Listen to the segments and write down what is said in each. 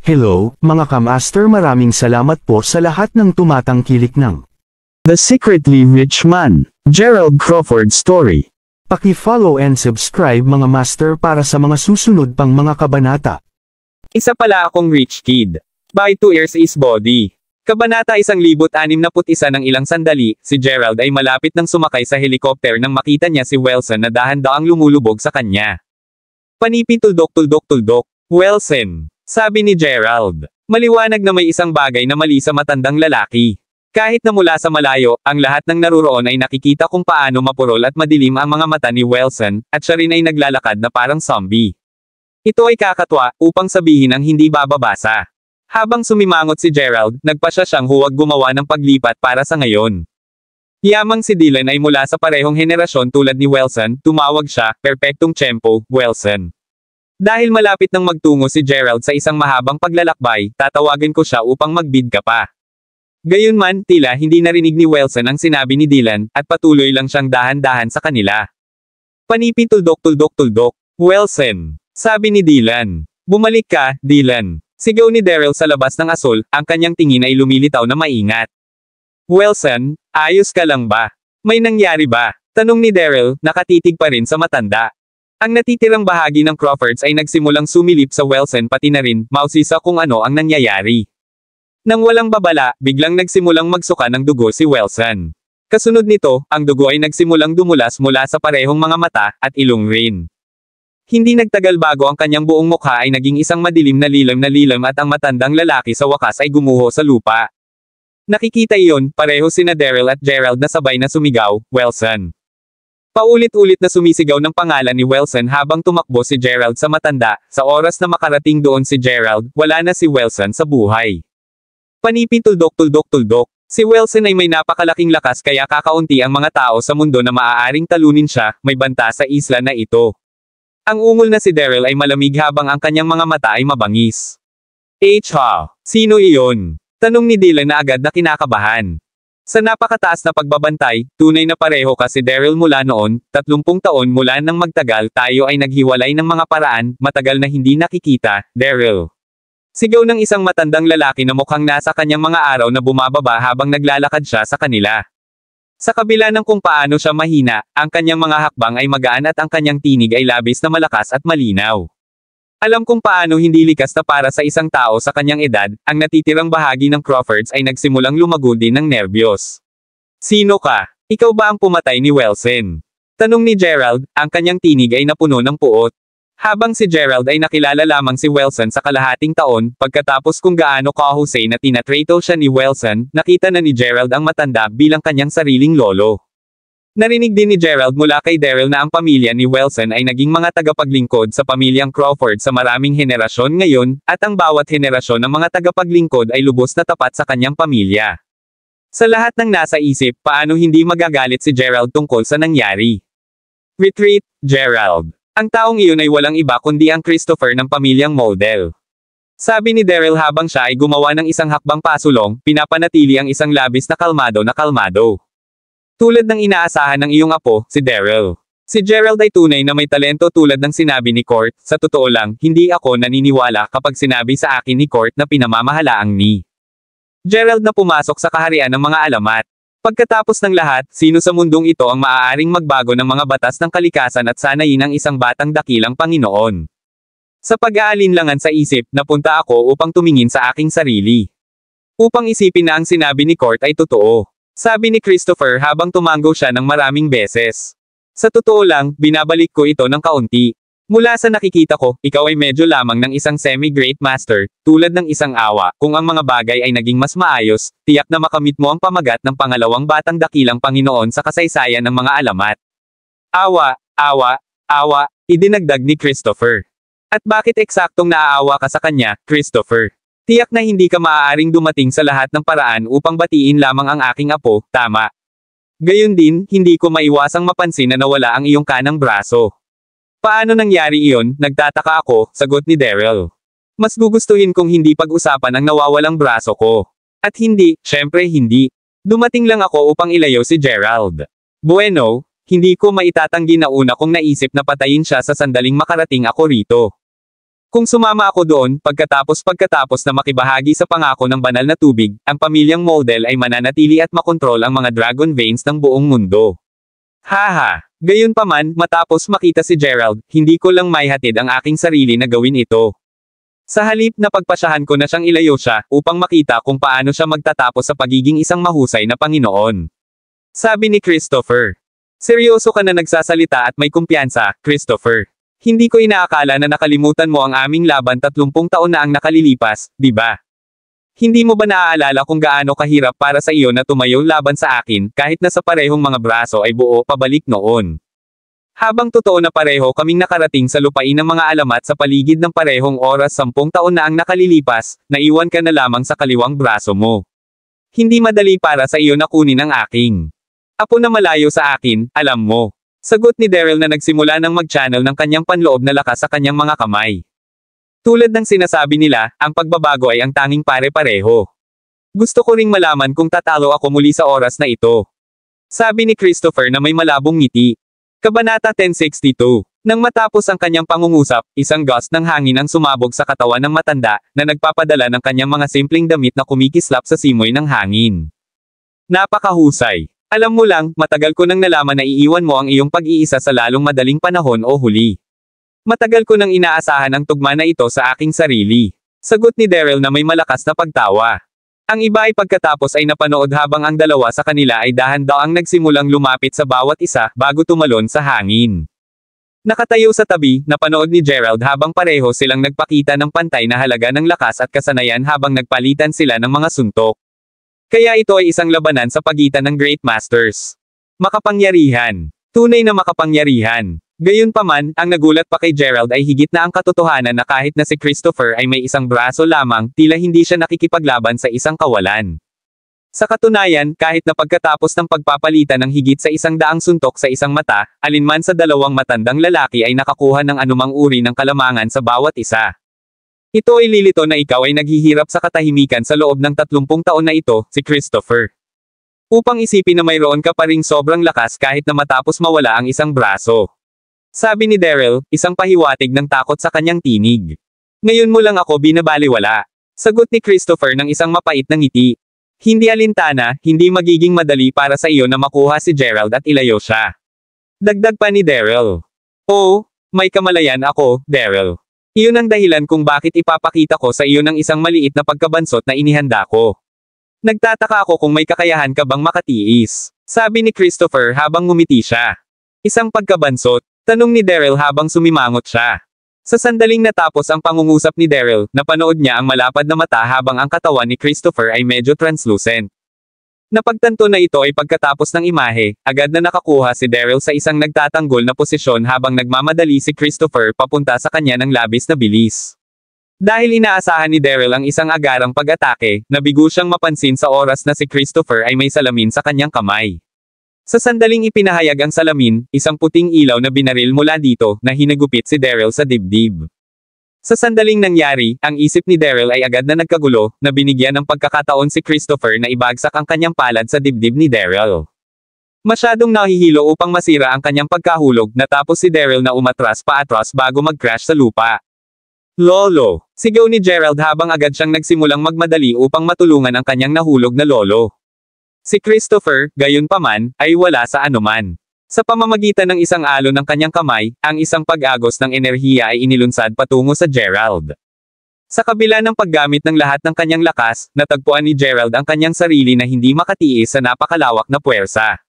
Hello, mga kamaster, maraming salamat po sa lahat ng tumatangkilik ng The Secretly Rich Man, Gerald Crawford Story. Paki-follow and subscribe mga master para sa mga susunod pang mga kabanata. Isa pala akong rich kid. By 2 years is body. Kabanata 1061 ng ilang sandali, si Gerald ay malapit nang sumakay sa helikopter nang makita niya si Wilson na dahan-daang lumulubog sa kanya. Panipin tuldok. Wilson, sabi ni Gerald. Maliwanag na may isang bagay na mali sa matandang lalaki. Kahit na mula sa malayo, ang lahat ng naruroon ay nakikita kung paano mapurol at madilim ang mga mata ni Wilson, at siya rin ay naglalakad na parang zombie. Ito ay kakatwa, upang sabihin ang hindi bababasa. Habang sumimangot si Gerald, nagpasya siyang huwag gumawa ng paglipat para sa ngayon. Yamang si Dylan ay mula sa parehong henerasyon tulad ni Wilson, tumawag siya, perpektong tiyempo, Wilson. Dahil malapit nang magtungo si Gerald sa isang mahabang paglalakbay, tatawagin ko siya upang magbid ka pa. Gayunman, tila hindi narinig ni Wilson ang sinabi ni Dylan, at patuloy lang siyang dahan-dahan sa kanila. Panipin tuldok. Wilson, sabi ni Dylan. Bumalik ka, Dylan. Sigaw ni Daryl sa labas ng asul, ang kanyang tingin ay lumilitaw na maingat. Wilson, ayos ka lang ba? May nangyari ba? Tanong ni Daryl, nakatitig pa rin sa matanda. Ang natitirang bahagi ng Crawfords ay nagsimulang sumilip sa Wilson pati na rin, mausisa kung ano ang nangyayari. Nang walang babala, biglang nagsimulang magsuka ng dugo si Wilson. Kasunod nito, ang dugo ay nagsimulang dumulas mula sa parehong mga mata, at ilong rin. Hindi nagtagal bago ang kanyang buong mukha ay naging isang madilim na lilam at ang matandang lalaki sa wakas ay gumuho sa lupa. Nakikita iyon, pareho sina Daryl at Gerald na sabay na sumigaw, Wilson. Paulit-ulit na sumisigaw ng pangalan ni Wilson habang tumakbo si Gerald sa matanda, sa oras na makarating doon si Gerald, wala na si Wilson sa buhay. Panipin tuldok. Si Wilson ay may napakalaking lakas kaya kakaunti ang mga tao sa mundo na maaaring talunin siya, may banta sa isla na ito. Ang ungol na si Daryl ay malamig habang ang kanyang mga mata ay mabangis. Sino iyon? Tanong ni Dylan na agad na kinakabahan. Sa napakataas na pagbabantay, tunay na pareho ka si Daryl mula noon, 30 taon mula nang magtagal tayo ay naghiwalay ng mga paraan, matagal na hindi nakikita, Daryl. Sigaw ng isang matandang lalaki na mukhang nasa kanyang mga araw na bumababa habang naglalakad siya sa kanila. Sa kabila ng kung paano siya mahina, ang kanyang mga hakbang ay magaan at ang kanyang tinig ay labis na malakas at malinaw. Alam kung paano hindi likas na para sa isang tao sa kanyang edad, ang natitirang bahagi ng Crawfords ay nagsimulang lumago din ng nerbiyos. Sino ka? Ikaw ba ang pumatay ni Wilson? Tanong ni Gerald, ang kanyang tinig ay napuno ng puot. Habang si Gerald ay nakilala lamang si Wilson sa kalahating taon, pagkatapos kung gaano kahusay na tinatrato siya ni Wilson, nakita na ni Gerald ang matanda bilang kanyang sariling lolo. Narinig din ni Gerald mula kay Daryl na ang pamilya ni Wilson ay naging mga tagapaglingkod sa pamilyang Crawford sa maraming henerasyon ngayon, at ang bawat henerasyon ng mga tagapaglingkod ay lubos na tapat sa kanyang pamilya. Sa lahat ng nasa isip, paano hindi magagalit si Gerald tungkol sa nangyari? Retreat, Gerald. Ang taong iyon ay walang iba kundi ang Christopher ng pamilyang Model. Sabi ni Daryl habang siya ay gumawa ng isang hakbang pasulong, pinapanatili ang isang labis na kalmado. Tulad ng inaasahan ng iyong apo, si Daryl. Si Gerald ay tunay na may talento tulad ng sinabi ni Court, sa totoo lang, hindi ako naniniwala kapag sinabi sa akin ni Court na pinamamahalaang ni Gerald na pumasok sa kaharian ng mga alamat. Pagkatapos ng lahat, sino sa mundong ito ang maaaring magbago ng mga batas ng kalikasan at sanayin ang isang batang dakilang Panginoon? Sa pag-aalinlangan sa isip, napunta ako upang tumingin sa aking sarili. Upang isipin na ang sinabi ni Court ay totoo. Sabi ni Christopher habang tumango siya ng maraming beses. Sa totoo lang, binabalik ko ito ng kaunti. Mula sa nakikita ko, ikaw ay medyo lamang ng isang semi-great master, tulad ng isang awa, kung ang mga bagay ay naging mas maayos, tiyak na makamit mo ang pamagat ng pangalawang batang dakilang Panginoon sa kasaysayan ng mga alamat. Awa, idinagdag ni Christopher. At bakit eksaktong naaawa ka sa kanya, Christopher? Tiyak na hindi ka maaaring dumating sa lahat ng paraan upang batiin lamang ang aking apo, tama? Gayon din, hindi ko maiwasang mapansin na nawala ang iyong kanang braso. Paano nangyari iyon, nagtataka ako, sagot ni Daryl. Mas gugustuhin kong hindi pag-usapan ang nawawalang braso ko. At hindi, syempre hindi. Dumating lang ako upang ilayo si Gerald. Bueno, hindi ko maitatanggi na una kong naisip na patayin siya sa sandaling makarating ako rito. Kung sumama ako doon, pagkatapos na makibahagi sa pangako ng banal na tubig, ang pamilyang Moldel ay mananatili at makontrol ang mga dragon veins ng buong mundo. Haha! Gayunpaman, matapos makita si Gerald, hindi ko lang maihatid ang aking sarili na gawin ito. Sa halip na pagpasyahan ko na siyang ilayo siya, upang makita kung paano siya magtatapos sa pagiging isang mahusay na Panginoon. Sabi ni Christopher. Seryoso ka na nagsasalita at may kumpiyansa, Christopher. Hindi ko inaakala na nakalimutan mo ang aming laban 30 taon na ang nakalilipas, di ba? Hindi mo ba naaalala kung gaano kahirap para sa iyo na tumayo laban sa akin, kahit na sa parehong mga braso ay buo pabalik noon? Habang totoo na pareho kaming nakarating sa lupain ng mga alamat sa paligid ng parehong oras 10 taon na ang nakalilipas, naiwan ka na lamang sa kaliwang braso mo. Hindi madali para sa iyo na kunin ang aking apo na malayo sa akin, alam mo. Sagot ni Daryl na nagsimula ng mag-channel ng kanyang panloob na lakas sa kanyang mga kamay. Tulad ng sinasabi nila, ang pagbabago ay ang tanging pare-pareho. Gusto ko ring malaman kung tatalo ako muli sa oras na ito. Sabi ni Christopher na may malabong ngiti. Kabanata 1062. Nang matapos ang kanyang pangungusap, isang gust ng hangin ang sumabog sa katawan ng matanda, na nagpapadala ng kanyang mga simpleng damit na kumikislap sa simoy ng hangin. Napakahusay. Alam mo lang, matagal ko nang nalaman na iiwan mo ang iyong pag-iisa sa lalong madaling panahon o huli. Matagal ko nang inaasahan ang tugma na ito sa aking sarili. Sagot ni Daryl na may malakas na pagtawa. Ang iba ay pagkatapos ay napanood habang ang dalawa sa kanila ay dahan-daang nagsimulang lumapit sa bawat isa bago tumalon sa hangin. Nakatayo sa tabi, napanood ni Gerald habang pareho silang nagpakita ng pantay na halaga ng lakas at kasanayan habang nagpalitan sila ng mga suntok. Kaya ito ay isang labanan sa pagitan ng Great Masters. Makapangyarihan. Tunay na makapangyarihan. Gayunpaman, ang nagulat pa kay Gerald ay higit na ang katotohanan na kahit na si Christopher ay may isang braso lamang, tila hindi siya nakikipaglaban sa isang kawalan. Sa katunayan, kahit na pagkatapos ng pagpapalitan ng higit sa 100 suntok sa isang mata, alinman sa dalawang matandang lalaki ay nakakuha ng anumang uri ng kalamangan sa bawat isa. Ito ay lilito na ikaw ay naghihirap sa katahimikan sa loob ng 30 taon na ito, si Christopher. Upang isipin na mayroon ka pa ring sobrang lakas kahit na matapos mawala ang isang braso. Sabi ni Daryl, isang pahiwatig ng takot sa kanyang tinig. Ngayon mo lang ako binabaliwala. Sagot ni Christopher ng isang mapait na ngiti. Hindi alintana, hindi magiging madali para sa iyo na makuha si Gerald at ilayo siya. Dagdag pa ni Daryl. Oh, may kamalayan ako, Daryl. Iyon ang dahilan kung bakit ipapakita ko sa iyo ng isang maliit na pagkabansot na inihanda ko. Nagtataka ako kung may kakayahan ka bang makatiis. Sabi ni Christopher habang ngumiti siya. Isang pagkabansot. Tanong ni Daryl habang sumimangot siya. Sa sandaling natapos ang pangungusap ni Daryl, napanood niya ang malapad na mata habang ang katawan ni Christopher ay medyo translucent. Napagtanto na ito ay pagkatapos ng imahe, agad na nakakuha si Daryl sa isang nagtatanggol na posisyon habang nagmamadali si Christopher papunta sa kanya ng labis na bilis. Dahil inaasahan ni Daryl ang isang agarang pag-atake, nabigo siyang mapansin sa oras na si Christopher ay may salamin sa kanyang kamay. Sa sandaling ipinahayag ang salamin, isang puting ilaw na binaril mula dito, na hinagupit si Daryl sa dibdib. Sa sandaling nangyari, ang isip ni Daryl ay agad na nagkagulo, na binigyan ng pagkakataon si Christopher na ibagsak ang kanyang palad sa dibdib ni Daryl. Masyadong nahihilo upang masira ang kanyang pagkahulog, natapos si Daryl na umatras pa-atras bago mag-crash sa lupa. Lolo! Sigaw ni Gerald habang agad siyang nagsimulang magmadali upang matulungan ang kanyang nahulog na lolo. Si Christopher, gayunpaman, ay wala sa anuman. Sa pamamagitan ng isang alon ng kanyang kamay, ang isang pag-agos ng enerhiya ay inilunsad patungo sa Gerald. Sa kabila ng paggamit ng lahat ng kanyang lakas, natagpuan ni Gerald ang kanyang sarili na hindi makatiis sa napakalawak na puwersa.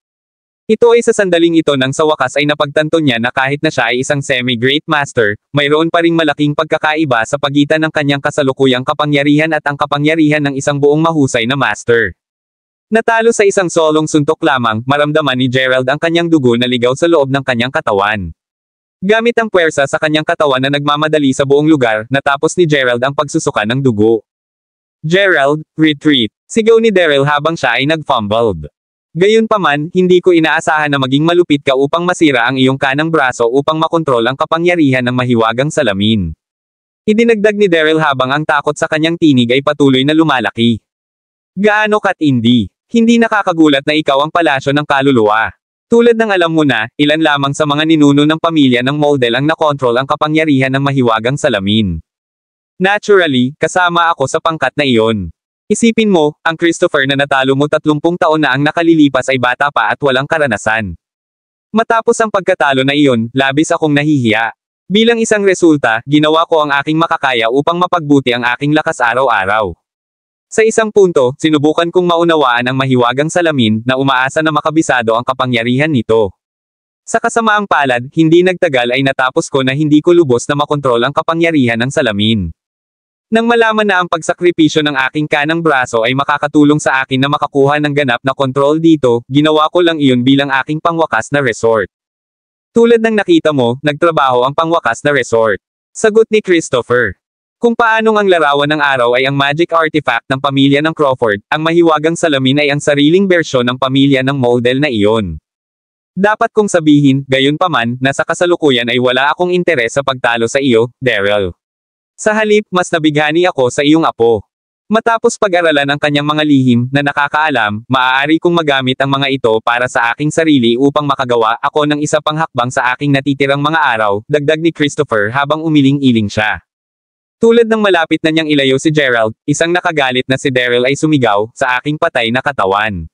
Ito ay sa sandaling ito nang sa wakas ay napagtanto niya na kahit na siya ay isang semi-great master, mayroon pa ring malaking pagkakaiba sa pagitan ng kanyang kasalukuyang kapangyarihan at ang kapangyarihan ng isang buong mahusay na master. Natalo sa isang solong suntok lamang, maramdaman ni Gerald ang kanyang dugo na ligaw sa loob ng kanyang katawan. Gamit ang puwersa sa kanyang katawan na nagmamadali sa buong lugar, natapos ni Gerald ang pagsusuka ng dugo. Gerald, retreat! Sigaw ni Daryl habang siya ay nag-fumbled. Gayunpaman, hindi ko inaasahan na maging malupit ka upang masira ang iyong kanang braso upang makontrol ang kapangyarihan ng mahiwagang salamin. Idinagdag ni Daryl habang ang takot sa kanyang tinig ay patuloy na lumalaki. Gaano katindi? Hindi nakakagulat na ikaw ang palasyo ng kaluluwa. Tulad ng alam mo na, ilan lamang sa mga ninuno ng pamilya ng Moldel ang nakontrol ang kapangyarihan ng mahiwagang salamin. Naturally, kasama ako sa pangkat na iyon. Isipin mo, ang Christopher na natalo mo 30 taon na ang nakalilipas ay bata pa at walang karanasan. Matapos ang pagkatalo na iyon, labis akong nahihiya. Bilang isang resulta, ginawa ko ang aking makakaya upang mapagbuti ang aking lakas araw-araw. Sa isang punto, sinubukan kong maunawaan ang mahiwagang salamin na umaasa na makabisado ang kapangyarihan nito. Sa kasamaang palad, hindi nagtagal ay natapos ko na hindi ko lubos na makontrol ang kapangyarihan ng salamin. Nang malaman na ang pagsakripisyo ng aking kanang braso ay makakatulong sa akin na makakuha ng ganap na kontrol dito, ginawa ko lang iyon bilang aking pangwakas na resort. Tulad ng nakita mo, nagtrabaho ang pangwakas na resort. Sagot ni Christopher. Kung paanong ang larawan ng araw ay ang magic artifact ng pamilya ng Crawford, ang mahiwagang salamin ay ang sariling bersyon ng pamilya ng model na iyon. Dapat kong sabihin, gayunpaman, na sa kasalukuyan ay wala akong interes sa pagtalo sa iyo, Daryl. Sa halip, mas nabighani ako sa iyong apo. Matapos pag-aralan ang kanyang mga lihim na nakakaalam, maaari kong magamit ang mga ito para sa aking sarili upang makagawa ako ng isa pang hakbang sa aking natitirang mga araw, dagdag ni Christopher habang umiling-iling siya. Tulad ng malapit na niyang ilayo si Gerald, isang nakagalit na si Daryl ay sumigaw sa aking patay na katawan.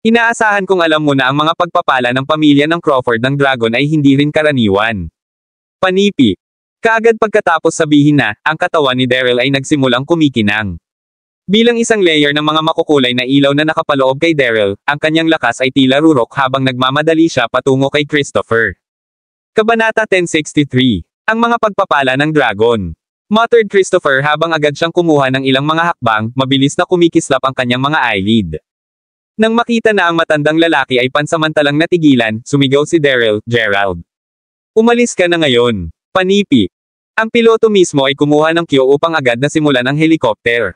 Inaasahan kong alam mo na ang mga pagpapala ng pamilya ng Crawford ng Dragon ay hindi rin karaniwan. Panipi. Kaagad pagkatapos sabihin na, ang katawan ni Daryl ay nagsimulang kumikinang. Bilang isang layer ng mga makukulay na ilaw na nakapaloob kay Daryl, ang kanyang lakas ay tila rurok habang nagmamadali siya patungo kay Christopher. Kabanata 1063. Ang mga pagpapala ng Dragon. Muttered Christopher habang agad siyang kumuha ng ilang mga hakbang, mabilis na kumikislap ang kanyang mga eyelid. Nang makita na ang matandang lalaki ay pansamantalang natigilan, sumigaw si Daryl, Gerald. Umalis ka na ngayon. Panipi. Ang piloto mismo ay kumuha ng cue upang agad na simulan ang helikopter.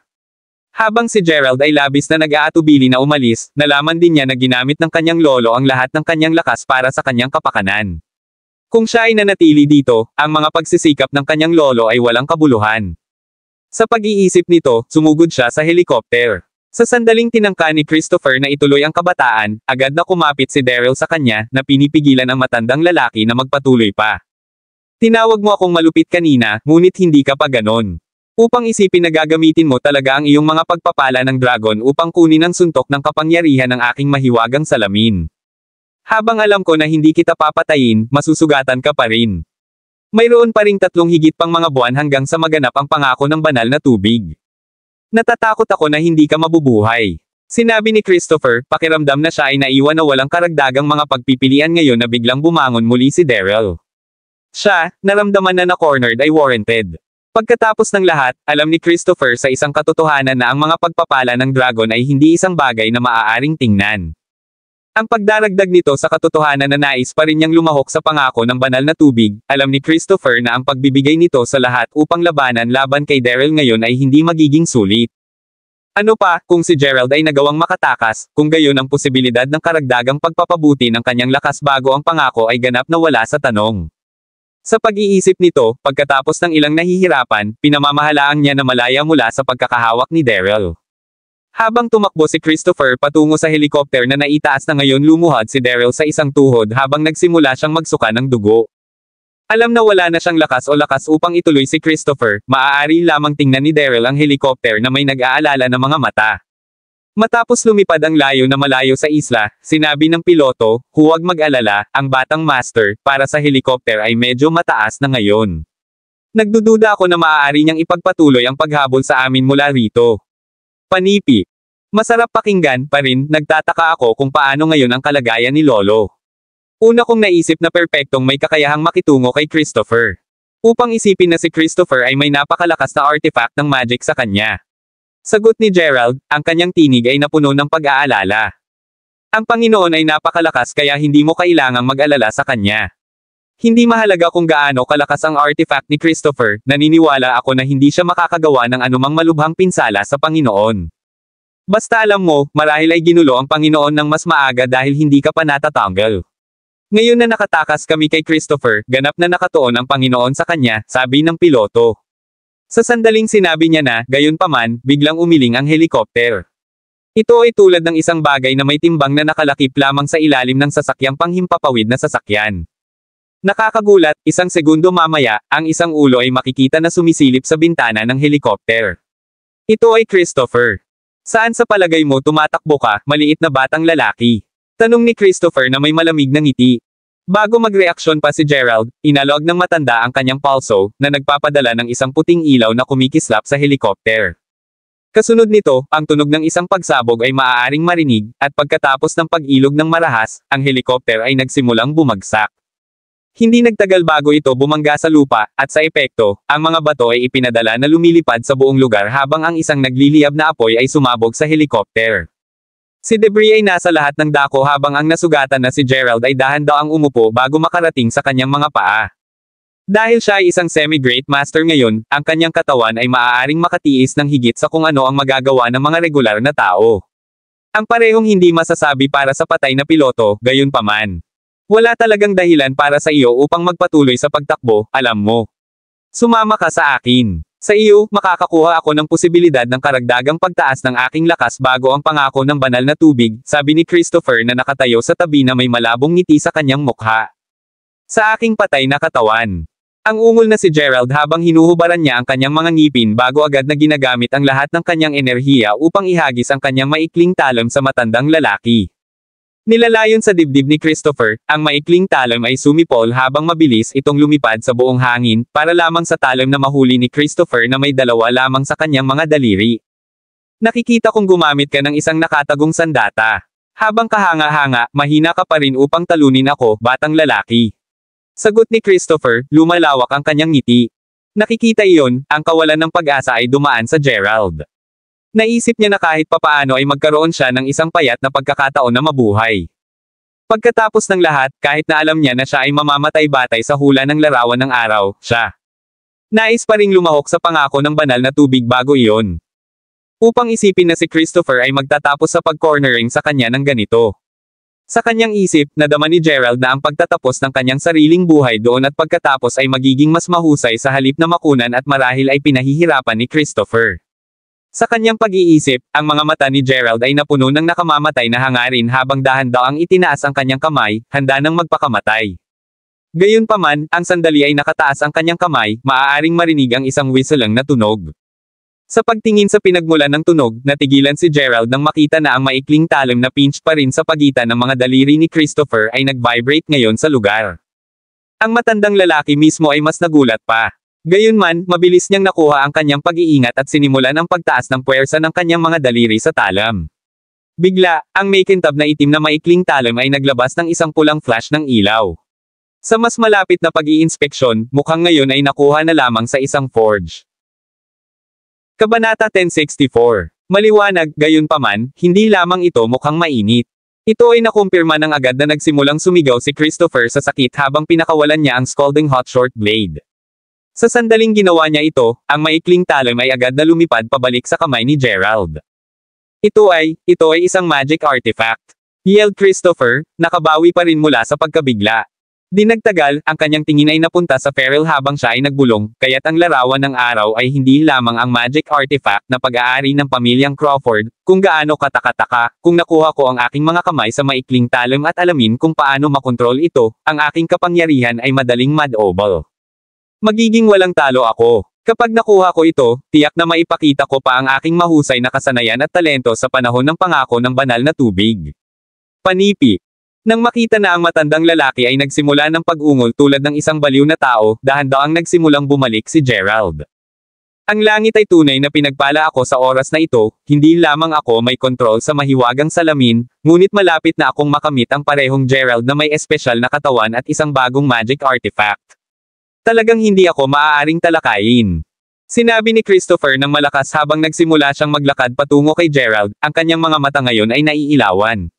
Habang si Gerald ay labis na nag-aatubili na umalis, nalaman din niya na ginamit ng kanyang lolo ang lahat ng kanyang lakas para sa kanyang kapakanan. Kung siya ay nanatili dito, ang mga pagsisikap ng kanyang lolo ay walang kabuluhan. Sa pag-iisip nito, sumugod siya sa helikopter. Sa sandaling tinangka ni Christopher na ituloy ang kabataan, agad na kumapit si Daryl sa kanya na pinipigilan ang matandang lalaki na magpatuloy pa. Tinawag mo akong malupit kanina, ngunit hindi ka pa ganon. Upang isipin na gagamitin mo talaga ang iyong mga pagpapala ng dragon upang kunin ang suntok ng kapangyarihan ng aking mahiwagang salamin. Habang alam ko na hindi kita papatayin, masusugatan ka pa rin. Mayroon pa ring 3 higit pang mga buwan hanggang sa maganap ang pangako ng banal na tubig. Natatakot ako na hindi ka mabubuhay. Sinabi ni Christopher, pakiramdam na siya ay naiwan na walang karagdagang mga pagpipilian ngayon na biglang bumangon muli si Daryl. Siya, naramdaman na na-cornered ay warranted. Pagkatapos ng lahat, alam ni Christopher sa isang katotohanan na ang mga pagpapala ng dragon ay hindi isang bagay na maaaring tingnan. Ang pagdaragdag nito sa katotohanan na nais pa rin niyang lumahok sa pangako ng banal na tubig, alam ni Christopher na ang pagbibigay nito sa lahat upang labanan laban kay Daryl ngayon ay hindi magiging sulit. Ano pa, kung si Gerald ay nagawang makatakas, kung gayon ang posibilidad ng karagdagang pagpapabuti ng kanyang lakas bago ang pangako ay ganap na wala sa tanong. Sa pag-iisip nito, pagkatapos ng ilang nahihirapan, pinamamahalaan niya na malaya mula sa pagkakahawak ni Daryl. Habang tumakbo si Christopher patungo sa helikopter na naitaas na ngayon lumuhad si Daryl sa isang tuhod habang nagsimula siyang magsuka ng dugo. Alam na wala na siyang lakas upang ituloy si Christopher, maaari lamang tingnan ni Daryl ang helikopter na may nag-aalala na mga mata. Matapos lumipad ang layo na malayo sa isla, sinabi ng piloto, huwag mag-alala, ang batang master, para sa helikopter ay medyo mataas na ngayon. Nagdududa ako na maaari niyang ipagpatuloy ang paghabol sa amin mula rito. Panipi. Masarap pakinggan pa rin, nagtataka ako kung paano ngayon ang kalagayan ni Lolo. Una kong naisip na perpektong may kakayahang makitungo kay Christopher. Upang isipin na si Christopher ay may napakalakas na artifact ng magic sa kanya. Sagot ni Gerald, ang kanyang tinig ay napuno ng pag-aalala. Ang Panginoon ay napakalakas kaya hindi mo kailangang mag-alala sa kanya. Hindi mahalaga kung gaano kalakas ang artifact ni Christopher, naniniwala ako na hindi siya makakagawa ng anumang malubhang pinsala sa Panginoon. Basta alam mo, marahil ay ginulo ang Panginoon ng mas maaga dahil hindi ka pa natatanggal. Ngayon na nakatakas kami kay Christopher, ganap na nakatuon ang Panginoon sa kanya, sabi ng piloto. Sa sandaling sinabi niya na, gayunpaman, biglang umiling ang helikopter. Ito ay tulad ng isang bagay na may timbang na nakalakip lamang sa ilalim ng sasakyang panghimpapawid na sasakyan. Nakakagulat, isang segundo mamaya, ang isang ulo ay makikita na sumisilip sa bintana ng helicopter. Ito ay Christopher. Saan sa palagay mo tumatakbo ka, maliit na batang lalaki? Tanong ni Christopher na may malamig na ngiti. Bago magreaksyon pa si Gerald, inalog ng matanda ang kanyang pulso, na nagpapadala ng isang puting ilaw na kumikislap sa helicopter. Kasunod nito, ang tunog ng isang pagsabog ay maaaring marinig, at pagkatapos ng pag-ilog ng marahas, ang helicopter ay nagsimulang bumagsak. Hindi nagtagal bago ito bumangga sa lupa, at sa epekto, ang mga bato ay ipinadala na lumilipad sa buong lugar habang ang isang nagliliyab na apoy ay sumabog sa helicopter. Si Debris ay nasa lahat ng dako habang ang nasugatan na si Gerald ay dahan-daang umupo bago makarating sa kanyang mga paa. Dahil siya ay isang semi-great master ngayon, ang kanyang katawan ay maaaring makatiis ng higit sa kung ano ang magagawa ng mga regular na tao. Ang parehong hindi masasabi para sa patay na piloto, gayunpaman. Wala talagang dahilan para sa iyo upang magpatuloy sa pagtakbo, alam mo. Sumama ka sa akin. Sa iyo, makakakuha ako ng posibilidad ng karagdagang pagtaas ng aking lakas bago ang pangako ng banal na tubig, sabi ni Christopher na nakatayo sa tabi na may malabong ngiti sa kanyang mukha. Sa aking patay na katawan. Ang ungol na si Gerald habang hinuhubaran niya ang kanyang mga ngipin bago agad na ginagamit ang lahat ng kanyang enerhiya upang ihagis ang kanyang maikling talon sa matandang lalaki. Nilalayon sa dibdib ni Christopher, ang maikling talon ay sumipol habang mabilis itong lumipad sa buong hangin, para lamang sa talon na mahuli ni Christopher na may dalawa lamang sa kanyang mga daliri. Nakikita kong gumamit ka ng isang nakatagong sandata. Habang kahanga-hanga, mahina ka pa rin upang talunin ako, batang lalaki. Sagot ni Christopher, lumalawak ang kanyang ngiti. Nakikita iyon, ang kawalan ng pag-asa ay dumaan sa Gerald. Naisip niya na kahit papaano ay magkaroon siya ng isang payat na pagkakataon na mabuhay. Pagkatapos ng lahat, kahit na alam niya na siya ay mamamatay batay sa hula ng larawan ng araw, siya nais pa ring lumahok sa pangako ng banal na tubig bago iyon. Upang isipin na si Christopher ay magtatapos sa pag-cornering sa kanya ng ganito. Sa kanyang isip, nadama ni Gerald na ang pagtatapos ng kanyang sariling buhay doon at pagkatapos ay magiging mas mahusay sa halip na makunan at marahil ay pinahihirapan ni Christopher. Sa kanyang pag-iisip, ang mga mata ni Gerald ay napuno ng nakamamatay na hangarin habang dahan-daang itinaas ang kanyang kamay, handa nang magpakamatay. Gayunpaman, ang sandali ay nakataas ang kanyang kamay, maaaring marinig ang isang whistling na tunog. Sa pagtingin sa pinagmulan ng tunog, natigilan si Gerald nang makita na ang maikling talon na pinched pa rin sa pagitan ng mga daliri ni Christopher ay nag-vibrate ngayon sa lugar. Ang matandang lalaki mismo ay mas nagulat pa. Gayunman, mabilis niyang nakuha ang kanyang pag-iingat at sinimulan ang pagtaas ng puwersa ng kanyang mga daliri sa talam. Bigla, ang may kintab na itim na maikling talam ay naglabas ng isang pulang flash ng ilaw. Sa mas malapit na pag-iinspeksyon, mukhang ngayon ay nakuha na lamang sa isang forge. Kabanata 1064. Maliwanag, gayunpaman, hindi lamang ito mukhang mainit. Ito ay nakumpirma ng agad na nagsimulang sumigaw si Christopher sa sakit habang pinakawalan niya ang scalding hot short blade. Sa sandaling ginawa niya ito, ang maikling talon ay agad na lumipad pabalik sa kamay ni Gerald. Ito ay isang magic artifact. Yelled Christopher, nakabawi pa rin mula sa pagkabigla. Di nagtagal, ang kanyang tingin ay napunta sa Ferrell habang siya ay nagbulong, kaya't ang larawan ng araw ay hindi lamang ang magic artifact na pag-aari ng pamilyang Crawford, kung gaano katakataka, kung nakuha ko ang aking mga kamay sa maikling talon at alamin kung paano makontrol ito, ang aking kapangyarihan ay madaling madobal. Magiging walang talo ako. Kapag nakuha ko ito, tiyak na maipakita ko pa ang aking mahusay na kasanayan at talento sa panahon ng pangako ng banal na tubig. Panipi. Nang makita na ang matandang lalaki ay nagsimula ng pag-ungol tulad ng isang baliw na tao, dahan-daang nagsimulang bumalik si Gerald. Ang langit ay tunay na pinagpala ako sa oras na ito, hindi lamang ako may kontrol sa mahiwagang salamin, ngunit malapit na akong makamit ang parehong Gerald na may espesyal na katawan at isang bagong magic artifact. Talagang hindi ako maaaring talakayin. Sinabi ni Christopher ng malakas habang nagsimula siyang maglakad patungo kay Gerald, ang kanyang mga mata ngayon ay naiilawan.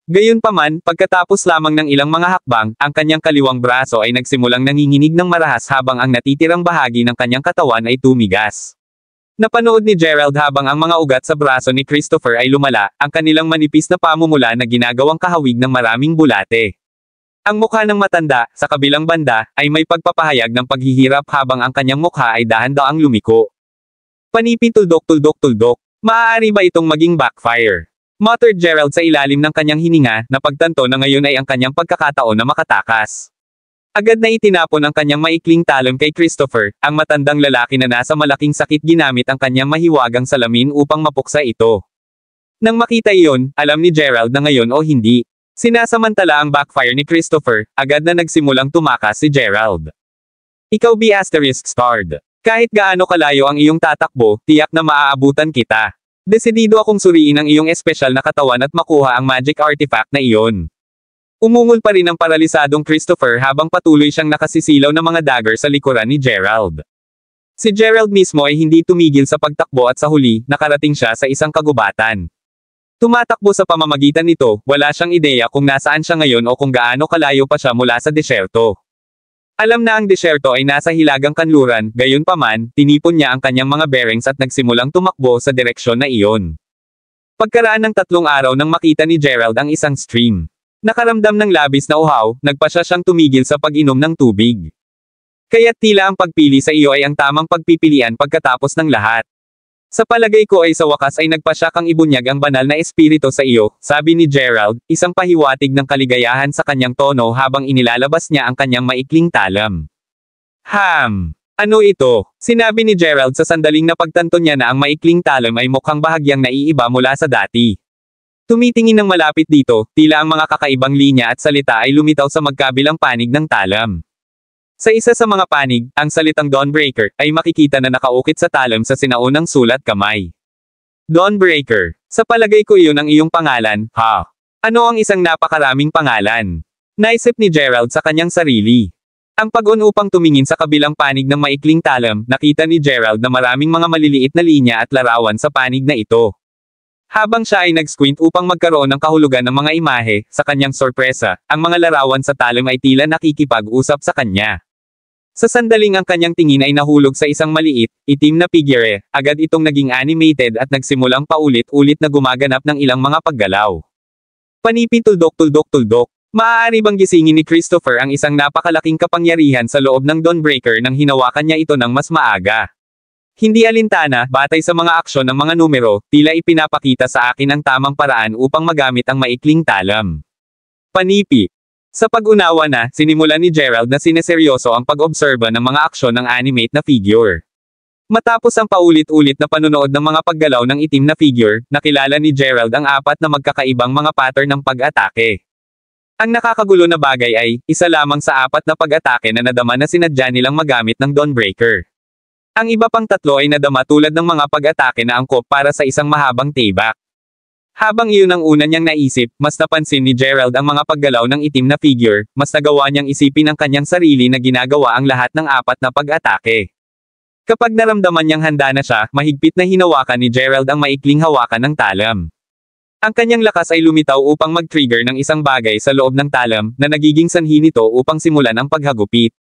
Gayunpaman, pagkatapos lamang ng ilang mga hakbang, ang kanyang kaliwang braso ay nagsimulang nanginginig ng marahas habang ang natitirang bahagi ng kanyang katawan ay tumigas. Napanood ni Gerald habang ang mga ugat sa braso ni Christopher ay lumala, ang kanilang manipis na pamumula na ginagawang kahawig ng maraming bulate. Ang mukha ng matanda, sa kabilang banda, ay may pagpapahayag ng paghihirap habang ang kanyang mukha ay dahan-daang lumiko. Panipi tuldok-tuldok-tuldok. Maaari ba itong maging backfire? Muttered Gerald sa ilalim ng kanyang hininga, na pagtanto na ngayon ay ang kanyang pagkakataon na makatakas. Agad na itinapon ang kanyang maikling talon kay Christopher, ang matandang lalaki na nasa malaking sakit ginamit ang kanyang mahiwagang salamin upang mapuksa ito. Nang makita iyon, alam ni Gerald na ngayon o hindi. Sinasamantala ang backfire ni Christopher, agad na nagsimulang tumakas si Gerald. Ikaw ****. Kahit gaano kalayo ang iyong tatakbo, tiyak na maaabutan kita. Desidido akong suriin ang iyong espesyal na katawan at makuha ang magic artifact na iyon. Umungol pa rin ang paralisadong Christopher habang patuloy siyang nakasisilaw ng mga dagger sa likuran ni Gerald. Si Gerald mismo ay hindi tumigil sa pagtakbo at sa huli, nakarating siya sa isang kagubatan. Tumatakbo sa pamamagitan nito, wala siyang ideya kung nasaan siya ngayon o kung gaano kalayo pa siya mula sa desyerto. Alam na ang desyerto ay nasa hilagang kanluran, gayunpaman, tinipon niya ang kanyang mga bearings at nagsimulang tumakbo sa direksyon na iyon. Pagkaraan ng 3 araw nang makita ni Gerald ang isang stream. Nakaramdam ng labis na uhaw, nagpasya siyang tumigil sa pag-inom ng tubig. Kaya't tila ang pagpili sa iyo ay ang tamang pagpipilian pagkatapos ng lahat. Sa palagay ko ay sa wakas ay nagpasya kang ibunyag ang banal na espiritu sa iyo, sabi ni Gerald, isang pahiwatig ng kaligayahan sa kanyang tono habang inilalabas niya ang kanyang maikling talam. Ano ito? Sinabi ni Gerald sa sandaling napagtanto niya na ang maikling talam ay mukhang bahagyang naiiba mula sa dati. Tumitingin ng malapit dito, tila ang mga kakaibang linya at salita ay lumitaw sa magkabilang panig ng talam. Sa isa sa mga panig, ang salitang Dawnbreaker, ay makikita na nakaukit sa talam sa sinaunang sulat kamay. Dawnbreaker. Sa palagay ko iyon ang iyong pangalan, ha? Ano ang isang napakaraming pangalan? Naisip ni Gerald sa kanyang sarili. Ang pag-unupang tumingin sa kabilang panig ng maikling talam, nakita ni Gerald na maraming mga maliliit na linya at larawan sa panig na ito. Habang siya ay nag-squint upang magkaroon ng kahulugan ng mga imahe, sa kanyang sorpresa, ang mga larawan sa talam ay tila nakikipag-usap sa kanya. Sa sandaling ang kanyang tingin ay nahulog sa isang maliit, itim na figure, agad itong naging animated at nagsimulang paulit-ulit na gumaganap ng ilang mga paggalaw. Panipituldok-tuldok-tuldok. Maaari bang gisingin ni Christopher ang isang napakalaking kapangyarihan sa loob ng Dawnbreaker nang hinawakan niya ito ng mas maaga? Hindi alintana, batay sa mga aksyon ng mga numero, tila ipinapakita sa akin ang tamang paraan upang magamit ang maikling talam. Panipi. Sa pag-unawa na, sinimulan ni Gerald na sineseryoso ang pag-obserba ng mga aksyon ng animate na figure. Matapos ang paulit-ulit na panunood ng mga paggalaw ng itim na figure, nakilala ni Gerald ang 4 na magkakaibang mga pattern ng pag-atake. Ang nakakagulo na bagay ay, isa lamang sa 4 na pag-atake na nadama na sinadya nilang magamit ng Dawnbreaker. Ang iba pang 3 ay nadama tulad ng mga pag-atake na angkop para sa isang mahabang tayback. Habang iyon ang una niyang naisip, mas napansin ni Gerald ang mga paggalaw ng itim na figure, mas nagawa niyang isipin ang kanyang sarili na ginagawa ang lahat ng 4 na pag-atake. Kapag naramdaman niyang handa na siya, mahigpit na hinawakan ni Gerald ang maikling hawakan ng talam. Ang kanyang lakas ay lumitaw upang mag-trigger ng isang bagay sa loob ng talam, na nagiging sanhi nito upang simulan ang paghagupit.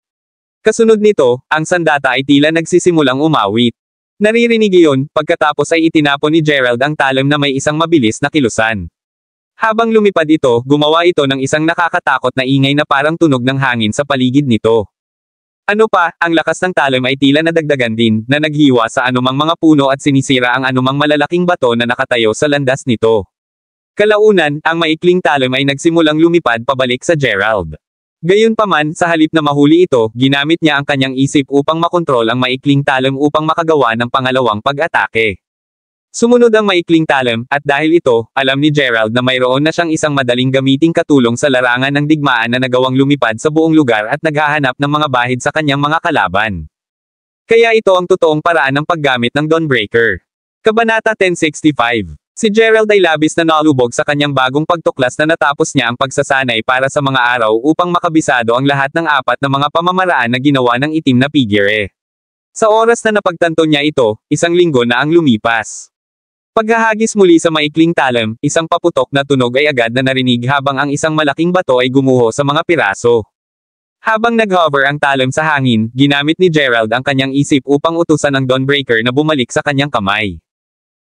Kasunod nito, ang sandata ay tila nagsisimulang umawit. Naririnig iyon, pagkatapos ay itinapon ni Gerald ang talam na may isang mabilis na kilusan. Habang lumipad ito, gumawa ito ng isang nakakatakot na ingay na parang tunog ng hangin sa paligid nito. Ano pa, ang lakas ng talam ay tila nadagdagan din, na naghiwa sa anumang mga puno at sinisira ang anumang malalaking bato na nakatayo sa landas nito. Kalaunan, ang maikling talam ay nagsimulang lumipad pabalik sa Gerald. Gayunpaman, sa halip na mahuli ito, ginamit niya ang kanyang isip upang makontrol ang maikling talam upang makagawa ng pangalawang pag-atake. Sumunod ang maikling talam, at dahil ito, alam ni Gerald na mayroon na siyang isang madaling gamiting katulong sa larangan ng digmaan na nagawang lumipad sa buong lugar at naghahanap ng mga bahid sa kanyang mga kalaban. Kaya ito ang totoong paraan ng paggamit ng Dawnbreaker. Kabanata 1065. Si Gerald ay labis na nalubog sa kanyang bagong pagtuklas na natapos niya ang pagsasanay para sa mga araw upang makabisado ang lahat ng 4 na mga pamamaraan na ginawa ng itim na figure. Sa oras na napagtanto niya ito, 1 linggo na ang lumipas. Paghahagis muli sa maikling talam, isang paputok na tunog ay agad na narinig habang ang isang malaking bato ay gumuho sa mga piraso. Habang nag-hover ang talam sa hangin, ginamit ni Gerald ang kanyang isip upang utusan ang Dawnbreaker na bumalik sa kanyang kamay.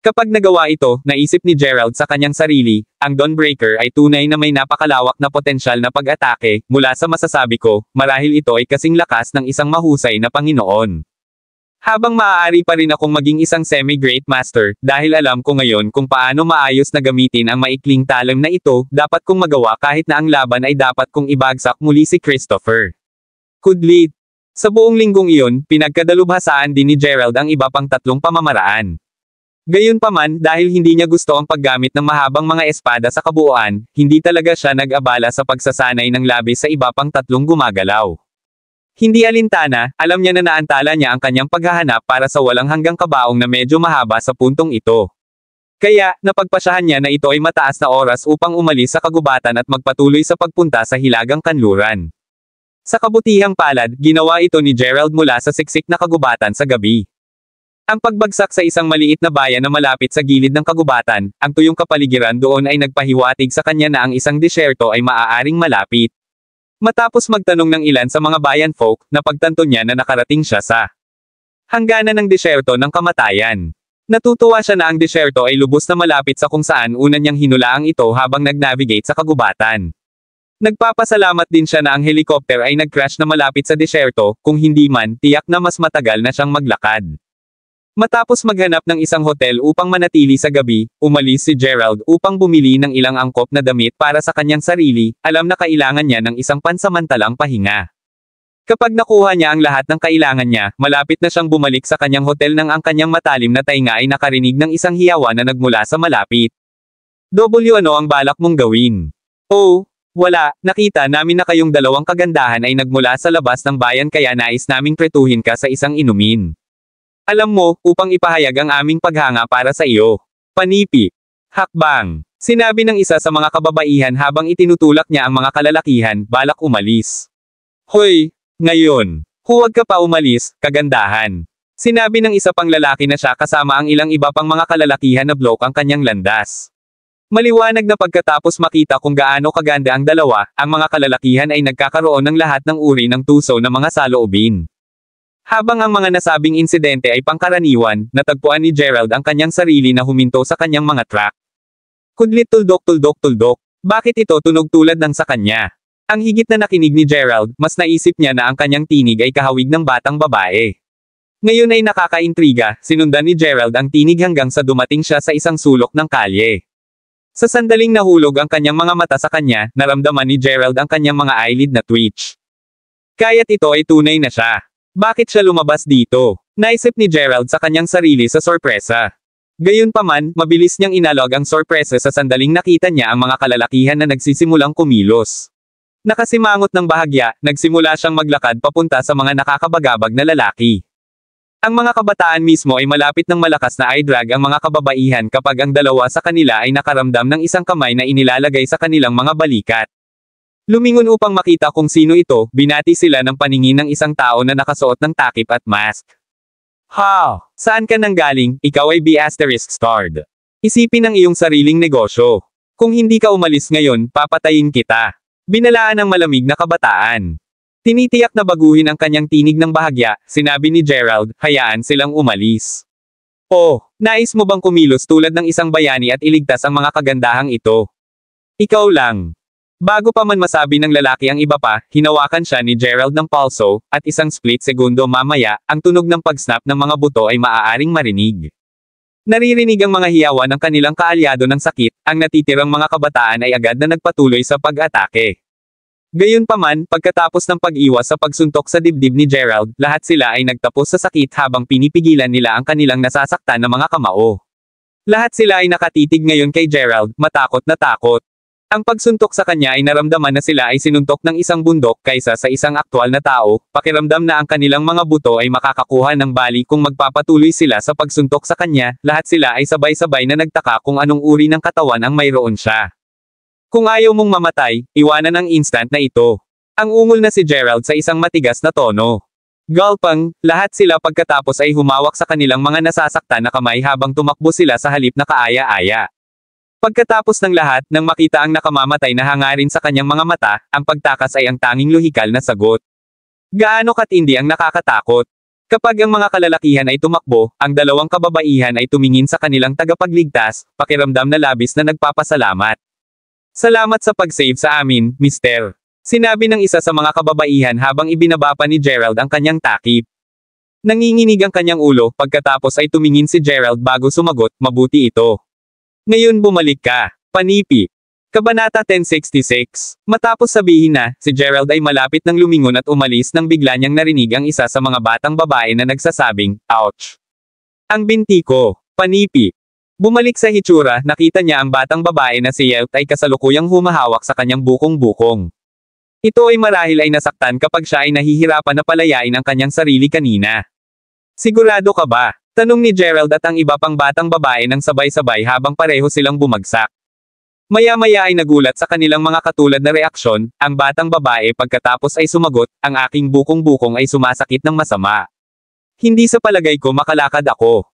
Kapag nagawa ito, naisip ni Gerald sa kanyang sarili, ang Dawnbreaker ay tunay na may napakalawak na potensyal na pag-atake, mula sa masasabi ko, marahil ito ay kasing lakas ng isang mahusay na Panginoon. Habang maaari pa rin akong maging isang semi-great master, dahil alam ko ngayon kung paano maayos na gamitin ang maikling talam na ito, dapat kong magawa kahit na ang laban ay dapat kong ibagsak muli si Christopher. Kudlit. Sa buong linggong iyon, pinagkadalubhasaan din ni Gerald ang iba pang tatlong pamamaraan. Gayunpaman, dahil hindi niya gusto ang paggamit ng mahabang mga espada sa kabuuan, hindi talaga siya nag-abala sa pagsasanay ng labis sa iba pang tatlong gumagalaw. Hindi alintana, alam niya na naantala niya ang kanyang paghahanap para sa walang hanggang kabaong na medyo mahaba sa puntong ito. Kaya, napagpasyahan niya na ito ay mataas na oras upang umalis sa kagubatan at magpatuloy sa pagpunta sa hilagang kanluran. Sa kabutihang palad, ginawa ito ni Gerald mula sa siksik na kagubatan sa gabi. Ang pagbagsak sa isang maliit na bayan na malapit sa gilid ng kagubatan, ang tuyong kapaligiran doon ay nagpahiwatig sa kanya na ang isang disyerto ay maaaring malapit. Matapos magtanong ng ilan sa mga bayan folk, napagtanto niya na nakarating siya sa hangganan ng disyerto ng kamatayan. Natutuwa siya na ang disyerto ay lubos na malapit sa kung saan una niyang hinulaang ito habang nag-navigate sa kagubatan. Nagpapasalamat din siya na ang helicopter ay nag-crash na malapit sa disyerto, kung hindi man, tiyak na mas matagal na siyang maglakad. Matapos maghanap ng isang hotel upang manatili sa gabi, umalis si Gerald upang bumili ng ilang angkop na damit para sa kanyang sarili, alam na kailangan niya ng isang pansamantalang pahinga. Kapag nakuha niya ang lahat ng kailangan niya, malapit na siyang bumalik sa kanyang hotel nang ang kanyang matalim na tainga ay nakarinig ng isang hiyawan na nagmula sa malapit. Ano ang balak mong gawin? Oh, wala, nakita namin na kayong dalawang kagandahan ay nagmula sa labas ng bayan kaya nais naming pretuhin ka sa isang inumin. Alam mo, upang ipahayag ang aming paghanga para sa iyo. Panipi. Hakbang. Sinabi ng isa sa mga kababaihan habang itinutulak niya ang mga kalalakihan, balak umalis. Hoy, ngayon. Huwag ka pa umalis, kagandahan. Sinabi ng isa pang lalaki na siya kasama ang ilang iba pang mga kalalakihan na bloke ang kanyang landas. Maliwanag na pagkatapos makita kung gaano kaganda ang dalawa, ang mga kalalakihan ay nagkakaroon ng lahat ng uri ng tuso na mga saloobin. Habang ang mga nasabing insidente ay pangkaraniwan, natagpuan ni Gerald ang kanyang sarili na huminto sa kanyang mga track. Kudlit tuldok. Bakit ito tunog tulad ng sa kanya? Ang higit na nakinig ni Gerald, mas naisip niya na ang kanyang tinig ay kahawig ng batang babae. Ngayon ay nakakaintriga, sinundan ni Gerald ang tinig hanggang sa dumating siya sa isang sulok ng kalye. Sa sandaling nahulog ang kanyang mga mata sa kanya, naramdaman ni Gerald ang kanyang mga eyelid na twitch. Kaya't ito ay tunay na siya. Bakit siya lumabas dito? Naisip ni Gerald sa kanyang sarili sa sorpresa. Gayunpaman, mabilis niyang inalog ang sorpresa sa sandaling nakita niya ang mga kalalakihan na nagsisimulang kumilos. Nakasimangot ng bahagya, nagsimula siyang maglakad papunta sa mga nakakabagabag na lalaki. Ang mga kabataan mismo ay malapit ng malakas na i-drag ang mga kababaihan kapag ang dalawa sa kanila ay nakaramdam ng isang kamay na inilalagay sa kanilang mga balikat. Lumingon upang makita kung sino ito, binati sila ng paningin ng isang tao na nakasuot ng takip at mask. How? Saan ka nanggaling? Ikaw ay B*****. Isipin ang iyong sariling negosyo. Kung hindi ka umalis ngayon, papatayin kita. Binalaan ng malamig na kabataan. Tinitiyak na baguhin ang kanyang tinig ng bahagya, sinabi ni Gerald, hayaan silang umalis. Oh, nais mo bang kumilos tulad ng isang bayani at iligtas ang mga kagandahang ito? Ikaw lang. Bago pa man masabi ng lalaki ang iba pa, hinawakan siya ni Gerald ng palso, at isang split segundo mamaya, ang tunog ng pag-snap ng mga buto ay maaaring marinig. Naririnig ang mga hiyawan ng kanilang kaalyado ng sakit, ang natitirang mga kabataan ay agad na nagpatuloy sa pag-atake. Gayunpaman, pagkatapos ng pag-iwas sa pagsuntok sa dibdib ni Gerald, lahat sila ay nagtapos sa sakit habang pinipigilan nila ang kanilang nasasaktan na mga kamao. Lahat sila ay nakatitig ngayon kay Gerald, matakot na takot. Ang pagsuntok sa kanya ay naramdaman na sila ay sinuntok ng isang bundok kaysa sa isang aktwal na tao, pakiramdam na ang kanilang mga buto ay makakakuha ng bali kung magpapatuloy sila sa pagsuntok sa kanya, lahat sila ay sabay-sabay na nagtaka kung anong uri ng katawan ang mayroon siya. Kung ayaw mong mamatay, iwanan ang instant na ito. Ang ungol na si Gerald sa isang matigas na tono. Galpang, lahat sila pagkatapos ay humawak sa kanilang mga nasasaktan na kamay habang tumakbo sila sa halip na kaaya-aya. Pagkatapos ng lahat, nang makita ang nakamamatay na hangarin sa kanyang mga mata, ang pagtakas ay ang tanging lohikal na sagot. Gaano katindi ang nakakatakot? Kapag ang mga kalalakihan ay tumakbo, ang dalawang kababaihan ay tumingin sa kanilang tagapagligtas, pakiramdam na labis na nagpapasalamat. Salamat sa pag-save sa amin, mister. Sinabi ng isa sa mga kababaihan habang ibinaba pa ni Gerald ang kanyang takip. Nanginginig ang kanyang ulo, pagkatapos ay tumingin si Gerald bago sumagot, mabuti ito. Ngayon bumalik ka, panipi. Kabanata 1066. Matapos sabihin na, si Gerald ay malapit ng lumingon at umalis nang bigla niyang narinig ang isa sa mga batang babae na nagsasabing, "Ouch! Ang binti ko, panipi." Bumalik sa hitsura, nakita niya ang batang babae na si Yelt ay kasalukuyang humahawak sa kanyang bukong-bukong. Ito ay marahil ay nasaktan kapag siya ay nahihirapan na palayain ang kanyang sarili kanina. "Sigurado ka ba?" Tanong ni Gerald at ang iba pang batang babae nang sabay-sabay habang pareho silang bumagsak. Maya-maya ay nagulat sa kanilang mga katulad na reaksyon, ang batang babae pagkatapos ay sumagot, "Ang aking bukong-bukong ay sumasakit ng masama. Hindi sa palagay ko makalakad ako."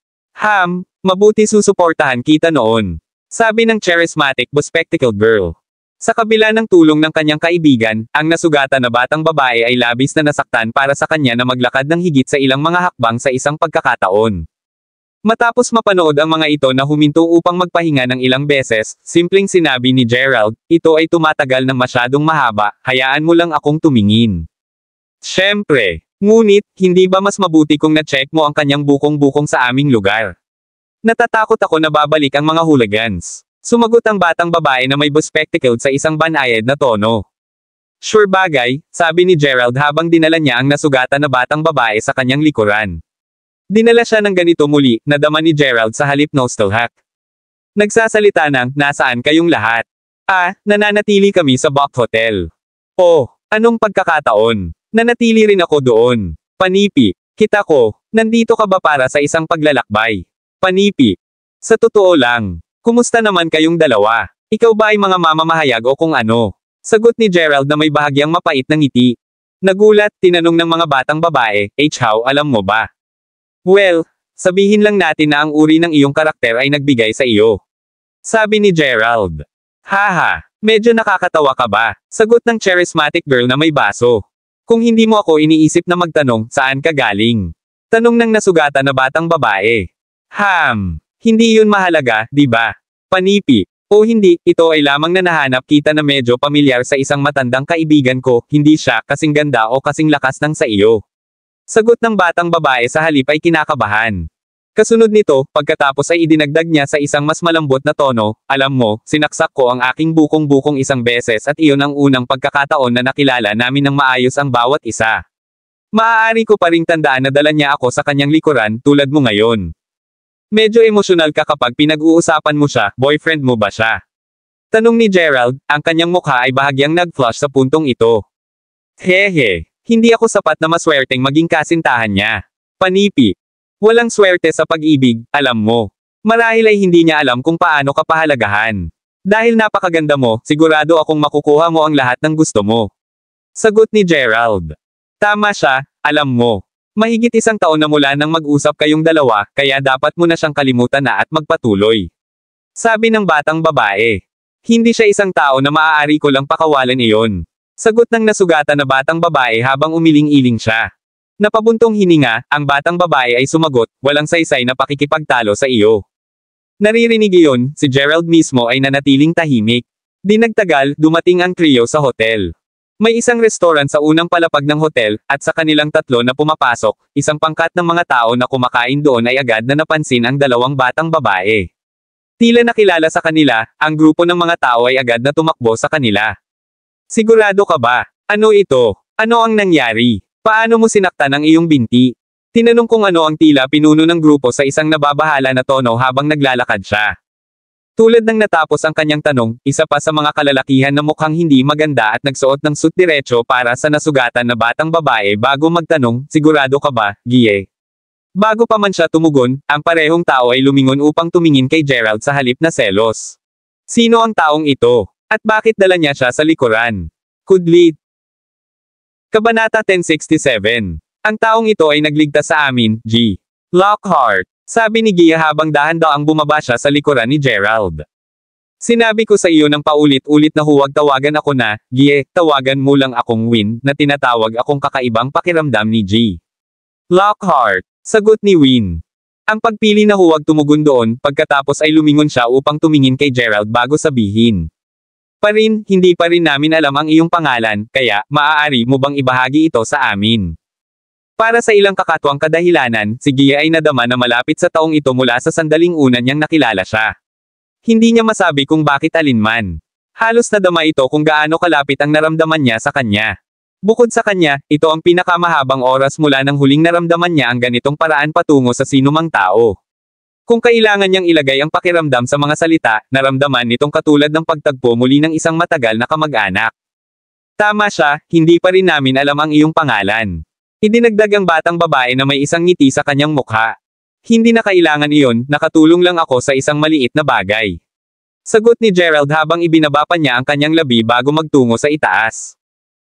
Mabuti susuportahan kita noon. Sabi ng charismatic bespectacled girl. Sa kabila ng tulong ng kanyang kaibigan, ang nasugatan na batang babae ay labis na nasaktan para sa kanya na maglakad ng higit sa ilang mga hakbang sa isang pagkakataon. Matapos mapanood ang mga ito na huminto upang magpahinga ng ilang beses, simpleng sinabi ni Gerald, "Ito ay tumatagal ng masyadong mahaba, hayaan mo lang akong tumingin." Siyempre. Ngunit, hindi ba mas mabuti kung na-check mo ang kanyang bukong-bukong sa aming lugar? "Natatakot ako na babalik ang mga hooligans." Sumagot ang batang babae na may bespectacled sa isang banayad na tono. "Sure bagay," sabi ni Gerald habang dinala niya ang nasugatan na batang babae sa kanyang likuran. Dinala siya ng ganito muli, nadama ni Gerald sa halip nostalhack. Nagsasalita ng, "Nasaan kayong lahat?" Nananatili kami sa Buck Hotel." "Oh, anong pagkakataon? Nanatili rin ako doon." "Panipi. Kita ko, nandito ka ba para sa isang paglalakbay?" "Panipi. Sa totoo lang. Kumusta naman kayong dalawa? Ikaw ba ay mga mamamahayag o kung ano?" Sagot ni Gerald na may bahagyang mapait na ngiti. Nagulat, tinanong ng mga batang babae, "How, alam mo ba?" "Well, sabihin lang natin na ang uri ng iyong karakter ay nagbigay sa iyo." Sabi ni Gerald. "Haha, medyo nakakatawa ka ba?" Sagot ng charismatic girl na may baso. "Kung hindi mo ako iniisip na magtanong, saan ka galing?" Tanong ng nasugatan na batang babae. Hindi yun mahalaga, di ba? Panipi. O hindi, ito ay lamang na nahanap kita na medyo pamilyar sa isang matandang kaibigan ko, hindi siya kasing ganda o kasing lakas ng sa iyo." Sagot ng batang babae sa halip ay kinakabahan. Kasunod nito, pagkatapos ay idinagdag niya sa isang mas malambot na tono, "Alam mo, sinaksak ko ang aking bukong-bukong isang beses at iyon ang unang pagkakataon na nakilala namin ng maayos ang bawat isa. Maaari ko pa ring tandaan na dala niya ako sa kanyang likuran, tulad mo ngayon. Medyo emosyonal ka kapag pinag-uusapan mo siya, boyfriend mo ba siya?" Tanong ni Gerald, ang kanyang mukha ay bahagyang nag-flush sa puntong ito. "Hehe. Hindi ako sapat na maswerteng maging kasintahan niya. Panipi. Walang swerte sa pag-ibig, alam mo. Marahil ay hindi niya alam kung paano ka pahalagahan. Dahil napakaganda mo, sigurado akong makukuha mo ang lahat ng gusto mo." Sagot ni Gerald. "Tama siya, alam mo. Mahigit 1 taon na mula nang mag-usap kayong dalawa, kaya dapat mo na siyang kalimutan na at magpatuloy." Sabi ng batang babae. "Hindi siya isang tao na maaari ko lang pakawalan iyon." Sagot ng nasugatan na batang babae habang umiling-iling siya. Napabuntong hininga, ang batang babae ay sumagot, "Walang saysay na pakikipagtalo sa iyo." Naririnig iyon, si Gerald mismo ay nanatiling tahimik. Di nagtagal, dumating ang trio sa hotel. May isang restaurant sa unang palapag ng hotel, at sa kanilang tatlo na pumapasok, isang pangkat ng mga tao na kumakain doon ay agad na napansin ang dalawang batang babae. Tila nakilala sa kanila, ang grupo ng mga tao ay agad na tumakbo sa kanila. "Sigurado ka ba? Ano ito? Ano ang nangyari? Paano mo sinaktan ang iyong binti?" Tinanong kung ano ang tila pinuno ng grupo sa isang nababahala na tono habang naglalakad siya. Tulad ng natapos ang kanyang tanong, isa pa sa mga kalalakihan na mukhang hindi maganda at nagsuot ng suit diretso para sa nasugatan na batang babae bago magtanong, "Sigurado ka ba, Gie?" Bago pa man siya tumugon, ang parehong tao ay lumingon upang tumingin kay Gerald sa halip na selos. Sino ang taong ito? At bakit dala niya siya sa likuran? Kudlit. Kabanata 1067. Ang taong ito ay nagligtas sa amin, G. Lockhart. Sabi ni Gia habang dahan-daang bumaba siya sa likuran ni Gerald. "Sinabi ko sa iyo ng paulit-ulit na huwag tawagan ako na, Gie, tawagan mo lang akong Win, na tinatawag akong kakaibang pakiramdam ni G. Lockhart. Sagot ni Win. Ang pagpili na huwag tumugon doon, pagkatapos ay lumingon siya upang tumingin kay Gerald bago sabihin. Hindi pa rin namin alam ang iyong pangalan, kaya, maaari mo bang ibahagi ito sa amin?" Para sa ilang kakatwang kadahilanan, si Gia ay nadama na malapit sa taong ito mula sa sandaling una niyang nakilala siya. Hindi niya masabi kung bakit alinman. Halos nadama ito kung gaano kalapit ang naramdaman niya sa kanya. Bukod sa kanya, ito ang pinakamahabang oras mula nang huling naramdaman niya ang ganitong paraan patungo sa sinumang tao. Kung kailangan niyang ilagay ang pakiramdam sa mga salita, naramdaman nitong katulad ng pagtagpo muli ng isang matagal na kamag-anak. Tama siya, hindi pa rin namin alam ang iyong pangalan. Idinagdag ang batang babae na may isang ngiti sa kanyang mukha. Hindi na kailangan iyon, nakatulong lang ako sa isang maliit na bagay. Sagot ni Gerald habang ibinaba pa niya ang kanyang labi bago magtungo sa itaas.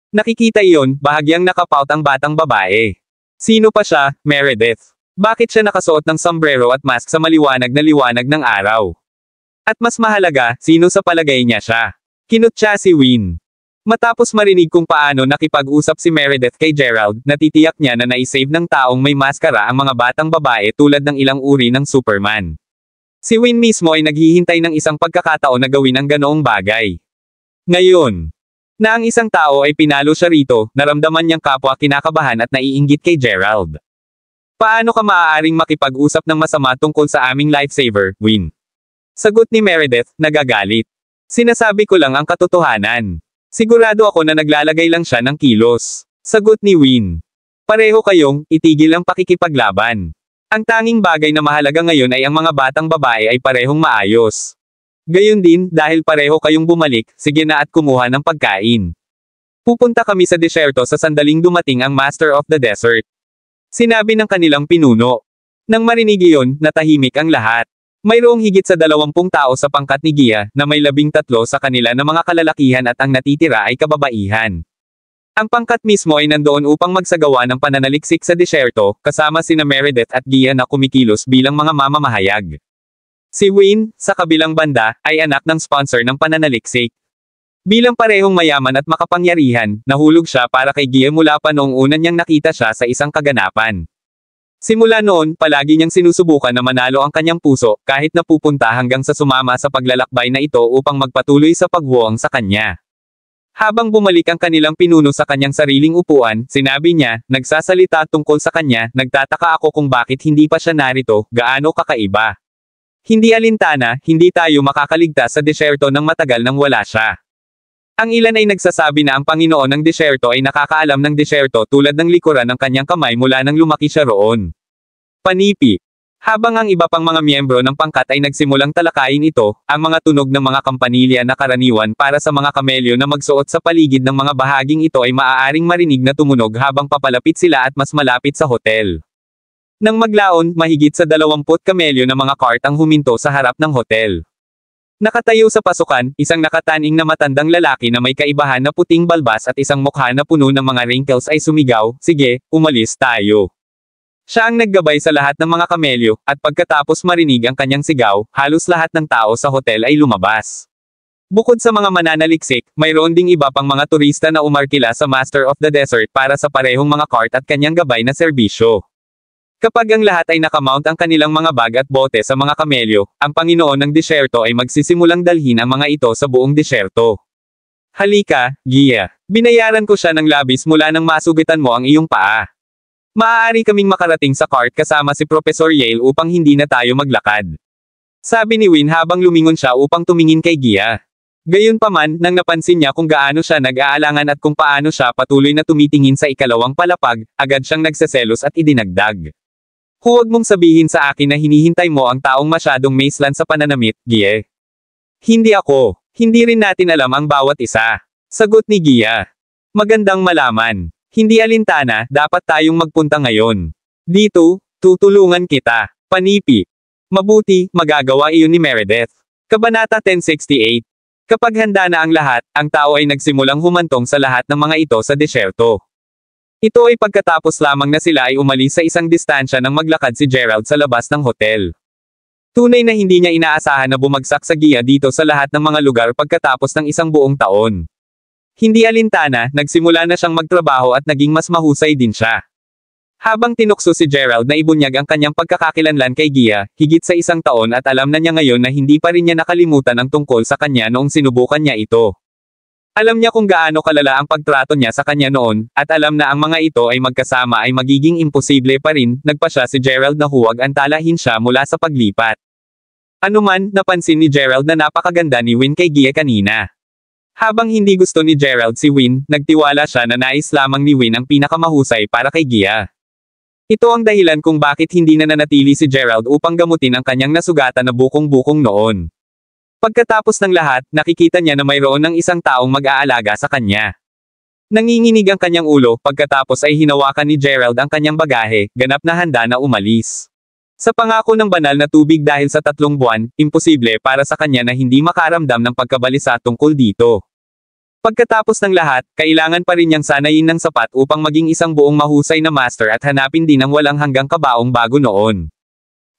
Nakikita iyon, bahagyang nakapout ang batang babae. Sino pa siya, Meredith? Bakit siya nakasuot ng sombrero at mask sa maliwanag na liwanag ng araw? At mas mahalaga, sino sa palagay niya siya? Kinutya si Win. Matapos marinig kung paano nakipag-usap si Meredith kay Gerald, natitiyak niya na naisave ng taong may maskara ang mga batang babae tulad ng ilang uri ng Superman. Si Win mismo ay naghihintay ng isang pagkakataon na gawin ang ganoong bagay. Ngayon, na ang isang tao ay pinalo siya rito, naramdaman niyang kapwa kinakabahan at naiinggit kay Gerald. Paano ka maaaring makipag-usap ng masama tungkol sa aming lifesaver, Win? Sagot ni Meredith, nagagalit. Sinasabi ko lang ang katotohanan. Sigurado ako na naglalagay lang siya ng kilos. Sagot ni Win. Pareho kayong, itigil ang pakikipaglaban. Ang tanging bagay na mahalaga ngayon ay ang mga batang babae ay parehong maayos. Gayon din, dahil pareho kayong bumalik, sige na at kumuha ng pagkain. Pupunta kami sa disyerto sa sandaling dumating ang Master of the Desert. Sinabi ng kanilang pinuno. Nang marinig iyon, natahimik ang lahat. Mayroong higit sa 20 tao sa pangkat ni Gia, na may 13 sa kanila na mga kalalakihan at ang natitira ay kababaihan. Ang pangkat mismo ay nandoon upang magsagawa ng pananaliksik sa disyerto, kasama sina Meredith at Gia na kumikilos bilang mga mamamahayag. Si Wayne, sa kabilang banda, ay anak ng sponsor ng pananaliksik. Bilang parehong mayaman at makapangyarihan, nahulog siya para kay Gia mula pa noong una niyang nakita siya sa isang kaganapan. Simula noon, palagi niyang sinusubukan na manalo ang kanyang puso, kahit napupunta hanggang sa sumama sa paglalakbay na ito upang magpatuloy sa pagwuong sa kanya. Habang bumalik ang kanilang pinuno sa kanyang sariling upuan, sinabi niya, nagsasalita tungkol sa kanya, nagtataka ako kung bakit hindi pa siya narito, gaano kakaiba. Hindi alintana, hindi tayo makakaligtas sa disyerto ng matagal nang wala siya. Ang ilan ay nagsasabi na ang Panginoon ng disyerto ay nakakaalam ng disyerto tulad ng likuran ng kanyang kamay mula nang lumaki siya roon. Panipi. Habang ang iba pang mga miyembro ng pangkat ay nagsimulang talakayin ito, ang mga tunog ng mga kampanilya na karaniwan para sa mga kamelyo na magsuot sa paligid ng mga bahaging ito ay maaaring marinig na tumunog habang papalapit sila at mas malapit sa hotel. Nang maglaon, mahigit sa 20 kamelyo na mga cart ang huminto sa harap ng hotel. Nakatayo sa pasukan, isang nakataning na matandang lalaki na may kaibahan na puting balbas at isang mukha na puno ng mga wrinkles ay sumigaw, sige, umalis tayo. Siya ang naggabay sa lahat ng mga kamelyo, at pagkatapos marinig ang kanyang sigaw, halos lahat ng tao sa hotel ay lumabas. Bukod sa mga mananaliksik, mayroon ding iba pang mga turista na umarkila sa Master of the Desert para sa parehong mga cart at kanyang gabay na serbisyo. Kapag ang lahat ay nakamount ang kanilang mga bag at bote sa mga kamelyo, ang Panginoon ng disyerto ay magsisimulang dalhin ang mga ito sa buong disyerto. Halika, Gia. Binayaran ko siya ng labis mula nang masugitan mo ang iyong paa. Maaari kaming makarating sa cart kasama si Professor Yale upang hindi na tayo maglakad. Sabi ni Win habang lumingon siya upang tumingin kay Gia. Gayunpaman, nang napansin niya kung gaano siya nag-aalangan at kung paano siya patuloy na tumitingin sa ikalawang palapag, agad siyang nagseselos at idinagdag. Huwag mong sabihin sa akin na hinihintay mo ang taong masyadong maislan sa pananamit, Gia. Hindi ako. Hindi rin natin alam ang bawat isa. Sagot ni Gia. Magandang malaman. Hindi alintana, dapat tayong magpunta ngayon. Dito, tutulungan kita. Panipi. Mabuti, magagawa iyon ni Meredith. Kabanata 1068. Kapag handa na ang lahat, ang tao ay nagsimulang humantong sa lahat ng mga ito sa disyerto. Ito ay pagkatapos lamang na sila ay umalis sa isang distansya nang maglakad si Gerald sa labas ng hotel. Tunay na hindi niya inaasahan na bumagsak sa Gia dito sa lahat ng mga lugar pagkatapos ng isang buong taon. Hindi alintana, nagsimula na siyang magtrabaho at naging mas mahusay din siya. Habang tinukso si Gerald na ibunyag ang kanyang pagkakakilanlan kay Gia, higit sa isang taon at alam na niya ngayon na hindi pa rin niya nakalimutan ang tungkol sa kanya noong sinubukan niya ito. Alam niya kung gaano kalala ang pagtrato niya sa kanya noon, at alam na ang mga ito ay magkasama ay magiging imposible pa rin, nagpa siya si Gerald na huwag antalahin siya mula sa paglipat. Anuman, napansin ni Gerald na napakaganda ni Win kay Gia kanina. Habang hindi gusto ni Gerald si Win, nagtiwala siya na nais lamang ni Win ang pinakamahusay para kay Gia. Ito ang dahilan kung bakit hindi na nanatili si Gerald upang gamutin ang kanyang nasugatan na bukong-bukong noon. Pagkatapos ng lahat, nakikita niya na mayroon ng isang taong mag-aalaga sa kanya. Nanginginig ang kanyang ulo, pagkatapos ay hinawakan ni Gerald ang kanyang bagahe, ganap na handa na umalis. Sa pangako ng banal na tubig dahil sa 3 buwan, imposible para sa kanya na hindi makaramdam ng pagkabalisa tungkol dito. Pagkatapos ng lahat, kailangan pa rin niyang sanayin ng sapat upang maging isang buong mahusay na master at hanapin din ang walang hanggang kabaong bago noon.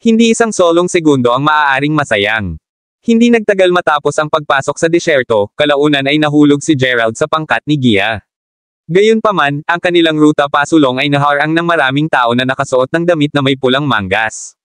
Hindi isang solong segundo ang maaaring masayang. Hindi nagtagal matapos ang pagpasok sa disyerto, kalaunan ay nahulog si Gerald sa pangkat ni Gia. Gayunpaman, ang kanilang ruta pasulong ay naharang ng maraming tao na nakasuot ng damit na may pulang manggas.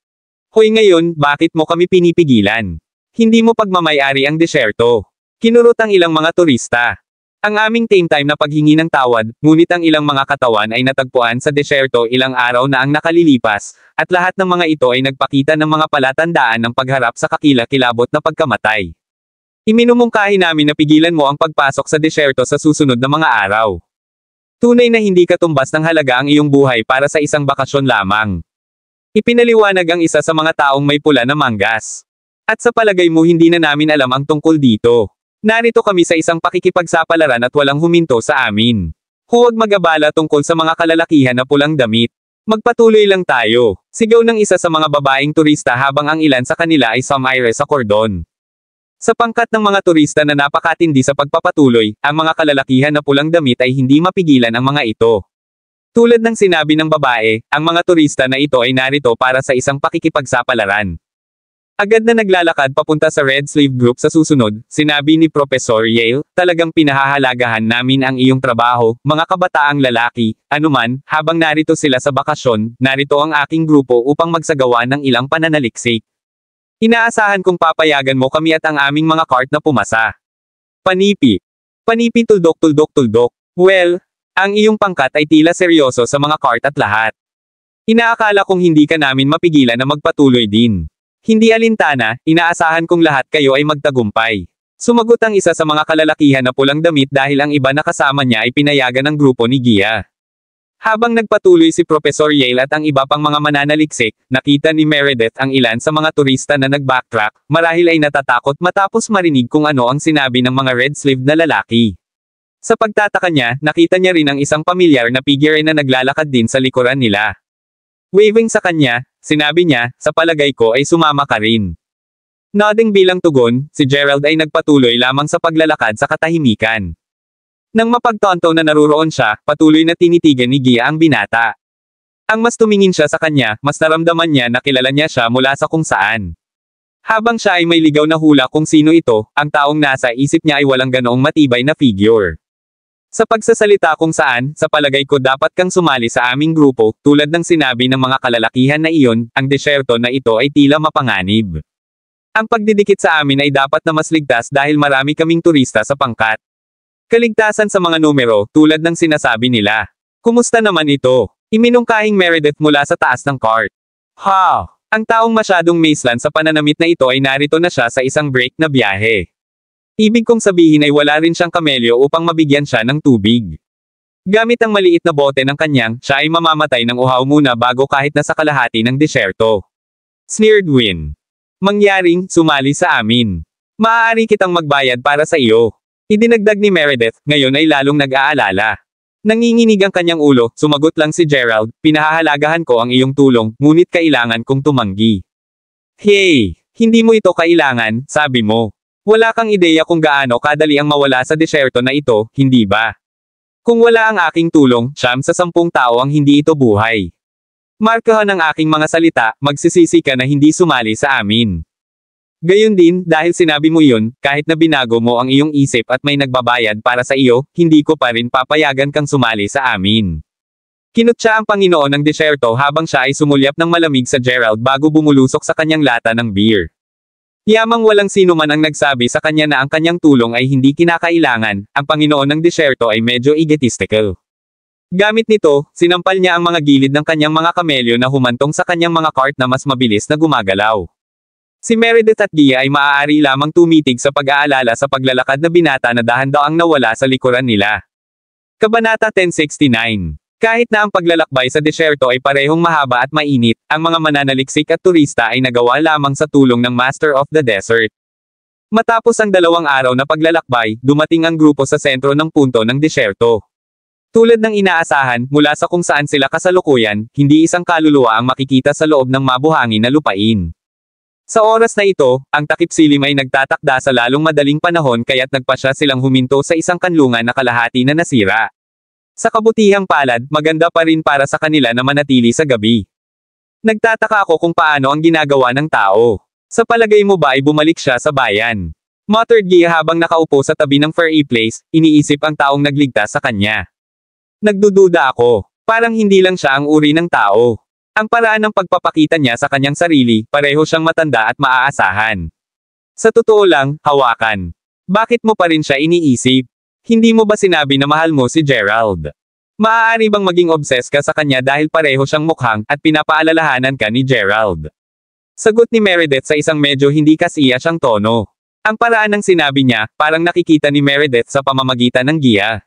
Hoy ngayon, bakit mo kami pinipigilan? Hindi mo pagmamayari ang disyerto. Kinurot ang ilang mga turista. Ang aming time na paghingi ng tawad, ngunit ang ilang mga katawan ay natagpuan sa disyerto ilang araw na ang nakalilipas, at lahat ng mga ito ay nagpakita ng mga palatandaan ng pagharap sa kakilakilabot na pagkamatay. Iminumungkahi namin na pigilan mo ang pagpasok sa disyerto sa susunod na mga araw. Tunay na hindi katumbas ng halaga ang iyong buhay para sa isang bakasyon lamang. Ipinaliwanag ang isa sa mga taong may pula na manggas. At sa palagay mo hindi na namin alam ang tungkol dito. Narito kami sa isang pakikipagsapalaran at walang huminto sa amin. Huwag mag-abala tungkol sa mga kalalakihan na pulang damit. Magpatuloy lang tayo. Sigaw ng isa sa mga babaeng turista habang ang ilan sa kanila ay sumaire sa kordon. Sa pangkat ng mga turista na napakatindi sa pagpapatuloy, ang mga kalalakihan na pulang damit ay hindi mapigilan ang mga ito. Tulad ng sinabi ng babae, ang mga turista na ito ay narito para sa isang pakikipagsapalaran. Agad na naglalakad papunta sa Red Sleeve Group sa susunod, sinabi ni Professor Yale, talagang pinahahalagahan namin ang iyong trabaho, mga kabataang lalaki, anuman, habang narito sila sa bakasyon, narito ang aking grupo upang magsagawa ng ilang pananaliksik. Inaasahan kong papayagan mo kami at ang aming mga cart na pumasa. Panipi. Panipi tuldok. Well, ang iyong pangkat ay tila seryoso sa mga cart at lahat. Inaakala kong hindi ka namin mapigilan na magpatuloy din. Hindi alintana, inaasahan kong lahat kayo ay magtagumpay. Sumagot ang isa sa mga kalalakihan na pulang damit dahil ang iba na kasama niya ay pinayagan ng grupo ni Gia. Habang nagpatuloy si Professor Yale at ang iba pang mga mananaliksik, nakita ni Meredith ang ilan sa mga turista na nag-backtrack, marahil ay natatakot matapos marinig kung ano ang sinabi ng mga red-sleeved na lalaki. Sa pagtataka niya, nakita niya rin ang isang pamilyar na figure na naglalakad din sa likuran nila. Waving sa kanya, sinabi niya, sa palagay ko ay sumama ka rin. Nodding bilang tugon, si Gerald ay nagpatuloy lamang sa paglalakad sa katahimikan. Nang mapagtonto na naruroon siya, patuloy na tinitigan ni Gia ang binata. Ang mas tumingin siya sa kanya, mas naramdaman niya na kilala niya siya mula sa kung saan. Habang siya ay may ligaw na hula kung sino ito, ang taong nasa isip niya ay walang ganoong matibay na figure. Sa pagsasalita kung saan, sa palagay ko dapat kang sumali sa aming grupo, tulad ng sinabi ng mga kalalakihan na iyon, ang disyerto na ito ay tila mapanganib. Ang pagdidikit sa amin ay dapat na mas ligtas dahil marami kaming turista sa pangkat. Kaligtasan sa mga numero, tulad ng sinasabi nila. Kumusta naman ito? Iminungkahing Meredith mula sa taas ng cart. Ha! Ang taong masyadong maislan sa pananamit na ito ay narito na siya sa isang break na biyahe. Ibig kong sabihin ay wala rin siyang kamelyo upang mabigyan siya ng tubig. Gamit ang maliit na bote ng kanyang, siya ay mamamatay ng uhaw muna bago kahit nasa kalahati ng disyerto. Sneered Win. Mangyaring, sumali sa amin. Maaari kitang magbayad para sa iyo. Idinagdag ni Meredith, ngayon ay lalong nag-aalala. Nanginginig ang kanyang ulo, sumagot lang si Gerald, pinahahalagahan ko ang iyong tulong, ngunit kailangan kong tumanggi. Hey! Hindi mo ito kailangan, sabi mo. Wala kang ideya kung gaano kadali ang mawala sa disyerto na ito, hindi ba? Kung wala ang aking tulong, 9 sa 10 tao ang hindi ito buhay. Markahan ang aking mga salita, magsisisi ka na hindi sumali sa amin. Gayon din, dahil sinabi mo yun, kahit na binago mo ang iyong isip at may nagbabayad para sa iyo, hindi ko pa rin papayagan kang sumali sa amin. Kinutya ang Panginoon ng disyerto habang siya ay sumulyap ng malamig sa Gerald bago bumulusok sa kanyang lata ng beer. Yamang walang sino man ang nagsabi sa kanya na ang kanyang tulong ay hindi kinakailangan, ang Panginoon ng disyerto ay medyo egotistical. Gamit nito, sinampal niya ang mga gilid ng kanyang mga kamelyo na humantong sa kanyang mga cart na mas mabilis na gumagalaw. Si Meredith at Gia ay maaari lamang tumitig sa pag-aalala sa paglalakad na binata na dahan-daang nawala sa likuran nila. Kabanata 1069. Kahit na ang paglalakbay sa desyerto ay parehong mahaba at mainit, ang mga mananaliksik at turista ay nagawa lamang sa tulong ng Master of the Desert. Matapos ang 2 araw na paglalakbay, dumating ang grupo sa sentro ng punto ng desyerto. Tulad ng inaasahan, mula sa kung saan sila kasalukuyan, hindi isang kaluluwa ang makikita sa loob ng mabuhangin na lupain. Sa oras na ito, ang takip silim ay nagtatakda sa lalong madaling panahon kaya't nagpasya silang huminto sa isang kanlungan na kalahati na nasira. Sa kabutihang palad, maganda pa rin para sa kanila na manatili sa gabi. Nagtataka ako kung paano ang ginagawa ng tao. Sa palagay mo ba ay bumalik siya sa bayan? Muttered Gia habang nakaupo sa tabi ng fairy place, iniisip ang taong nagligtas sa kanya. Nagdududa ako. Parang hindi lang siya ang uri ng tao. Ang paraan ng pagpapakita niya sa kanyang sarili, pareho siyang matanda at maaasahan. Sa totoo lang, hawakan. Bakit mo pa rin siya iniisip? Hindi mo ba sinabi na mahal mo si Gerald? Maaari bang maging obsessed ka sa kanya dahil pareho siyang mukhang at pinapaalalahanan ka ni Gerald? Sagot ni Meredith sa isang medyo hindi kasiya siyang tono. Ang paraan ng sinabi niya, parang nakikita ni Meredith sa pamamagitan ng Gia.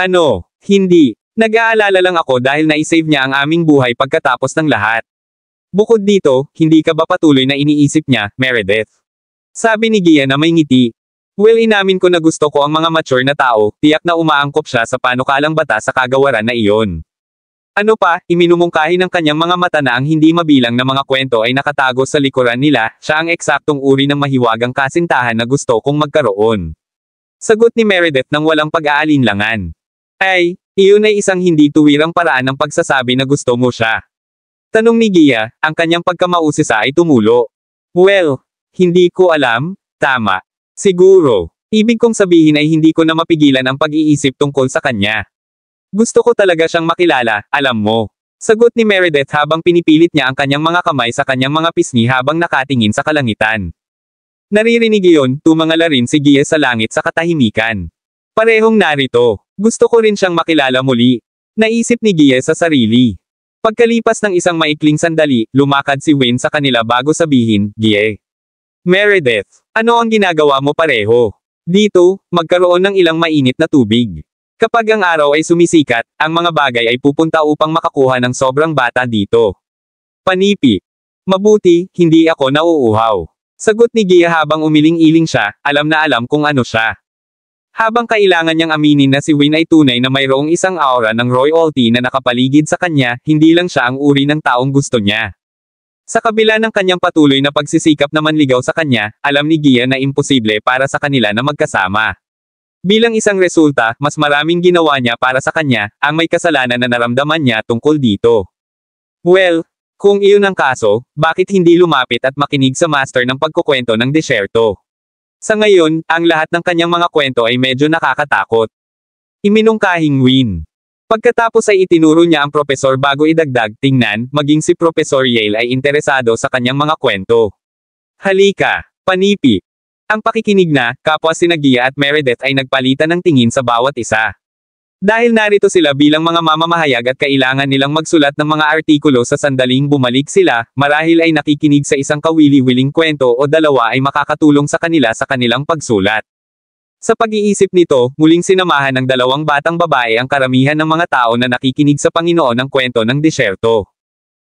Ano? Hindi. Nag-aalala lang ako dahil naisave niya ang aming buhay pagkatapos ng lahat. Bukod dito, hindi ka ba patuloy na iniisip niya, Meredith? Sabi ni Gia na may ngiti. Well, inamin ko na gusto ko ang mga mature na tao, tiyak na umaangkop siya sa panukalang batas sa kagawaran na iyon. Ano pa, iminumungkahi ng kanyang mga mata na ang hindi mabilang na mga kwento ay nakatago sa likuran nila, siya ang eksaktong uri ng mahiwagang kasintahan na gusto kong magkaroon. Sagot ni Meredith nang walang pag-aalinlangan. Ay, iyon ay isang hindi tuwirang paraan ng pagsasabi na gusto mo siya. Tanong ni Gia, ang kanyang pagkamausisa ay tumulo. Well, hindi ko alam, tama. Siguro. Ibig kong sabihin ay hindi ko na mapigilan ang pag-iisip tungkol sa kanya. Gusto ko talaga siyang makilala, alam mo. Sagot ni Meredith habang pinipilit niya ang kanyang mga kamay sa kanyang mga pisngi habang nakatingin sa kalangitan. Naririnig iyon, tumangala rin si Gia sa langit sa katahimikan. Parehong narito. Gusto ko rin siyang makilala muli. Naisip ni Gia sa sarili. Pagkalipas ng isang maikling sandali, lumakad si Wayne sa kanila bago sabihin, Gia. Meredith, ano ang ginagawa mo pareho? Dito, magkaroon ng ilang mainit na tubig. Kapag ang araw ay sumisikat, ang mga bagay ay pupunta upang makakuha ng sobrang bata dito. Panipi. Mabuti, hindi ako nauuhaw. Sagot ni Gia habang umiling-iling siya, alam na alam kung ano siya. Habang kailangan niyang aminin na si Wayne ay tunay na mayroong isang aura ng royalty na nakapaligid sa kanya, hindi lang siya ang uri ng taong gusto niya. Sa kabila ng kanyang patuloy na pagsisikap na manligaw sa kanya, alam ni Gia na imposible para sa kanila na magkasama. Bilang isang resulta, mas maraming ginawa niya para sa kanya, ang may kasalanan na naramdaman niya tungkol dito. Well, kung iyon ang kaso, bakit hindi lumapit at makinig sa master ng pagkukwento ng desyerto? Sa ngayon, ang lahat ng kanyang mga kwento ay medyo nakakatakot. Iminungkahing Wayne. Pagkatapos ay itinuro niya ang propesor bago idagdag, tingnan, maging si Professor Yale ay interesado sa kanyang mga kwento. Halika, panipi. Ang pakikinig na, kapwa sina Gia at Meredith ay nagpalitan ng tingin sa bawat isa. Dahil narito sila bilang mga mamamahayag at kailangan nilang magsulat ng mga artikulo sa sandaling bumalik sila, marahil ay nakikinig sa isang kawili-wiling kwento o dalawa ay makakatulong sa kanila sa kanilang pagsulat. Sa pag-iisip nito, muling sinamahan ng 2 batang babae ang karamihan ng mga tao na nakikinig sa Panginoon ng kwento ng desyerto.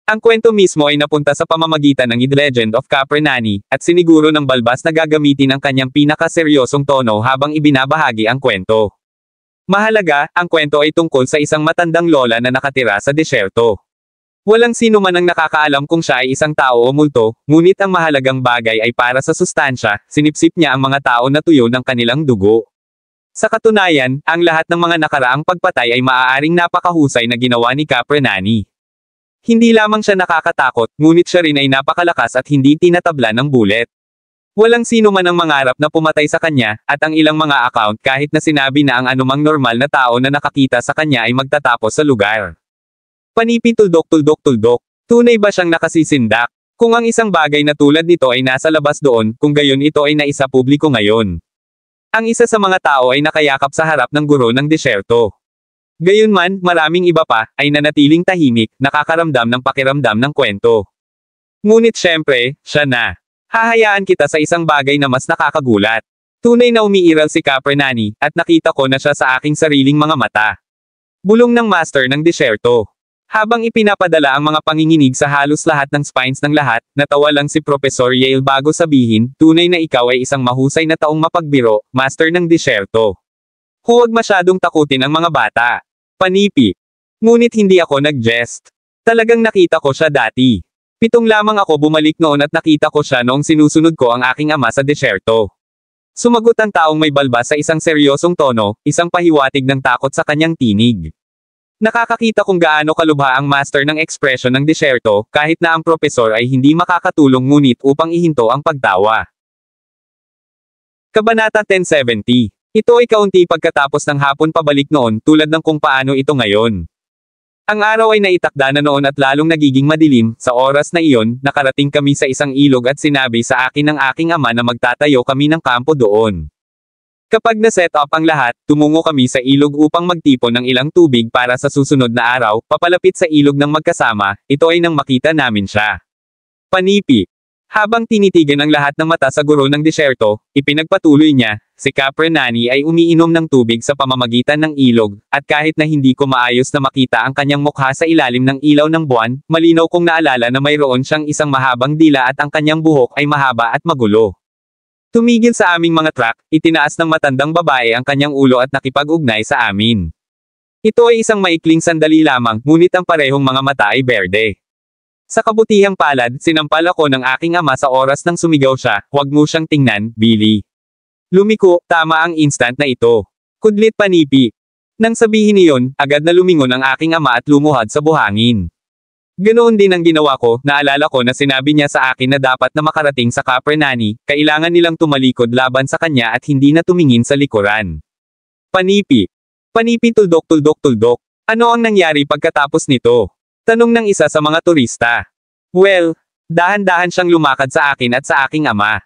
Ang kwento mismo ay napunta sa pamamagitan ng The Legend of Caprenani, at siniguro ng balbas na gagamitin ang kanyang pinakaseryosong tono habang ibinabahagi ang kwento. Mahalaga, ang kwento ay tungkol sa isang matandang lola na nakatira sa desyerto. Walang sino man ang nakakaalam kung siya ay isang tao o multo, ngunit ang mahalagang bagay ay para sa sustansya, sinipsip niya ang mga tao na tuyo ng kanilang dugo. Sa katunayan, ang lahat ng mga nakaraang pagpatay ay maaaring napakahusay na ginawa ni Caprenani. Hindi lamang siya nakakatakot, ngunit siya rin ay napakalakas at hindi tinatabla ng bulet. Walang sino man ang mangarap na pumatay sa kanya, at ang ilang mga account kahit na sinabi na ang anumang normal na tao na nakakita sa kanya ay magtatapos sa lugar. Panipi tuldok. Tunay ba siyang nakasisindak? Kung ang isang bagay na tulad nito ay nasa labas doon, kung gayon ito ay naisa publiko ngayon. Ang isa sa mga tao ay nakayakap sa harap ng guro ng desyerto. Gayunman, maraming iba pa, ay nanatiling tahimik, nakakaramdam ng pakiramdam ng kwento. Ngunit syempre, siya na. Hahayaan kita sa isang bagay na mas nakakagulat. Tunay na umiiral si Capernani, at nakita ko na siya sa aking sariling mga mata. Bulong ng master ng disyerto. Habang ipinapadala ang mga panginginig sa halos lahat ng spines ng lahat, natawa lang si Professor Yale bago sabihin, tunay na ikaw ay isang mahusay na taong mapagbiro, master ng disyerto. Huwag masyadong takutin ang mga bata. Panipi. Ngunit hindi ako nag-jest. Talagang nakita ko siya dati. 7 lamang ako bumalik noon at nakita ko siya noong sinusunod ko ang aking ama sa disyerto. Sumagot ang taong may balbas sa isang seryosong tono, isang pahiwatig ng takot sa kanyang tinig. Nakakakita kung gaano kalubha ang master ng ekspresyon ng disyerto, kahit na ang propesor ay hindi makakatulong ngunit upang ihinto ang pagtawa. Kabanata 1070. Ito ay kaunti pagkatapos ng hapon pabalik noon tulad ng kung paano ito ngayon. Ang araw ay naitakda na noon at lalong nagiging madilim, sa oras na iyon, nakarating kami sa isang ilog at sinabi sa akin ng aking ama na magtatayo kami ng kampo doon. Kapag na-set up ang lahat, tumungo kami sa ilog upang magtipon ng ilang tubig para sa susunod na araw, papalapit sa ilog ng magkasama, ito ay nang makita namin siya. Panipi. Habang tinitigan ang lahat ng mata sa guro ng disyerto, ipinagpatuloy niya, si Capernani ay umiinom ng tubig sa pamamagitan ng ilog, at kahit na hindi ko maayos na makita ang kanyang mukha sa ilalim ng ilaw ng buwan, malinaw kong naalala na mayroon siyang isang mahabang dila at ang kanyang buhok ay mahaba at magulo. Tumigil sa aming mga truck, itinaas ng matandang babae ang kanyang ulo at nakipag-ugnay sa amin. Ito ay isang maikling sandali lamang, ngunit ang parehong mga mata ay berde. Sa kabutihang palad, sinampal ako ng aking ama sa oras nang sumigaw siya, "Huwag mo siyang tingnan, Billy." Lumiko, tama ang instant na ito. Kudlit panipi. Nang sabihin niyon, agad na lumingon ang aking ama at lumuhad sa buhangin. Ganoon din ang ginawa ko, naalala ko na sinabi niya sa akin na dapat na makarating sa Capernani, kailangan nilang tumalikod laban sa kanya at hindi na tumingin sa likuran. Panipi. Panipi tuldok. Ano ang nangyari pagkatapos nito? Tanong ng isa sa mga turista. Well, dahan-dahan siyang lumakad sa akin at sa aking ama.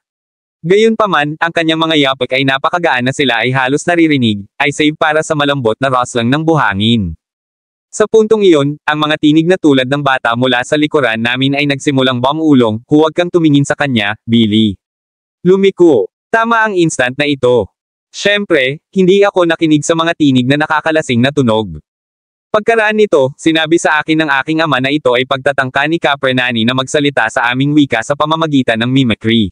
Gayunpaman, ang kanyang mga yapak ay napakagaan na sila ay halos naririnig, ay save para sa malambot na rustling ng buhangin. Sa puntong iyon, ang mga tinig na tulad ng bata mula sa likuran namin ay nagsimulang bumulong, "Huwag kang tumingin sa kanya, Billy." Lumiko. Tama ang instant na ito. Siyempre, hindi ako nakinig sa mga tinig na nakakalasing na tunog. Pagkaraan nito, sinabi sa akin ng aking ama na ito ay pagtatangka ni Capernani na magsalita sa aming wika sa pamamagitan ng mimicry.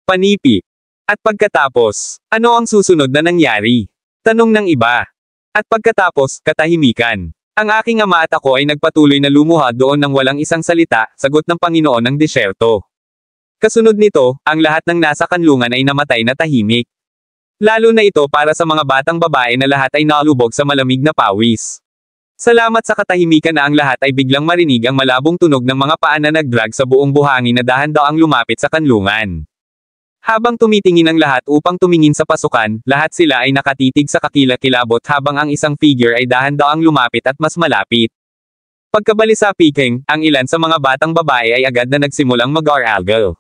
Panipi. At pagkatapos, ano ang susunod na nangyari? Tanong ng iba. At pagkatapos, katahimikan. Ang aking ama at ako ay nagpatuloy na lumuhad doon ng walang isang salita, sagot ng Panginoon ng disyerto. Kasunod nito, ang lahat ng nasa kanlungan ay namatay na tahimik. Lalo na ito para sa mga batang babae na lahat ay nalubog sa malamig na pawis. Salamat sa katahimikan na ang lahat ay biglang marinig ang malabong tunog ng mga paa na nagdrag sa buong buhangin na dahan-daang lumapit sa kanlungan. Habang tumitingin ang lahat upang tumingin sa pasukan, lahat sila ay nakatitig sa kakilakilabot habang ang isang figure ay dahan-daang lumapit at mas malapit. Pagkabalisa Peking, ang ilan sa mga batang babae ay agad na nagsimulang mag-aralgal.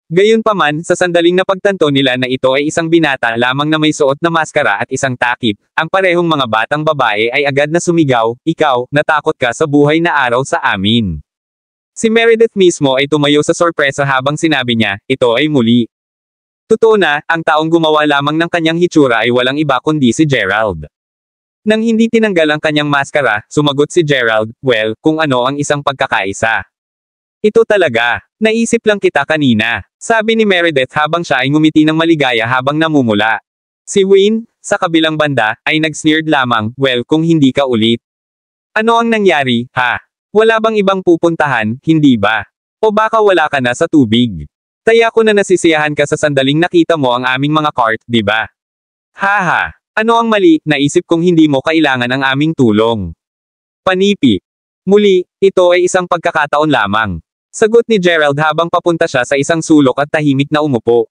Gayunpaman, sa sandaling napagtanto nila na ito ay isang binata lamang na may suot na maskara at isang takip, ang parehong mga batang babae ay agad na sumigaw, "Ikaw, natakot ka sa buhay na araw sa amin." Si Meredith mismo ay tumayo sa sorpresa habang sinabi niya, "Ito ay muli." Totoo na, ang taong gumawa lamang ng kanyang hitsura ay walang iba kundi si Gerald. Nang hindi tinanggal ang kanyang maskara, sumagot si Gerald, "Well, kung ano ang isang pagkakaisa. Ito talaga. Naisip lang kita kanina," sabi ni Meredith habang siya ay ngumiti ng maligaya habang namumula. Si Wayne, sa kabilang banda, ay nag-sneered lamang, "Well, kung hindi ka ulit. Ano ang nangyari, ha? Wala bang ibang pupuntahan, hindi ba? O baka wala ka na sa tubig? Taya ko na nasisiyahan ka sa sandaling nakita mo ang aming mga cart, di ba? Haha. Ano ang mali, naisip kong hindi mo kailangan ang aming tulong." Panipi. Muli, ito ay isang pagkakataon lamang. Sagot ni Gerald habang papunta siya sa isang sulok at tahimik na umupo.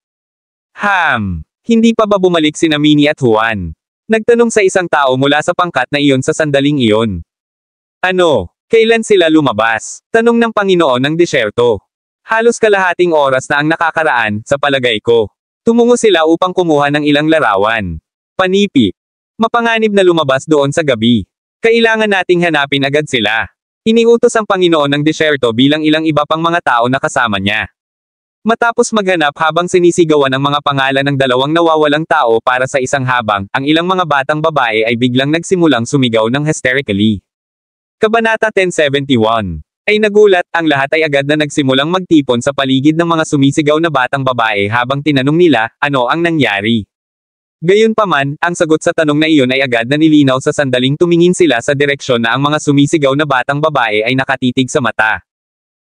Hindi pa ba bumalik sina Minnie at Juan? Nagtanong sa isang tao mula sa pangkat na iyon sa sandaling iyon. Ano? Kailan sila lumabas? Tanong ng Panginoon ng disyerto. Halos kalahating oras na ang nakakaraan, sa palagay ko. Tumungo sila upang kumuha ng ilang larawan. Panipi. Mapanganib na lumabas doon sa gabi. Kailangan nating hanapin agad sila. Iniutos ang Panginoon ng disyerto bilang ilang iba pang mga tao na kasama niya. Matapos maghanap habang sinisigawan ang mga pangalan ng dalawang nawawalang tao para sa isang habang, ang ilang mga batang babae ay biglang nagsimulang sumigaw ng hysterically. Kabanata 1071. Ay nagulat, ang lahat ay agad na nagsimulang magtipon sa paligid ng mga sumisigaw na batang babae habang tinanong nila, ano ang nangyari. Gayunpaman, ang sagot sa tanong na iyon ay agad na nilinaw sa sandaling tumingin sila sa direksyon na ang mga sumisigaw na batang babae ay nakatitig sa mata.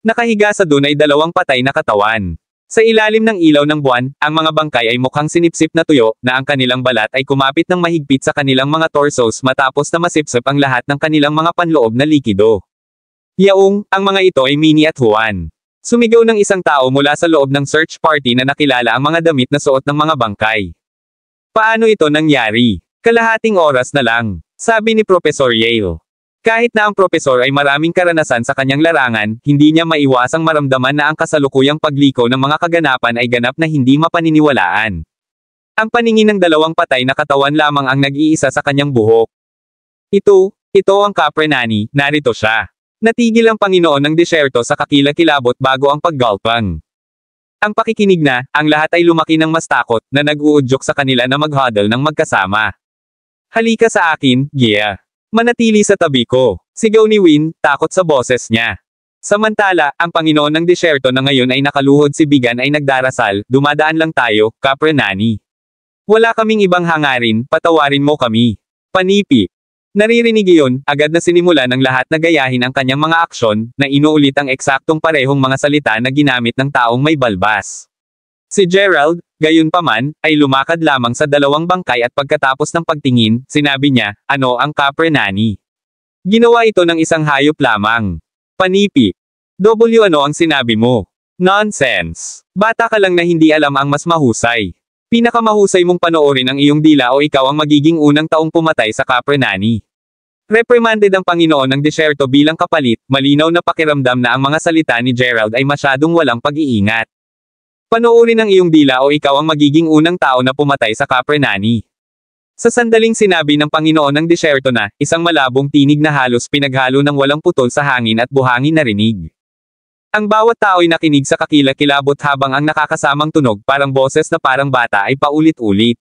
Nakahiga sa dun ay dalawang patay na katawan. Sa ilalim ng ilaw ng buwan, ang mga bangkay ay mukhang sinipsip na tuyo, na ang kanilang balat ay kumapit ng mahigpit sa kanilang mga torsos matapos na masipsip ang lahat ng kanilang mga panloob na likido. Yaong, ang mga ito ay Minnie at Juan. Sumigaw ng isang tao mula sa loob ng search party na nakilala ang mga damit na suot ng mga bangkay. Paano ito nangyari? Kalahating oras na lang, sabi ni Professor Yale. Kahit na ang propesor ay maraming karanasan sa kanyang larangan, hindi niya maiwasang maramdaman na ang kasalukuyang pagliko ng mga kaganapan ay ganap na hindi mapaniniwalaan. Ang paningin ng dalawang patay na katawan lamang ang nag-iisa sa kanyang buhok. Ito ang Kapre Nani, narito siya. Natigil ang Panginoon ng Disyerto sa kakilakilabot bago ang paggalpang. Ang pakikinig na, ang lahat ay lumaki ng mas takot, na nag-uudyok sa kanila na mag-huddle ng magkasama. Halika sa akin, Gia. Manatili sa tabi ko. Sigaw ni Win, takot sa boses niya. Samantala, ang Panginoon ng Disyerto na ngayon ay nakaluhod si Bigan ay nagdarasal, dumadaan lang tayo, Kapre Nani. Wala kaming ibang hangarin, patawarin mo kami. Panipi. Naririnig iyon, agad na sinimula ng lahat na gayahin ang kanyang mga aksyon, na inuulit ang eksaktong parehong mga salita na ginamit ng taong may balbas. Si Gerald, gayunpaman, ay lumakad lamang sa dalawang bangkay at pagkatapos ng pagtingin, sinabi niya, ano ang Kapre Nani? Ginawa ito ng isang hayop lamang. Panipi. Ano ang sinabi mo? Nonsense. Bata ka lang na hindi alam ang mas mahusay. Pinakamahusay mong panoorin ang iyong dila o ikaw ang magiging unang taong pumatay sa Kapre Nani. Reprimanded ang Panginoon ng Disyerto bilang kapalit, malinaw na pakiramdam na ang mga salita ni Gerald ay masyadong walang pag-iingat. Panoorin ang iyong dila o ikaw ang magiging unang tao na pumatay sa Kapre Nani. Sa sandaling sinabi ng Panginoon ng Disyerto na, isang malabong tinig na halos pinaghalo ng walang putol sa hangin at buhangin na rinig. Ang bawat tao ay nakinig sa kakilakilabot habang ang nakakasamang tunog parang boses na parang bata ay paulit-ulit.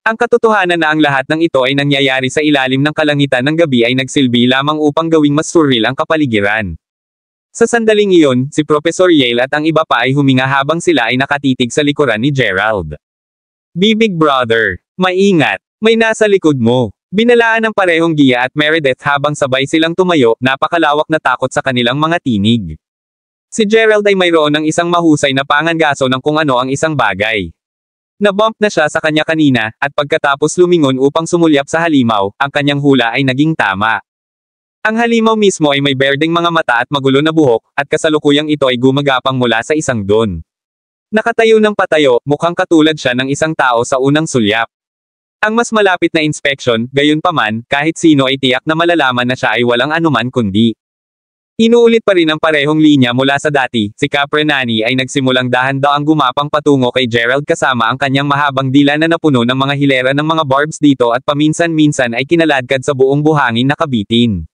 Ang katotohanan na ang lahat ng ito ay nangyayari sa ilalim ng kalangitan ng gabi ay nagsilbi lamang upang gawing mas surreal ang kapaligiran. Sa sandaling iyon, si Professor Yale at ang iba pa ay huminga habang sila ay nakatitig sa likuran ni Gerald. Big brother, maingat, may nasa likod mo. Binalaan ng parehong Gia at Meredith habang sabay silang tumayo, napakalawak na takot sa kanilang mga tinig. Si Gerald ay mayroon ng isang mahusay na pangangaso ng kung ano ang isang bagay. Nabump na siya sa kanya kanina, at pagkatapos lumingon upang sumulyap sa halimaw, ang kanyang hula ay naging tama. Ang halimaw mismo ay may berdeng mga mata at magulo na buhok, at kasalukuyang ito ay gumagapang mula sa isang don. Nakatayo ng patayo, mukhang katulad siya ng isang tao sa unang sulyap. Ang mas malapit na inspeksyon, gayunpaman, kahit sino ay tiyak na malalaman na siya ay walang anuman kundi. Inuulit pa rin ang parehong linya mula sa dati, si Kapre Nani ay nagsimulang dahan-daang gumapang patungo kay Gerald kasama ang kanyang mahabang dila na napuno ng mga hilera ng mga barbs dito at paminsan-minsan ay kinaladkad sa buong buhangin na kabitin.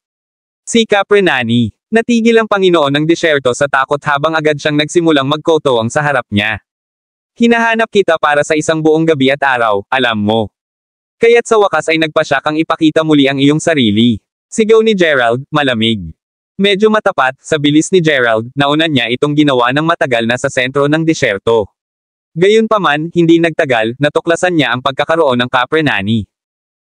Si Kapre Nani. Natigil ang Panginoon ng Disyerto sa takot habang agad siyang nagsimulang magkotoang sa harap niya. Hinahanap kita para sa isang buong gabi at araw, alam mo. Kaya't sa wakas ay nagpasya kang ipakita muli ang iyong sarili. Sigaw ni Gerald, malamig. Medyo matapat, sa bilis ni Gerald, nauna niya itong ginawa ng matagal na sa sentro ng Disyerto. Gayunpaman, hindi nagtagal, natuklasan niya ang pagkakaroon ng Kapre Nani.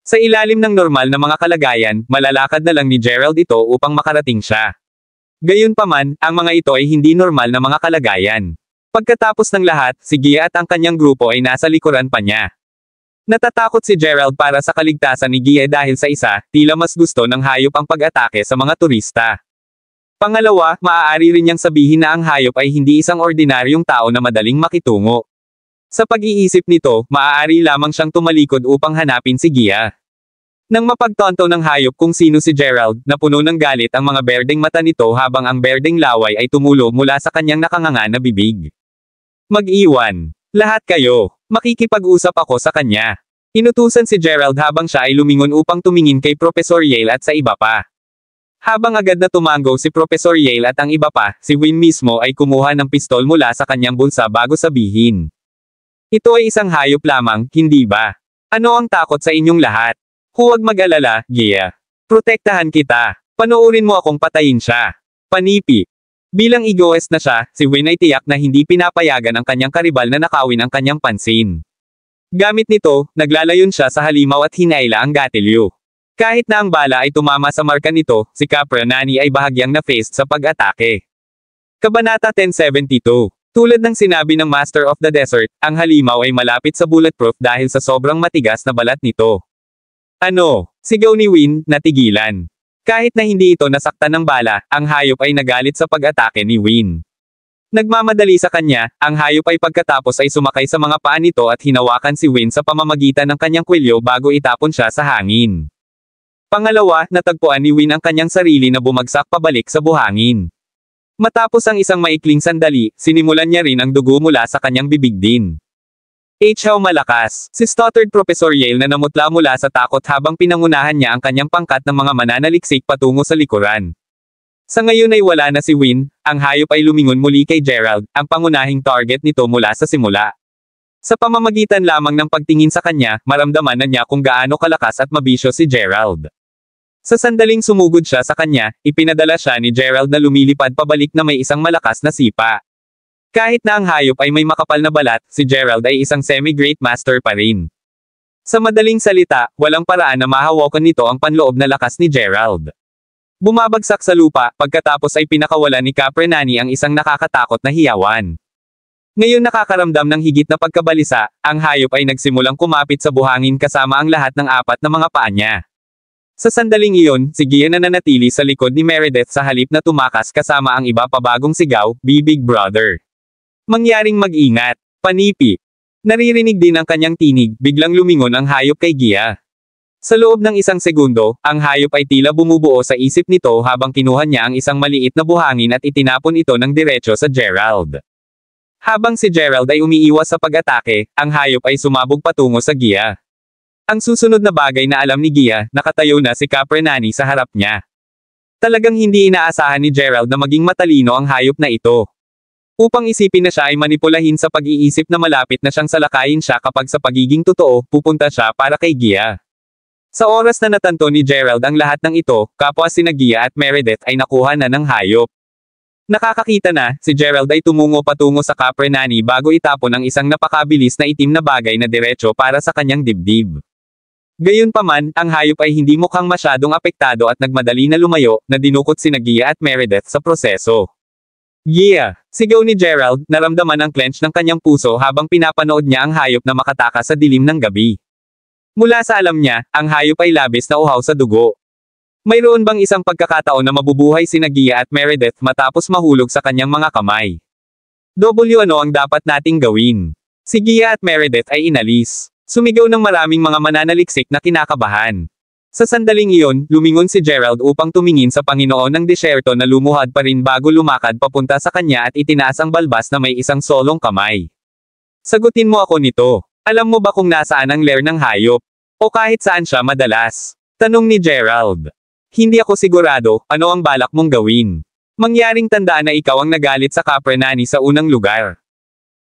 Sa ilalim ng normal na mga kalagayan, malalakad na lang ni Gerald ito upang makarating siya. Gayunpaman, ang mga ito ay hindi normal na mga kalagayan. Pagkatapos ng lahat, si Gia at ang kanyang grupo ay nasa likuran pa niya. Natatakot si Gerald para sa kaligtasan ni Gia dahil sa isa, tila mas gusto ng hayop ang pag-atake sa mga turista. Pangalawa, maaari rin niyang sabihin na ang hayop ay hindi isang ordinaryong tao na madaling makitungo. Sa pag-iisip nito, maaari lamang siyang tumalikod upang hanapin si Gia. Nang mapagtonto ng hayop kung sino si Gerald, napuno ng galit ang mga berdeng mata nito habang ang berdeng laway ay tumulo mula sa kanyang nakanganga na bibig. Mag-iwan. Lahat kayo. Makikipag-usap ako sa kanya. Inutusan si Gerald habang siya ay lumingon upang tumingin kay Professor Yale at sa iba pa. Habang agad na tumango si Professor Yale at ang iba pa, si Win mismo ay kumuha ng pistol mula sa kanyang bulsa bago sabihin. Ito ay isang hayop lamang, hindi ba? Ano ang takot sa inyong lahat? Huwag mag-alala, Gia. Protektahan kita. Panoorin mo akong patayin siya. Panipi. Bilang egoist na siya, si Win ay tiyak na hindi pinapayagan ang kanyang karibal na nakawin ang kanyang pansin. Gamit nito, naglalayon siya sa halimaw at hinaila ang gatilyo. Kahit na ang bala ay tumama sa marka nito, si Capra Nani ay bahagyang na-faced sa pag-atake. Kabanata 1072. Tulad ng sinabi ng Master of the Desert, ang halimaw ay malapit sa bulletproof dahil sa sobrang matigas na balat nito. Ano? Sigaw ni Win, natigilan. Kahit na hindi ito nasaktan ng bala, ang hayop ay nagalit sa pag-atake ni Win. Nagmamadali sa kanya, ang hayop ay pagkatapos ay sumakay sa mga paa nito at hinawakan si Win sa pamamagitan ng kanyang kwelyo bago itapon siya sa hangin. Pangalawa, natagpuan ni Win ang kanyang sarili na bumagsak pabalik sa buhangin. Matapos ang isang maikling sandali, sinimulan niya rin ang dugo mula sa kanyang bibig din. How malakas, si stuttered Professor Yale na namutla mula sa takot habang pinangunahan niya ang kanyang pangkat ng mga mananaliksik patungo sa likuran. Sa ngayon ay wala na si Win, ang hayop ay lumingon muli kay Gerald, ang pangunahing target nito mula sa simula. Sa pamamagitan lamang ng pagtingin sa kanya, maramdaman na niya kung gaano kalakas at mabisyo si Gerald. Sa sandaling sumugod siya sa kanya, ipinadala siya ni Gerald na lumilipad pabalik na may isang malakas na sipa. Kahit na ang hayop ay may makapal na balat, si Gerald ay isang semi-great master pa rin. Sa madaling salita, walang paraan na mahawakan nito ang panloob na lakas ni Gerald. Bumabagsak sa lupa, pagkatapos ay pinakawalan ni Capra Nani ang isang nakakatakot na hiyawan. Ngayon nakakaramdam ng higit na pagkabalisa, ang hayop ay nagsimulang kumapit sa buhangin kasama ang lahat ng apat na mga paa niya. Sa sandaling iyon, si Gia nananatili sa likod ni Meredith sa halip na tumakas kasama ang iba pa bagong sigaw, Big Brother. Mangyaring mag-ingat, panipi. Naririnig din ang kanyang tinig, biglang lumingon ang hayop kay Gia. Sa loob ng isang segundo, ang hayop ay tila bumubuo sa isip nito habang kinuha niya ang isang maliit na buhangin at itinapon ito ng diretso sa Gerald. Habang si Gerald ay umiiwas sa pag-atake, ang hayop ay sumabog patungo sa Gia. Ang susunod na bagay na alam ni Gia, nakatayo na si Capra Nani sa harap niya. Talagang hindi inaasahan ni Gerald na maging matalino ang hayop na ito. Upang isipin na siya ay manipulahin sa pag-iisip na malapit na siyang salakayin siya kapag sa pagiging totoo, pupunta siya para kay Gia. Sa oras na natanto ni Gerald ang lahat ng ito, kapwa sina Gia at Meredith ay nakuha na ng hayop. Nakakakita na, si Gerald ay tumungo patungo sa Capra Nani bago itapon ang isang napakabilis na itim na bagay na diretso para sa kanyang dibdib. Gayunpaman, ang hayop ay hindi mukhang masyadong apektado at nagmadali na lumayo, na dinukot sina Gia at Meredith sa proseso. Gia! Sigaw ni Gerald, naramdaman ang clench ng kanyang puso habang pinapanood niya ang hayop na makatakas sa dilim ng gabi. Mula sa alam niya, ang hayop ay labis na uhaw sa dugo. Mayroon bang isang pagkakataon na mabubuhay sina Gia at Meredith matapos mahulog sa kanyang mga kamay? Ano ang dapat nating gawin? Si Gia at Meredith ay inalis. Sumigaw ng maraming mga mananaliksik na kinakabahan. Sa sandaling iyon, lumingon si Gerald upang tumingin sa Panginoon ng Disyerto na lumuhad pa rin bago lumakad papunta sa kanya at itinaas ang balbas na may isang solong kamay. Sagutin mo ako nito. Alam mo ba kung nasaan ang lair ng hayop? O kahit saan siya madalas? Tanong ni Gerald. Hindi ako sigurado, ano ang balak mong gawin? Mangyaring tandaan na ikaw ang nagalit sa Capra Nani sa unang lugar.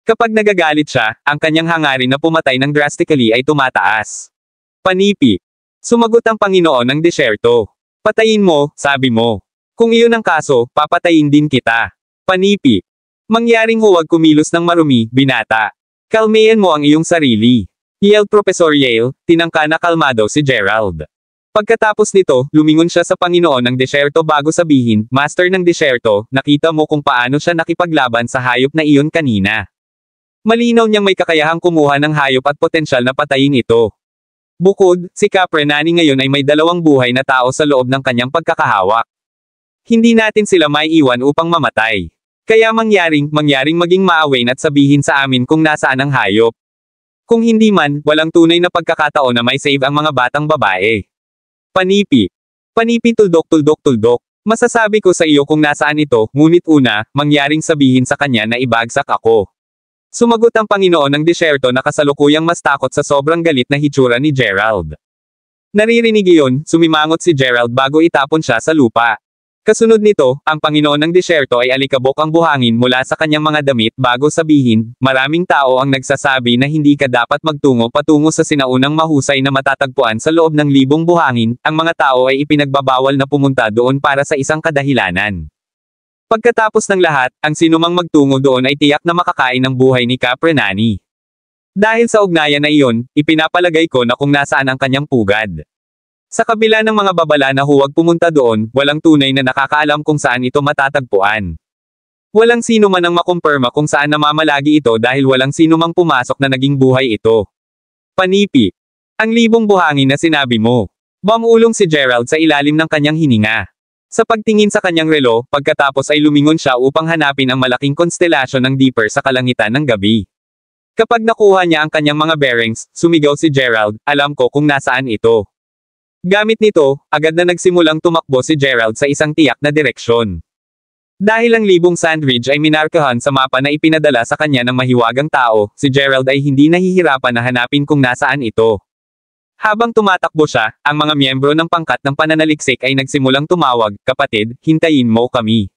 Kapag nagagalit siya, ang kanyang hangarin na pumatay ng drastically ay tumataas. Panipi. Sumagot ang Panginoon ng Disyerto. Patayin mo, sabi mo. Kung iyon ang kaso, papatayin din kita. Panipi. Mangyaring huwag kumilos ng marumi, binata. Kalmayan mo ang iyong sarili. Yelled Professor Yale, tinangka na kalmado si Gerald. Pagkatapos nito, lumingon siya sa Panginoon ng Disyerto bago sabihin, Master ng Disyerto, nakita mo kung paano siya nakipaglaban sa hayop na iyon kanina. Malinaw niyang may kakayahang kumuha ng hayop at potensyal na patayin ito. Bukod, si Capra Nani ngayon ay may dalawang buhay na tao sa loob ng kanyang pagkakahawak. Hindi natin sila maiiwan upang mamatay. Kaya mangyaring maging maawain at sabihin sa amin kung nasaan ang hayop. Kung hindi man, walang tunay na pagkakataon na may save ang mga batang babae. Panipi. Panipi tuldok. Masasabi ko sa iyo kung nasaan ito, ngunit una, mangyaring sabihin sa kanya na ibagsak ako. Sumagot ang Panginoon ng Disyerto na kasalukuyang mas takot sa sobrang galit na hitsura ni Gerald. Naririnig iyon, sumimangot si Gerald bago itapon siya sa lupa. Kasunod nito, ang Panginoon ng Disyerto ay alikabok ang buhangin mula sa kanyang mga damit bago sabihin, maraming tao ang nagsasabi na hindi ka dapat magtungo patungo sa sinaunang mahusay na matatagpuan sa loob ng libong buhangin, ang mga tao ay ipinagbabawal na pumunta doon para sa isang kadahilanan. Pagkatapos ng lahat, ang sinumang magtungo doon ay tiyak na makakain ng buhay ni Caprenani. Dahil sa ugnayan na iyon, ipinapalagay ko na kung nasaan ang kanyang pugad. Sa kabila ng mga babala na huwag pumunta doon, walang tunay na nakakaalam kung saan ito matatagpuan. Walang sino man ang makumpirma kung saan namamalagi ito dahil walang sino mang pumasok na naging buhay ito. Panipi. Ang libong buhangin na sinabi mo. Bumulong si Gerald sa ilalim ng kanyang hininga. Sa pagtingin sa kanyang relo, pagkatapos ay lumingon siya upang hanapin ang malaking konstelasyon ng Dipper sa kalangitan ng gabi. Kapag nakuha niya ang kanyang mga bearings, sumigaw si Gerald, alam ko kung nasaan ito. Gamit nito, agad na nagsimulang tumakbo si Gerald sa isang tiyak na direksyon. Dahil ang libong Sandridge ay minarkahan sa mapa na ipinadala sa kanya ng mahiwagang tao, si Gerald ay hindi nahihirapan na hanapin kung nasaan ito. Habang tumatakbo siya, ang mga miyembro ng pangkat ng pananaliksik ay nagsimulang tumawag, kapatid, hintayin mo kami.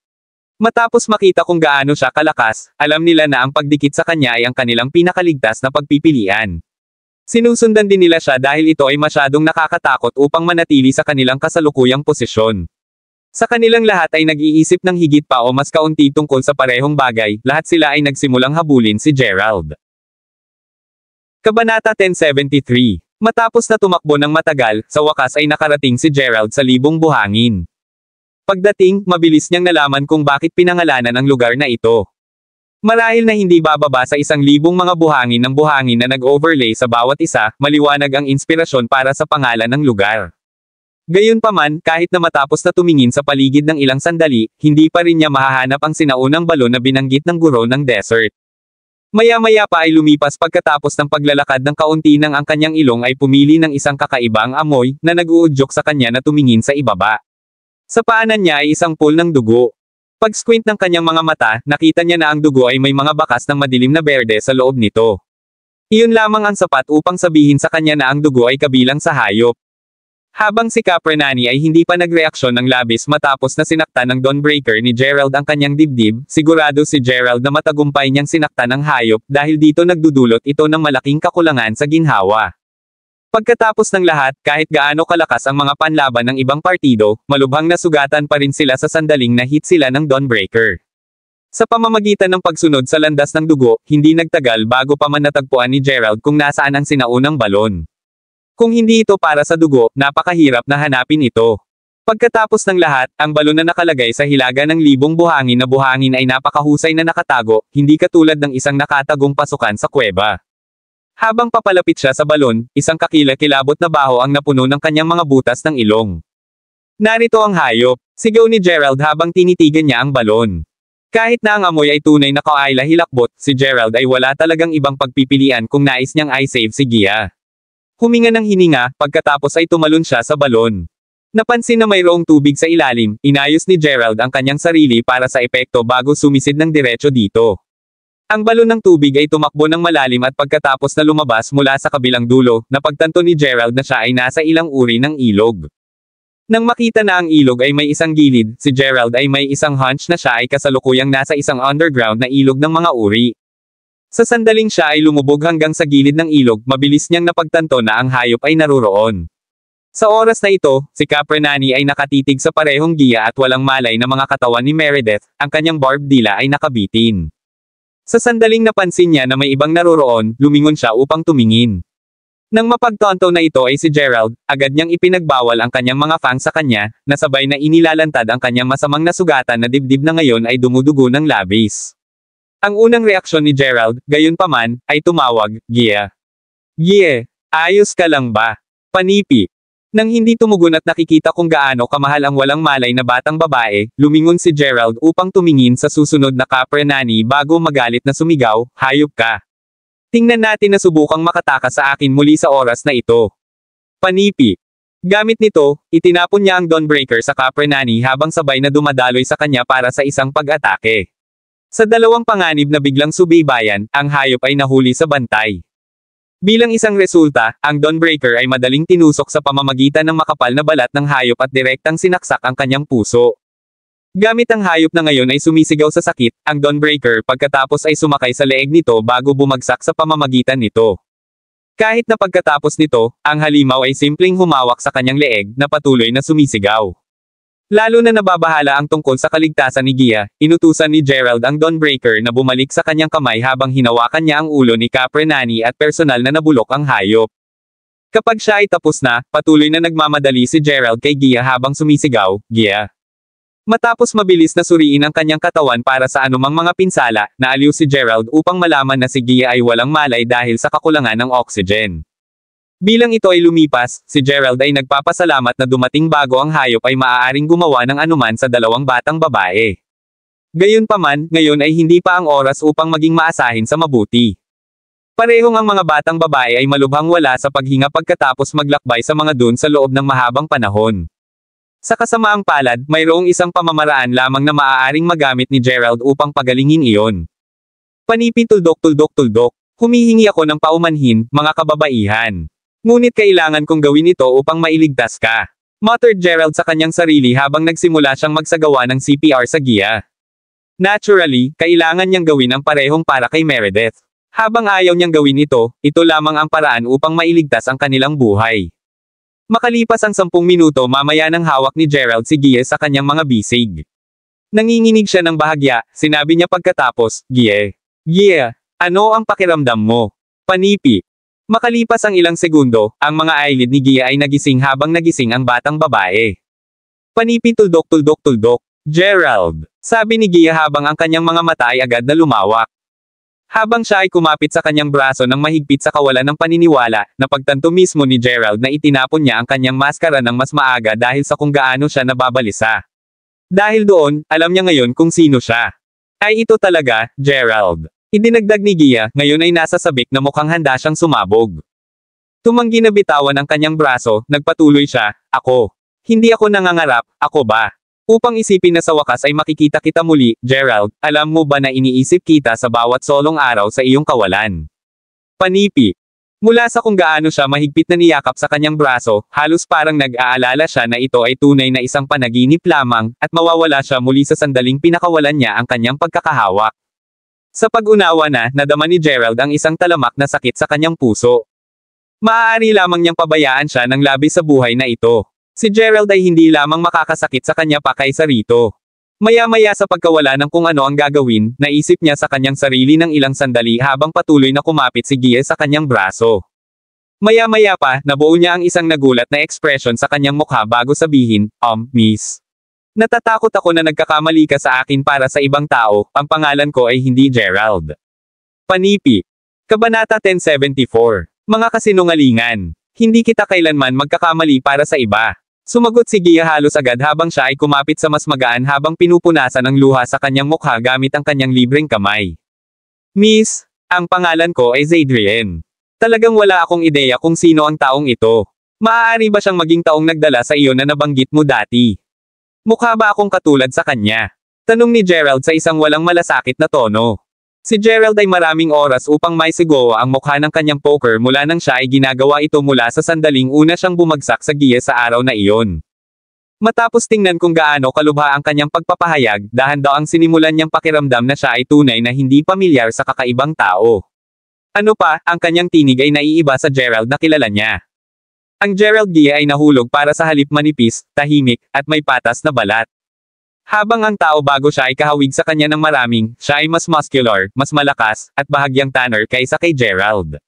Matapos makita kung gaano siya kalakas, alam nila na ang pagdikit sa kanya ay ang kanilang pinakaligtas na pagpipilian. Sinusundan din nila siya dahil ito ay masyadong nakakatakot upang manatili sa kanilang kasalukuyang posisyon. Sa kanilang lahat ay nag-iisip ng higit pa o mas kaunti tungkol sa parehong bagay, lahat sila ay nagsimulang habulin si Gerald. Kabanata 1073. Matapos na tumakbo ng matagal, sa wakas ay nakarating si Gerald sa libong buhangin. Pagdating, mabilis niyang nalaman kung bakit pinangalanan ang lugar na ito. Marahil na hindi bababa sa 1,000 mga buhangin ng buhangin na nag-overlay sa bawat isa, maliwanag ang inspirasyon para sa pangalan ng lugar. Gayunpaman, kahit na matapos na tumingin sa paligid ng ilang sandali, hindi pa rin niya mahahanap ang sinaunang balon na binanggit ng guro ng desert. Maya-maya pa ay lumipas pagkatapos ng paglalakad ng kaunti nang ang kanyang ilong ay pumili ng isang kakaibang amoy na nag-uudyok sa kanya na tumingin sa ibaba. Sa paanan niya ay isang pool ng dugo. Pag-squint ng kanyang mga mata, nakita niya na ang dugo ay may mga bakas ng madilim na berde sa loob nito. Iyon lamang ang sapat upang sabihin sa kanya na ang dugo ay kabilang sa hayop. Habang si Caprenani ay hindi pa nagreaksyon ng labis matapos na sinaktan ng Dawnbreaker ni Gerald ang kanyang dibdib, sigurado si Gerald na matagumpay niyang sinaktan ng hayop dahil dito nagdudulot ito ng malaking kakulangan sa ginhawa. Pagkatapos ng lahat, kahit gaano kalakas ang mga panlaban ng ibang partido, malubhang nasugatan pa rin sila sa sandaling na hit sila ng Dawnbreaker. Sa pamamagitan ng pagsunod sa landas ng dugo, hindi nagtagal bago pa man natagpuan ni Gerald kung nasaan ang sinaunang balon. Kung hindi ito para sa dugo, napakahirap na hanapin ito. Pagkatapos ng lahat, ang balon na nakalagay sa hilaga ng libong buhangin na buhangin ay napakahusay na nakatago, hindi katulad ng isang nakatagong pasukan sa kuweba. Habang papalapit siya sa balon, isang kakilakilabot na baho ang napuno ng kanyang mga butas ng ilong. Narito ang hayop, sigaw ni Gerald habang tinitigan niya ang balon. Kahit na ang amoy ay tunay na kaayla hilakbot, si Gerald ay wala talagang ibang pagpipilian kung nais niyang i-save si Gia. Huminga ng hininga, pagkatapos ay tumalon siya sa balon. Napansin na mayroong tubig sa ilalim, inayos ni Gerald ang kanyang sarili para sa epekto bago sumisid ng diretso dito. Ang balon ng tubig ay tumakbo ng malalim at pagkatapos na lumabas mula sa kabilang dulo, napagtanto ni Gerald na siya ay nasa ilang uri ng ilog. Nang makita na ang ilog ay may isang gilid, si Gerald ay may isang hunch na siya ay kasalukuyang nasa isang underground na ilog ng mga uri. Sa sandaling siya ay lumubog hanggang sa gilid ng ilog, mabilis niyang napagtanto na ang hayop ay naruroon. Sa oras na ito, si Caprenani ay nakatitig sa parehong giya at walang malay na mga katawan ni Meredith, ang kanyang barbed dila ay nakabitin. Sa sandaling napansin niya na may ibang naroroon, lumingon siya upang tumingin. Nang mapagtanto na ito ay si Gerald, agad niyang ipinagbawal ang kanyang mga fangs sa kanya, nasabay na inilalantad ang kanyang masamang nasugatan na dibdib na ngayon ay dumudugo ng labis. Ang unang reaksyon ni Gerald, gayunpaman, ay tumawag, Gia. Gia, ayos ka lang ba? Panipi. Nang hindi tumugon at nakikita kung gaano kamahal ang walang malay na batang babae, lumingon si Gerald upang tumingin sa susunod na Caprenani bago magalit na sumigaw, hayop ka. Tingnan natin na subukang makatakas sa akin muli sa oras na ito. Panipi. Gamit nito, itinapon niya ang Dawnbreaker sa Caprenani habang sabay na dumadaloy sa kanya para sa isang pag-atake. Sa dalawang panganib na biglang subaybayan, ang hayop ay nahuli sa bantay. Bilang isang resulta, ang Dawnbreaker ay madaling tinusok sa pamamagitan ng makapal na balat ng hayop at direktang sinaksak ang kanyang puso. Gamit ang hayop na ngayon ay sumisigaw sa sakit, ang Dawnbreaker pagkatapos ay sumakay sa leeg nito bago bumagsak sa pamamagitan nito. Kahit na pagkatapos nito, ang halimaw ay simpleng humawak sa kanyang leeg na patuloy na sumisigaw. Lalo na nababahala ang tungkol sa kaligtasan ni Gia, inutusan ni Gerald ang Dawnbreaker na bumalik sa kanyang kamay habang hinawakan niya ang ulo ni Capre Nani at personal na nabulok ang hayop. Kapag siya ay tapos na, patuloy na nagmamadali si Gerald kay Gia habang sumisigaw, Gia. Matapos mabilis na suriin ang kanyang katawan para sa anumang mga pinsala, naaliw si Gerald upang malaman na si Gia ay walang malay dahil sa kakulangan ng oxygen. Bilang ito ay lumipas, si Gerald ay nagpapasalamat na dumating bago ang hayop ay maaaring gumawa ng anuman sa dalawang batang babae. Gayunpaman, ngayon ay hindi pa ang oras upang maging maasahin sa mabuti. Parehong ang mga batang babae ay malubhang wala sa paghinga pagkatapos maglakbay sa mga dun sa loob ng mahabang panahon. Sa kasamaang palad, mayroong isang pamamaraan lamang na maaaring magamit ni Gerald upang pagalingin iyon. Panipituldok-tuldok-tuldok. Humihingi ako ng paumanhin, mga kababaihan. Ngunit kailangan kong gawin ito upang mailigtas ka. Muttered Gerald sa kanyang sarili habang nagsimula siyang magsagawa ng CPR sa Gia. Naturally, kailangan niyang gawin ang parehong para kay Meredith. Habang ayaw niyang gawin ito, ito lamang ang paraan upang mailigtas ang kanilang buhay. Makalipas ang 10 minuto mamaya nang hawak ni Gerald si Gia sa kanyang mga bisig. Nanginginig siya ng bahagya, sinabi niya pagkatapos, Gia. Gia, ano ang pakiramdam mo? Panipi. Makalipas ang ilang segundo, ang mga eyelid ni Gia ay nagising habang nagising ang batang babae. Panipi tuldok-tuldok-tuldok. Gerald, sabi ni Gia habang ang kanyang mga mata ay agad na lumawak. Habang siya ay kumapit sa kanyang braso ng mahigpit sa kawalan ng paniniwala, napagtanto mismo ni Gerald na itinapon niya ang kanyang maskara ng mas maaga dahil sa kung gaano siya nababalisa. Dahil doon, alam niya ngayon kung sino siya. Ay ito talaga, Gerald. Idinagdag ni Gia, ngayon ay nasa sabik na mukhang handa siyang sumabog. Tumanggi na bitawan ang kanyang braso, nagpatuloy siya, ako. Hindi ako nangangarap, ako ba? Upang isipin na sa wakas ay makikita kita muli, Gerald, alam mo ba na iniisip kita sa bawat solong araw sa iyong kawalan? Panipi. Mula sa kung gaano siya mahigpit na niyakap sa kanyang braso, halos parang nag-aalala siya na ito ay tunay na isang panaginip lamang, at mawawala siya muli sa sandaling pinakawalan niya ang kanyang pagkakahawak. Sa pag-unawa na, nadama ni Gerald ang isang talamak na sakit sa kanyang puso. Maaari lamang niyang pabayaan siya ng labis sa buhay na ito. Si Gerald ay hindi lamang makakasakit sa kanya pa kaysa rito. Maya-maya sa pagkawala ng kung ano ang gagawin, naisip niya sa kanyang sarili ng ilang sandali habang patuloy na kumapit si Gia sa kanyang braso. Maya-maya pa, nabuo niya ang isang nagulat na ekspresyon sa kanyang mukha bago sabihin, Miss. Natatakot ako na nagkakamali ka sa akin para sa ibang tao, ang pangalan ko ay hindi Gerald. Panipi. Kabanata 1074. Mga kasinungalingan. Hindi kita kailanman magkakamali para sa iba. Sumagot si Gia halos agad habang siya ay kumapit sa mas magaan habang pinupunasan ang luha sa kanyang mukha gamit ang kanyang libreng kamay. Miss, ang pangalan ko ay Zadrian. Talagang wala akong ideya kung sino ang taong ito. Maaari ba siyang maging taong nagdala sa iyo na nabanggit mo dati? Mukha ba akong katulad sa kanya? Tanong ni Gerald sa isang walang malasakit na tono. Si Gerald ay maraming oras upang maisigawa ang mukha ng kanyang poker mula nang siya ay ginagawa ito mula sa sandaling una siyang bumagsak sa Gia sa araw na iyon. Matapos tingnan kung gaano kalubha ang kanyang pagpapahayag, dahan-daang sinimulan niyang pakiramdam na siya ay tunay na hindi pamilyar sa kakaibang tao. Ano pa, ang kanyang tinig ay naiiba sa Gerald na kilala niya. Ang Gerald Gia ay nahulog para sa halip manipis, tahimik, at may patas na balat. Habang ang tao bago siya ay kahawig sa kanya ng maraming, siya ay mas muscular, mas malakas, at bahagyang tanner kaysa kay Gerald.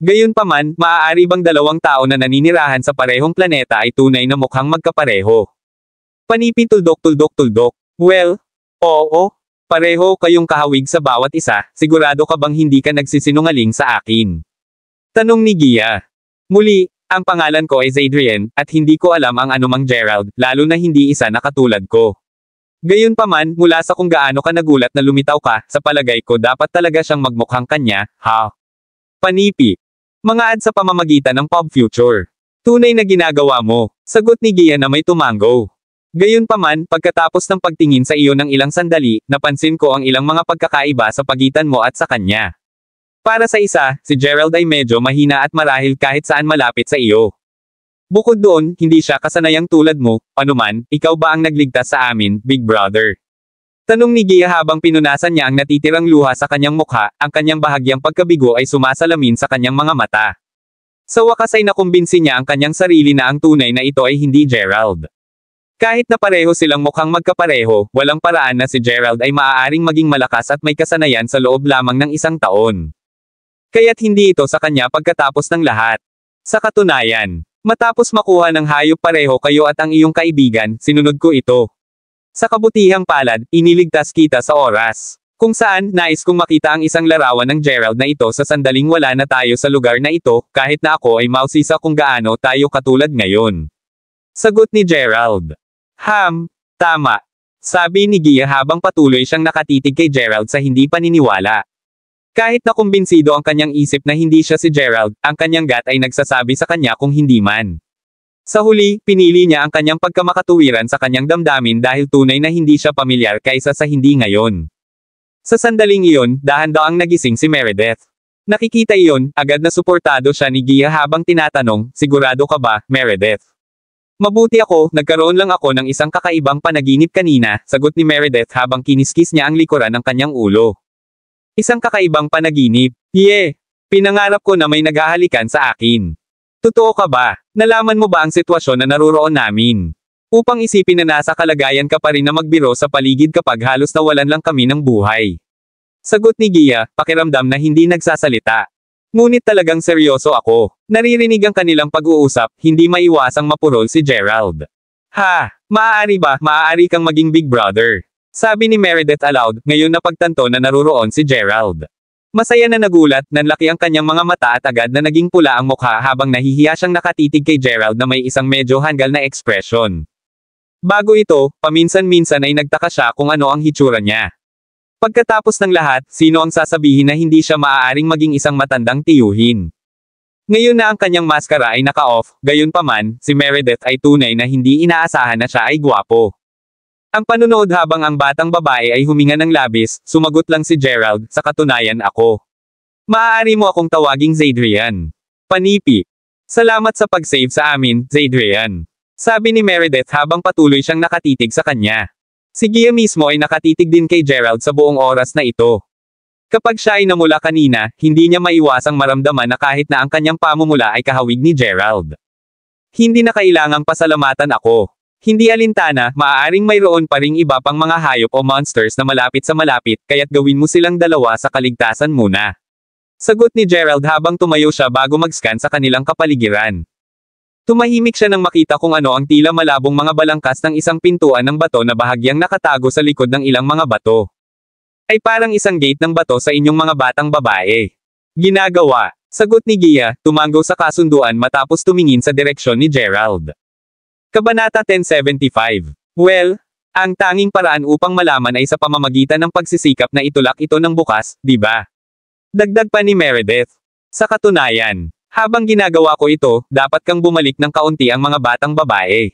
Gayunpaman, maaari bang dalawang tao na naninirahan sa parehong planeta ay tunay na mukhang magkapareho? Panipi tuldok-tuldok-tuldok. Well, oo. Pareho kayong kahawig sa bawat isa, sigurado ka bang hindi ka nagsisinungaling sa akin? Tanong ni Gia. Muli, ang pangalan ko ay Zadrian, at hindi ko alam ang anumang Gerald, lalo na hindi isa na katulad ko. Gayunpaman, mula sa kung gaano ka nagulat na lumitaw ka, sa palagay ko dapat talaga siyang magmukhang kanya, ha? Panipi. Mga ad sa pamamagitan ng Pop Future. Tunay na ginagawa mo, sagot ni Gia na may tumango. Gayunpaman, pagkatapos ng pagtingin sa iyo ng ilang sandali, napansin ko ang ilang mga pagkakaiba sa pagitan mo at sa kanya. Para sa isa, si Gerald ay medyo mahina at marahil kahit saan malapit sa iyo. Bukod doon, hindi siya kasanayang tulad mo, anuman, ikaw ba ang nagligtas sa amin, Big Brother? Tanong ni Gia habang pinunasan niya ang natitirang luha sa kanyang mukha, ang kanyang bahagyang pagkabigo ay sumasalamin sa kanyang mga mata. Sa wakas ay nakumbinsi niya ang kanyang sarili na ang tunay na ito ay hindi Gerald. Kahit na pareho silang mukhang magkapareho, walang paraan na si Gerald ay maaaring maging malakas at may kasanayan sa loob lamang ng isang taon. Kaya't hindi ito sa kanya pagkatapos ng lahat. Sa katunayan, matapos makuha ng hayop pareho kayo at ang iyong kaibigan, sinunod ko ito. Sa kabutihang palad, iniligtas kita sa oras. Kung saan, nais kong makita ang isang larawan ng Gerald na ito sa sandaling wala na tayo sa lugar na ito, kahit na ako ay mausisa kung gaano tayo katulad ngayon. Sagot ni Gerald. Tama. Sabi ni Gia habang patuloy siyang nakatitig kay Gerald sa hindi paniniwala. Kahit na kumbinsido ang kanyang isip na hindi siya si Gerald, ang kanyang gut ay nagsasabi sa kanya kung hindi man. Sa huli, pinili niya ang kanyang pagkamakatuwiran sa kanyang damdamin dahil tunay na hindi siya pamilyar kaysa sa hindi ngayon. Sa sandaling iyon, dahan-daang nagising si Meredith. Nakikita iyon, agad na suportado siya ni Gia habang tinatanong, sigurado ka ba, Meredith? Mabuti ako, nagkaroon lang ako ng isang kakaibang panaginip kanina, sagot ni Meredith habang kiniskis niya ang likuran ng kanyang ulo. Isang kakaibang panaginip. Pinangarap ko na may naghahalikan sa akin. Totoo ka ba? Nalaman mo ba ang sitwasyon na naruroon namin? Upang isipin na nasa kalagayan ka pa rin na magbiro sa paligid kapag halos nawalan lang kami ng buhay. Sagot ni Gia, pakiramdam na hindi nagsasalita. Ngunit talagang seryoso ako. Naririnig ang kanilang pag-uusap, hindi maiwasang mapurol si Gerald. Maaari kang maging Big Brother. Sabi ni Meredith aloud, ngayon napagtanto na naruroon si Gerald. Masaya na nagulat, nanlaki ang kanyang mga mata at agad na naging pula ang mukha habang nahihiya siyang nakatitig kay Gerald na may isang medyo hanggal na ekspresyon. Bago ito, paminsan-minsan ay nagtaka siya kung ano ang hitsura niya. Pagkatapos ng lahat, sino ang sasabihin na hindi siya maaaring maging isang matandang tiyuhin? Ngayon na ang kanyang maskara ay naka-off, gayunpaman, si Meredith ay tunay na hindi inaasahan na siya ay gwapo. Ang panunood habang ang batang babae ay huminga ng labis, sumagot lang si Gerald, sa katunayan ako. Maaari mo akong tawaging Zadrian. Panipi. Salamat sa pag-save sa amin, Zadrian. Sabi ni Meredith habang patuloy siyang nakatitig sa kanya. Si Gia mismo ay nakatitig din kay Gerald sa buong oras na ito. Kapag siya ay namula kanina, hindi niya maiwasang maramdaman na kahit na ang kanyang pamumula ay kahawig ni Gerald. Hindi na kailangang pasalamatan ako. Hindi alintana, maaaring mayroon pa ring iba pang mga hayop o monsters na malapit sa malapit, kaya't gawin mo silang dalawa sa kaligtasan muna. Sagot ni Gerald habang tumayo siya bago mag-scan sa kanilang kapaligiran. Tumahimik siya nang makita kung ano ang tila malabong mga balangkas ng isang pintuan ng bato na bahagyang nakatago sa likod ng ilang mga bato. Ay parang isang gate ng bato sa inyong mga batang babae. Ginagawa. Sagot ni Gia, tumanggo sa kasunduan matapos tumingin sa direksyon ni Gerald. Kabanata 1075. Well, ang tanging paraan upang malaman ay sa pamamagitan ng pagsisikap na itulak ito ng bukas, di ba? Dagdag pa ni Meredith. Sa katunayan, habang ginagawa ko ito, dapat kang bumalik ng kaunti ang mga batang babae.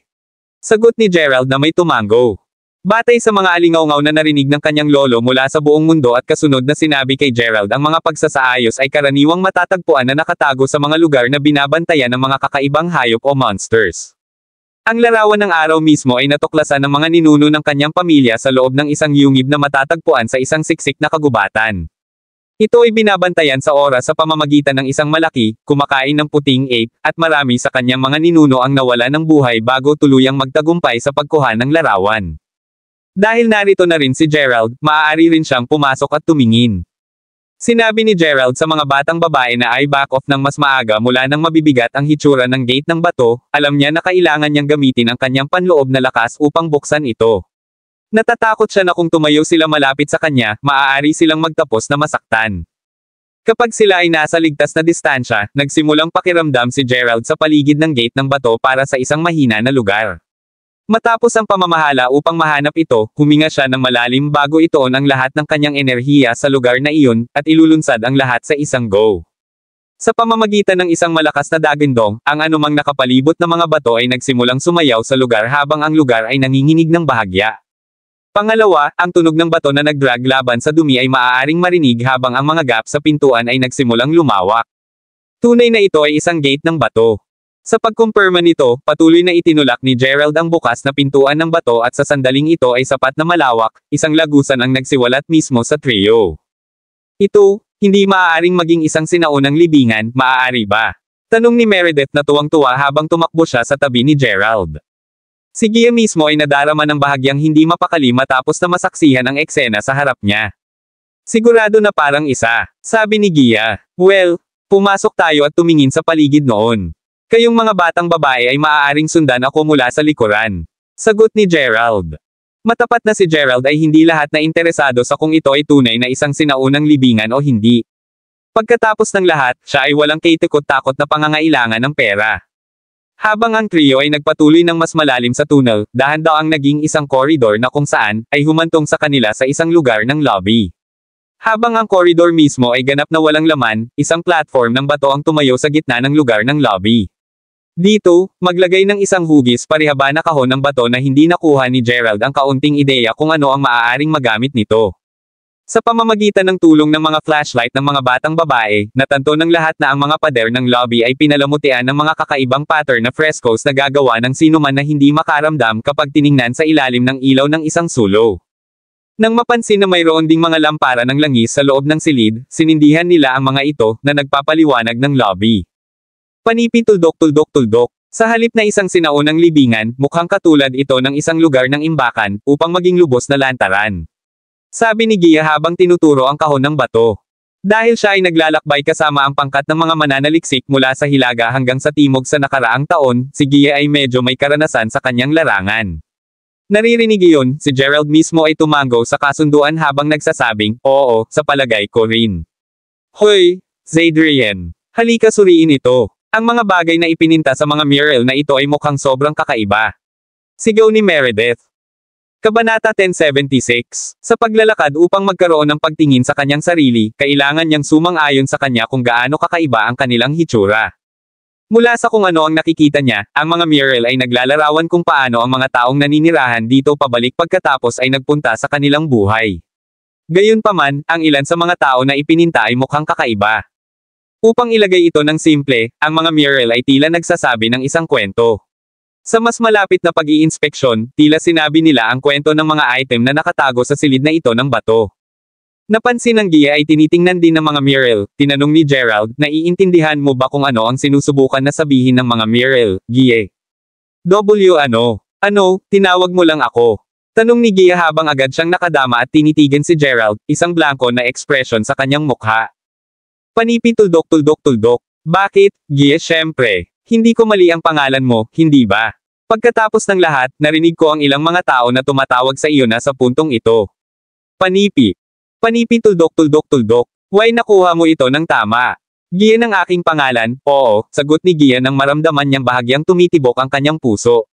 Sagot ni Gerald na may tumango. Batay sa mga alingaw-ngaw na narinig ng kanyang lolo mula sa buong mundo at kasunod na sinabi kay Gerald ang mga pagsasaayos ay karaniwang matatagpuan na nakatago sa mga lugar na binabantayan ng mga kakaibang hayop o monsters. Ang larawan ng araw mismo ay natuklasan ng mga ninuno ng kanyang pamilya sa loob ng isang yungib na matatagpuan sa isang siksik na kagubatan. Ito ay binabantayan sa oras sa pamamagitan ng isang malaki, kumakain ng puting ape, at marami sa kanyang mga ninuno ang nawala ng buhay bago tuluyang magtagumpay sa pagkuha ng larawan. Dahil narito na rin si Gerald, maaari rin siyang pumasok at tumingin. Sinabi ni Gerald sa mga batang babae na ay back off ng mas maaga mula nang mabibigat ang hitsura ng gate ng bato, alam niya na kailangan niyang gamitin ang kanyang panloob na lakas upang buksan ito. Natatakot siya na kung tumayo sila malapit sa kanya, maaari silang magtapos na masaktan. Kapag sila ay nasa ligtas na distansya, nagsimulang pakiramdam si Gerald sa paligid ng gate ng bato para sa isang mahina na lugar. Matapos ang pamamahala upang mahanap ito, huminga siya ng malalim bago itoon ang lahat ng kanyang enerhiya sa lugar na iyon, at ilulunsad ang lahat sa isang go. Sa pamamagitan ng isang malakas na dagindong, ang anumang nakapalibot na mga bato ay nagsimulang sumayaw sa lugar habang ang lugar ay nanginginig ng bahagya. Pangalawa, ang tunog ng bato na nagdrag laban sa dumi ay maaaring marinig habang ang mga gap sa pintuan ay nagsimulang lumawak. Tunay na ito ay isang gate ng bato. Sa pagkumpirma nito, patuloy na itinulak ni Gerald ang bukas na pintuan ng bato at sa sandaling ito ay sapat na malawak, isang lagusan ang nagsiwalat mismo sa trio. Ito, hindi maaaring maging isang sinaunang libingan, maaari ba? Tanong ni Meredith na tuwang-tuwa habang tumakbo siya sa tabi ni Gerald. Si Gia mismo ay nadarama ng bahagyang hindi mapakali matapos na masaksihan ang eksena sa harap niya. Sigurado na parang isa, sabi ni Gia. Well, pumasok tayo at tumingin sa paligid noon. Kayong mga batang babae ay maaaring sundan ako mula sa likuran. Sagot ni Gerald. Matapat na si Gerald ay hindi lahat na interesado sa kung ito ay tunay na isang sinaunang libingan o hindi. Pagkatapos ng lahat, siya ay walang kaitikot-takot na pangangailangan ng pera. Habang ang trio ay nagpatuloy ng mas malalim sa tunnel, dahan daw ang naging isang koridor na kung saan, ay humantong sa kanila sa isang lugar ng lobby. Habang ang koridor mismo ay ganap na walang laman, isang platform ng bato ang tumayo sa gitna ng lugar ng lobby. Dito, maglagay ng isang hugis parihaba na kahon ng bato na hindi nakuha ni Gerald ang kaunting ideya kung ano ang maaaring magamit nito. Sa pamamagitan ng tulong ng mga flashlight ng mga batang babae, natanto ng lahat na ang mga pader ng lobby ay pinalamutian ng mga kakaibang pattern na frescoes na gagawa ng sinuman na hindi makaramdam kapag tiningnan sa ilalim ng ilaw ng isang sulo. Nang mapansin na mayroon ding mga lampara ng langis sa loob ng silid, sinindihan nila ang mga ito na nagpapaliwanag ng lobby. Panipi tuldok-tuldok-tuldok. Sa halip na isang sinaunang libingan, mukhang katulad ito ng isang lugar ng imbakan, upang maging lubos na lantaran. Sabi ni Gia habang tinuturo ang kahon ng bato. Dahil siya ay naglalakbay kasama ang pangkat ng mga mananaliksik mula sa Hilaga hanggang sa Timog sa nakaraang taon, si Gia ay medyo may karanasan sa kanyang larangan. Naririnig iyon, si Gerald mismo ay tumango sa kasunduan habang nagsasabing, oo, sa palagay ko rin. Hoy, Zadrian. Halika suriin ito. Ang mga bagay na ipininta sa mga mural na ito ay mukhang sobrang kakaiba. Sigaw ni Meredith. Kabanata 1076. Sa paglalakad upang magkaroon ng pagtingin sa kanyang sarili, kailangan niyang sumang-ayon sa kanya kung gaano kakaiba ang kanilang hitsura. Mula sa kung ano ang nakikita niya, ang mga mural ay naglalarawan kung paano ang mga taong naninirahan dito pabalik pagkatapos ay nagpunta sa kanilang buhay. Gayunpaman, ang ilan sa mga tao na ipininta ay mukhang kakaiba. Upang ilagay ito ng simple, ang mga mural ay tila nagsasabi ng isang kwento. Sa mas malapit na pag-iinspeksyon, tila sinabi nila ang kwento ng mga item na nakatago sa silid na ito ng bato. Napansin ng Gia ay tinitingnan din ng mga mural. Tinanong ni Gerald, naiintindihan mo ba kung ano ang sinusubukan na sabihin ng mga mural, Gia? Ano? Ano, tinawag mo lang ako. Tanong ni Gia habang agad siyang nakadama at tinitigan si Gerald, isang blanko na ekspresyon sa kanyang mukha. Panipi tuldok-tuldok-tuldok. Bakit, Gia? Syempre. Hindi ko mali ang pangalan mo, hindi ba? Pagkatapos ng lahat, narinig ko ang ilang mga tao na tumatawag sa iyo na sa puntong ito. Panipi. Panipi tuldok-tuldok-tuldok. Why nakuha mo ito ng tama? Gia ng aking pangalan, oo, sagot ni Gia nang maramdaman niyang bahagyang tumitibok ang kanyang puso.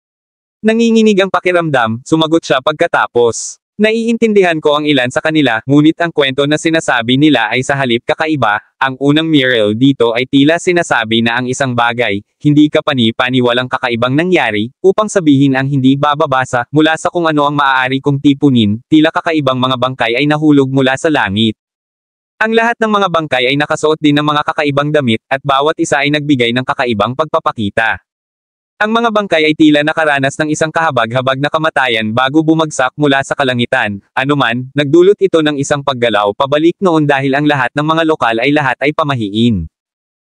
Nanginginig ang pakiramdam, sumagot siya pagkatapos. Naiintindihan ko ang ilan sa kanila, ngunit ang kwento na sinasabi nila ay sa halip kakaiba. Ang unang mural dito ay tila sinasabi na ang isang bagay, hindi kapani-pani walang kakaibang nangyari, upang sabihin ang hindi bababasa, mula sa kung ano ang maaari kong tipunin, tila kakaibang mga bangkay ay nahulog mula sa langit. Ang lahat ng mga bangkay ay nakasuot din ng mga kakaibang damit, at bawat isa ay nagbigay ng kakaibang pagpapakita. Ang mga bangkay ay tila nakaranas ng isang kahabag-habag na kamatayan bago bumagsak mula sa kalangitan. Anuman, nagdulot ito ng isang paggalaw pabalik noon dahil ang lahat ng mga lokal ay lahat ay pamahiin.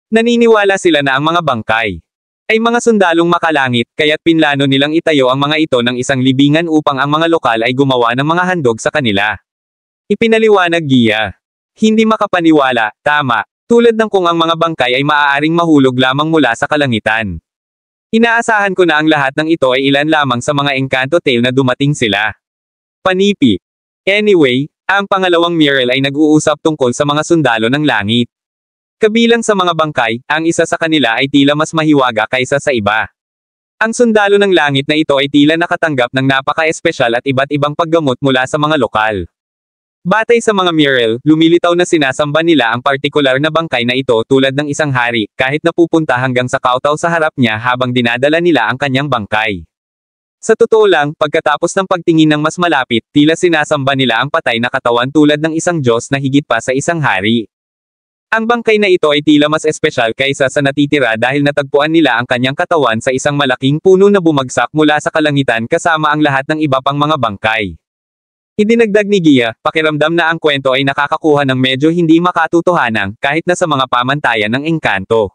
Naniniwala sila na ang mga bangkay ay mga sundalong makalangit, kaya't pinlano nilang itayo ang mga ito ng isang libingan upang ang mga lokal ay gumawa ng mga handog sa kanila. Ipinaliwanag Gia. Hindi makapaniwala, tama, tulad ng kung ang mga bangkay ay maaaring mahulog lamang mula sa kalangitan. Inaasahan ko na ang lahat ng ito ay ilan lamang sa mga Encanto Tale na dumating sila. Panipi. Anyway, ang pangalawang mural ay nag-uusap tungkol sa mga sundalo ng langit. Kabilang sa mga bangkay, ang isa sa kanila ay tila mas mahiwaga kaysa sa iba. Ang sundalo ng langit na ito ay tila nakatanggap ng napaka-espesyal at iba't ibang paggamot mula sa mga lokal. Batay sa mga mural, lumilitaw na sinasamba nila ang partikular na bangkay na ito tulad ng isang hari, kahit napupunta hanggang sa kautaw sa harap niya habang dinadala nila ang kanyang bangkay. Sa totoo lang, pagkatapos ng pagtingin ng mas malapit, tila sinasamba nila ang patay na katawan tulad ng isang Diyos na higit pa sa isang hari. Ang bangkay na ito ay tila mas espesyal kaysa sa natitira dahil natagpuan nila ang kanyang katawan sa isang malaking puno na bumagsak mula sa kalangitan kasama ang lahat ng iba pang mga bangkay. Idinagdag ni Gia, pakiramdam na ang kwento ay nakakakuha ng medyo hindi makatotohanan kahit na sa mga pamantayan ng engkanto.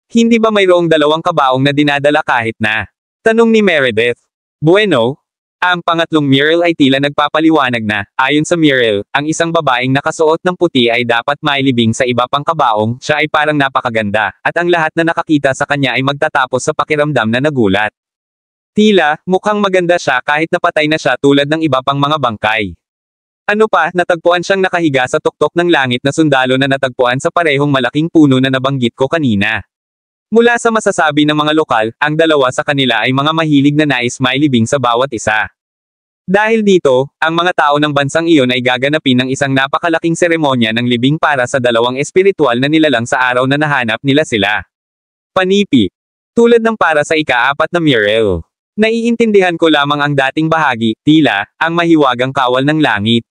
Hindi ba mayroong dalawang kabaong na dinadala kahit na? Tanong ni Meredith. Bueno? Ang pangatlong mural ay tila nagpapaliwanag na, ayon sa mural, ang isang babaeng nakasuot ng puti ay dapat mailibing sa iba pang kabaong, siya ay parang napakaganda, at ang lahat na nakakita sa kanya ay magtatapos sa pakiramdam na nagulat. Tila, mukhang maganda siya kahit napatay na siya tulad ng iba pang mga bangkay. Ano pa, natagpuan siyang nakahiga sa tuktok ng langit na sundalo na natagpuan sa parehong malaking puno na nabanggit ko kanina. Mula sa masasabi ng mga lokal, ang dalawa sa kanila ay mga mahilig na nais mailibing sa bawat isa. Dahil dito, ang mga tao ng bansang iyon ay gaganapin ng isang napakalaking seremonya ng libing para sa dalawang espiritual na nilalang sa araw na nahanap nila sila. Panipi. Tulad ng para sa ika-4 na mural. Naiintindihan ko lamang ang dating bahagi, tila, ang mahiwagang kawal ng langit.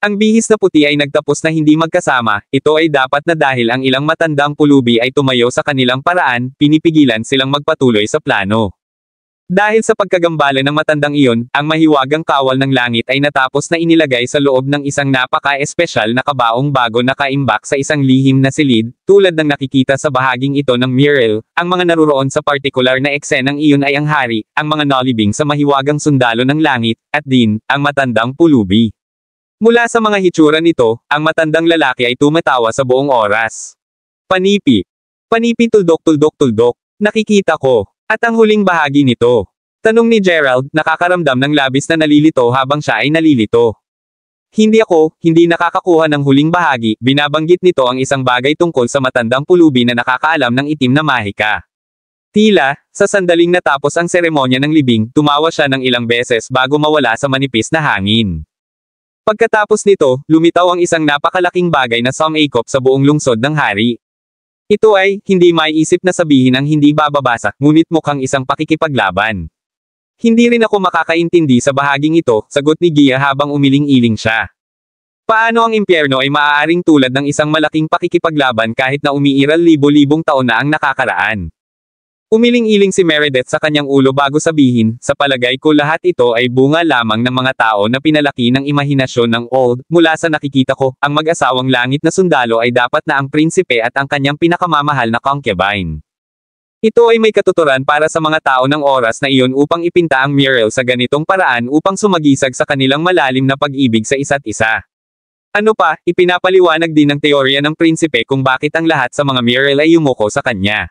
Ang bihis na puti ay nagtapos na hindi magkasama, ito ay dapat na dahil ang ilang matandang pulubi ay tumayo sa kanilang paraan, pinipigilan silang magpatuloy sa plano. Dahil sa pagkagambala ng matandang iyon, ang mahiwagang kawal ng langit ay natapos na inilagay sa loob ng isang napaka-espesyal na kabaong bago nakaimbak sa isang lihim na silid, tulad ng nakikita sa bahaging ito ng mural, ang mga naruroon sa partikular na eksenang iyon ay ang hari, ang mga nalibing sa mahiwagang sundalo ng langit, at din, ang matandang pulubi. Mula sa mga hitsura nito, ang matandang lalaki ay tumatawa sa buong oras. Panipi. Panipi tuldok. Nakikita ko. At ang huling bahagi nito. Tanong ni Gerald, nakakaramdam ng labis na nalilito habang siya ay nalilito. Hindi nakakakuha ng huling bahagi, binabanggit nito ang isang bagay tungkol sa matandang pulubi na nakakaalam ng itim na mahika. Tila, sa sandaling natapos ang seremonya ng libing, tumawa siya ng ilang beses bago mawala sa manipis na hangin. Pagkatapos nito, lumitaw ang isang napakalaking bagay na sumakop sa buong lungsod ng hari. Ito ay, hindi maiisip na sabihin ang hindi bababasa, ngunit mukhang isang pakikipaglaban. Hindi rin ako makakaintindi sa bahaging ito, sagot ni Gia habang umiling-iling siya. Paano ang impyerno ay maaaring tulad ng isang malaking pakikipaglaban kahit na umiiral libo-libong taon na ang nakakaraan? Umiling-iling si Meredith sa kanyang ulo bago sabihin, sa palagay ko lahat ito ay bunga lamang ng mga tao na pinalaki ng imahinasyon ng old, mula sa nakikita ko, ang mag-asawang langit na sundalo ay dapat na ang prinsipe at ang kanyang pinakamamahal na concubine. Ito ay may katuturan para sa mga tao ng oras na iyon upang ipinta ang mural sa ganitong paraan upang sumagisag sa kanilang malalim na pag-ibig sa isa't isa. Ano pa, ipinapaliwanag din ng teorya ng prinsipe kung bakit ang lahat sa mga mural ay yumuko sa kanya.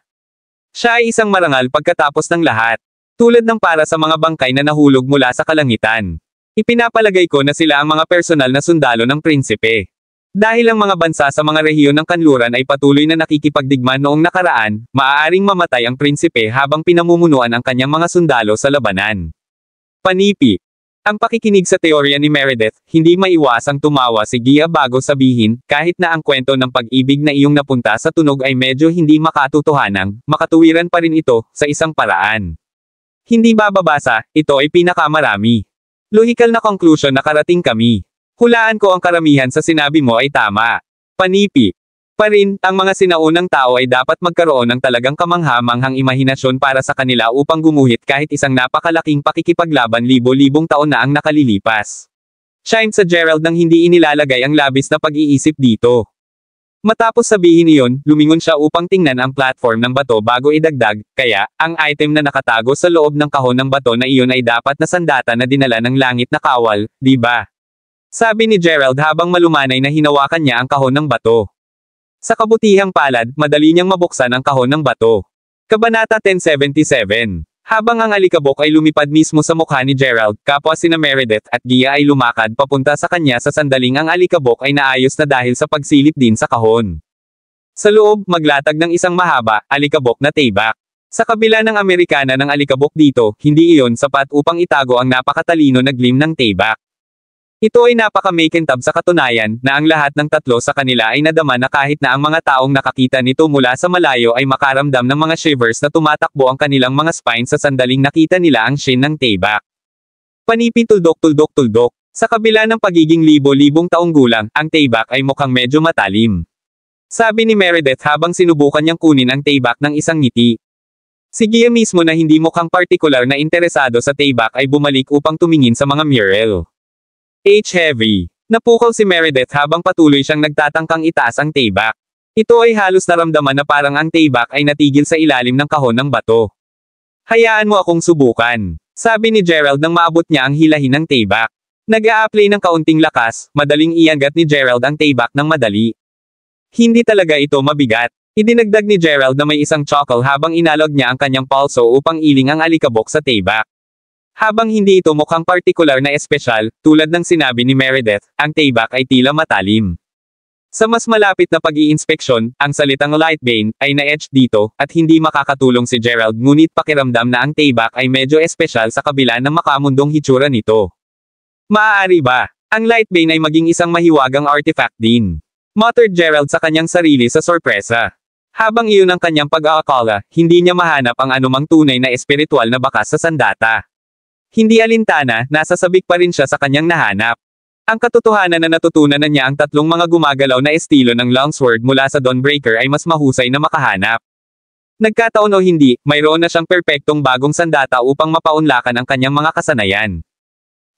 Siya ay isang marangal pagkatapos ng lahat. Tulad ng para sa mga bangkay na nahulog mula sa kalangitan. Ipinapalagay ko na sila ang mga personal na sundalo ng prinsipe. Dahil ang mga bansa sa mga rehiyon ng kanluran ay patuloy na nakikipagdigma noong nakaraan, maaaring mamatay ang prinsipe habang pinamumunuan ang kanyang mga sundalo sa labanan. Panipi. Ang pakikinig sa teorya ni Meredith, hindi maiwasang tumawa si Gia bago sabihin, kahit na ang kwento ng pag-ibig na iyong napunta sa tunog ay medyo hindi makatotohanan, makatuwiran pa rin ito, sa isang paraan. Hindi bababasa, ito ay pinakamarami. Logical na conclusion na karating kami. Hulaan ko ang karamihan sa sinabi mo ay tama. Panipi. Pa rin, ang mga sinaunang tao ay dapat magkaroon ng talagang kamangha-manghang imahinasyon para sa kanila upang gumuhit kahit isang napakalaking pakikipaglaban libo-libong taon na ang nakalilipas. Shine sa Gerald nang hindi inilalagay ang labis na pag-iisip dito. Matapos sabihin iyon, lumingon siya upang tingnan ang platform ng bato bago idagdag, kaya, ang item na nakatago sa loob ng kahon ng bato na iyon ay dapat na sandata na dinala ng langit na kawal, di ba? Sabi ni Gerald habang malumanay na hinawakan niya ang kahon ng bato. Sa kabutihang palad, madali niyang mabuksan ang kahon ng bato. Kabanata 1077. Habang ang alikabok ay lumipad mismo sa mukha ni Gerald, kapwa sina Meredith at Gia ay lumakad papunta sa kanya sa sandaling ang alikabok ay naayos na dahil sa pagsilip din sa kahon. Sa loob, maglatag ng isang mahaba, alikabok na taybak. Sa kabila ng Amerikana ng alikabok dito, hindi iyon sapat upang itago ang napakatalino na gleam ng taybak. Ito ay napaka-makintab sa katunayan, na ang lahat ng tatlo sa kanila ay nadama na kahit na ang mga taong nakakita nito mula sa malayo ay makaramdam ng mga shivers na tumatakbo ang kanilang mga spine sa sandaling nakita nila ang shin ng taybak. Panipi tuldok. Sa kabila ng pagiging libo-libong taong gulang, ang taybak ay mukhang medyo matalim. Sabi ni Meredith habang sinubukan niyang kunin ang tayback ng isang ngiti. Si Gia mismo na hindi mukhang partikular na interesado sa tayback ay bumalik upang tumingin sa mga mural. Heavy. Napukaw si Meredith habang patuloy siyang nagtatangkang itaas ang tayback. Ito ay halos naramdaman na parang ang tayback ay natigil sa ilalim ng kahon ng bato. Hayaan mo akong subukan, sabi ni Gerald nang maabot niya ang hilahin ng tayback. Nag-a-apply ng kaunting lakas, madaling iangat ni Gerald ang tayback ng madali. Hindi talaga ito mabigat. Idinagdag ni Gerald na may isang chuckle habang inalog niya ang kanyang pulso upang iling ang alikabok sa tayback. Habang hindi ito mukhang partikular na espesyal, tulad ng sinabi ni Meredith, ang tayback ay tila matalim. Sa mas malapit na pag-iinspeksyon, ang salitang light vein ay na-etch dito, at hindi makakatulong si Gerald ngunit pakiramdam na ang tayback ay medyo espesyal sa kabila ng makamundong hitsura nito. Maaari ba, ang light vein ay maging isang mahiwagang artifact din? Muttered Gerald sa kanyang sarili sa sorpresa. Habang iyon ang kanyang pag-aakala, hindi niya mahanap ang anumang tunay na espiritual na bakas sa sandata. Hindi alintana, nasasabik pa rin siya sa kanyang nahanap. Ang katotohanan na natutunan na niya ang tatlong mga gumagalaw na estilo ng longsword mula sa Dawnbreaker ay mas mahusay na makahanap. Nagkataon o hindi, mayroon na siyang perpektong bagong sandata upang mapaunlakan ang kanyang mga kasanayan.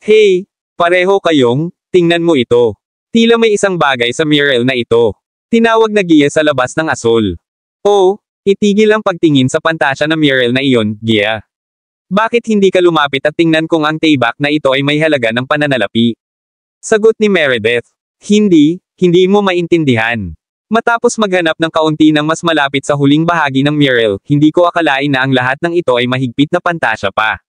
Hey! Pareho kayong, tingnan mo ito. Tila may isang bagay sa mural na ito. Tinawag na Gia sa labas ng asol. Oh, itigil ang pagtingin sa pantasya na mural na iyon, Gia. Bakit hindi ka lumapit at tingnan kung ang tayback na ito ay may halaga ng pananalapi? Sagot ni Meredith. Hindi mo maintindihan. Matapos maghanap ng kaunti ng mas malapit sa huling bahagi ng mural, hindi ko akalain na ang lahat ng ito ay mahigpit na pantasya pa.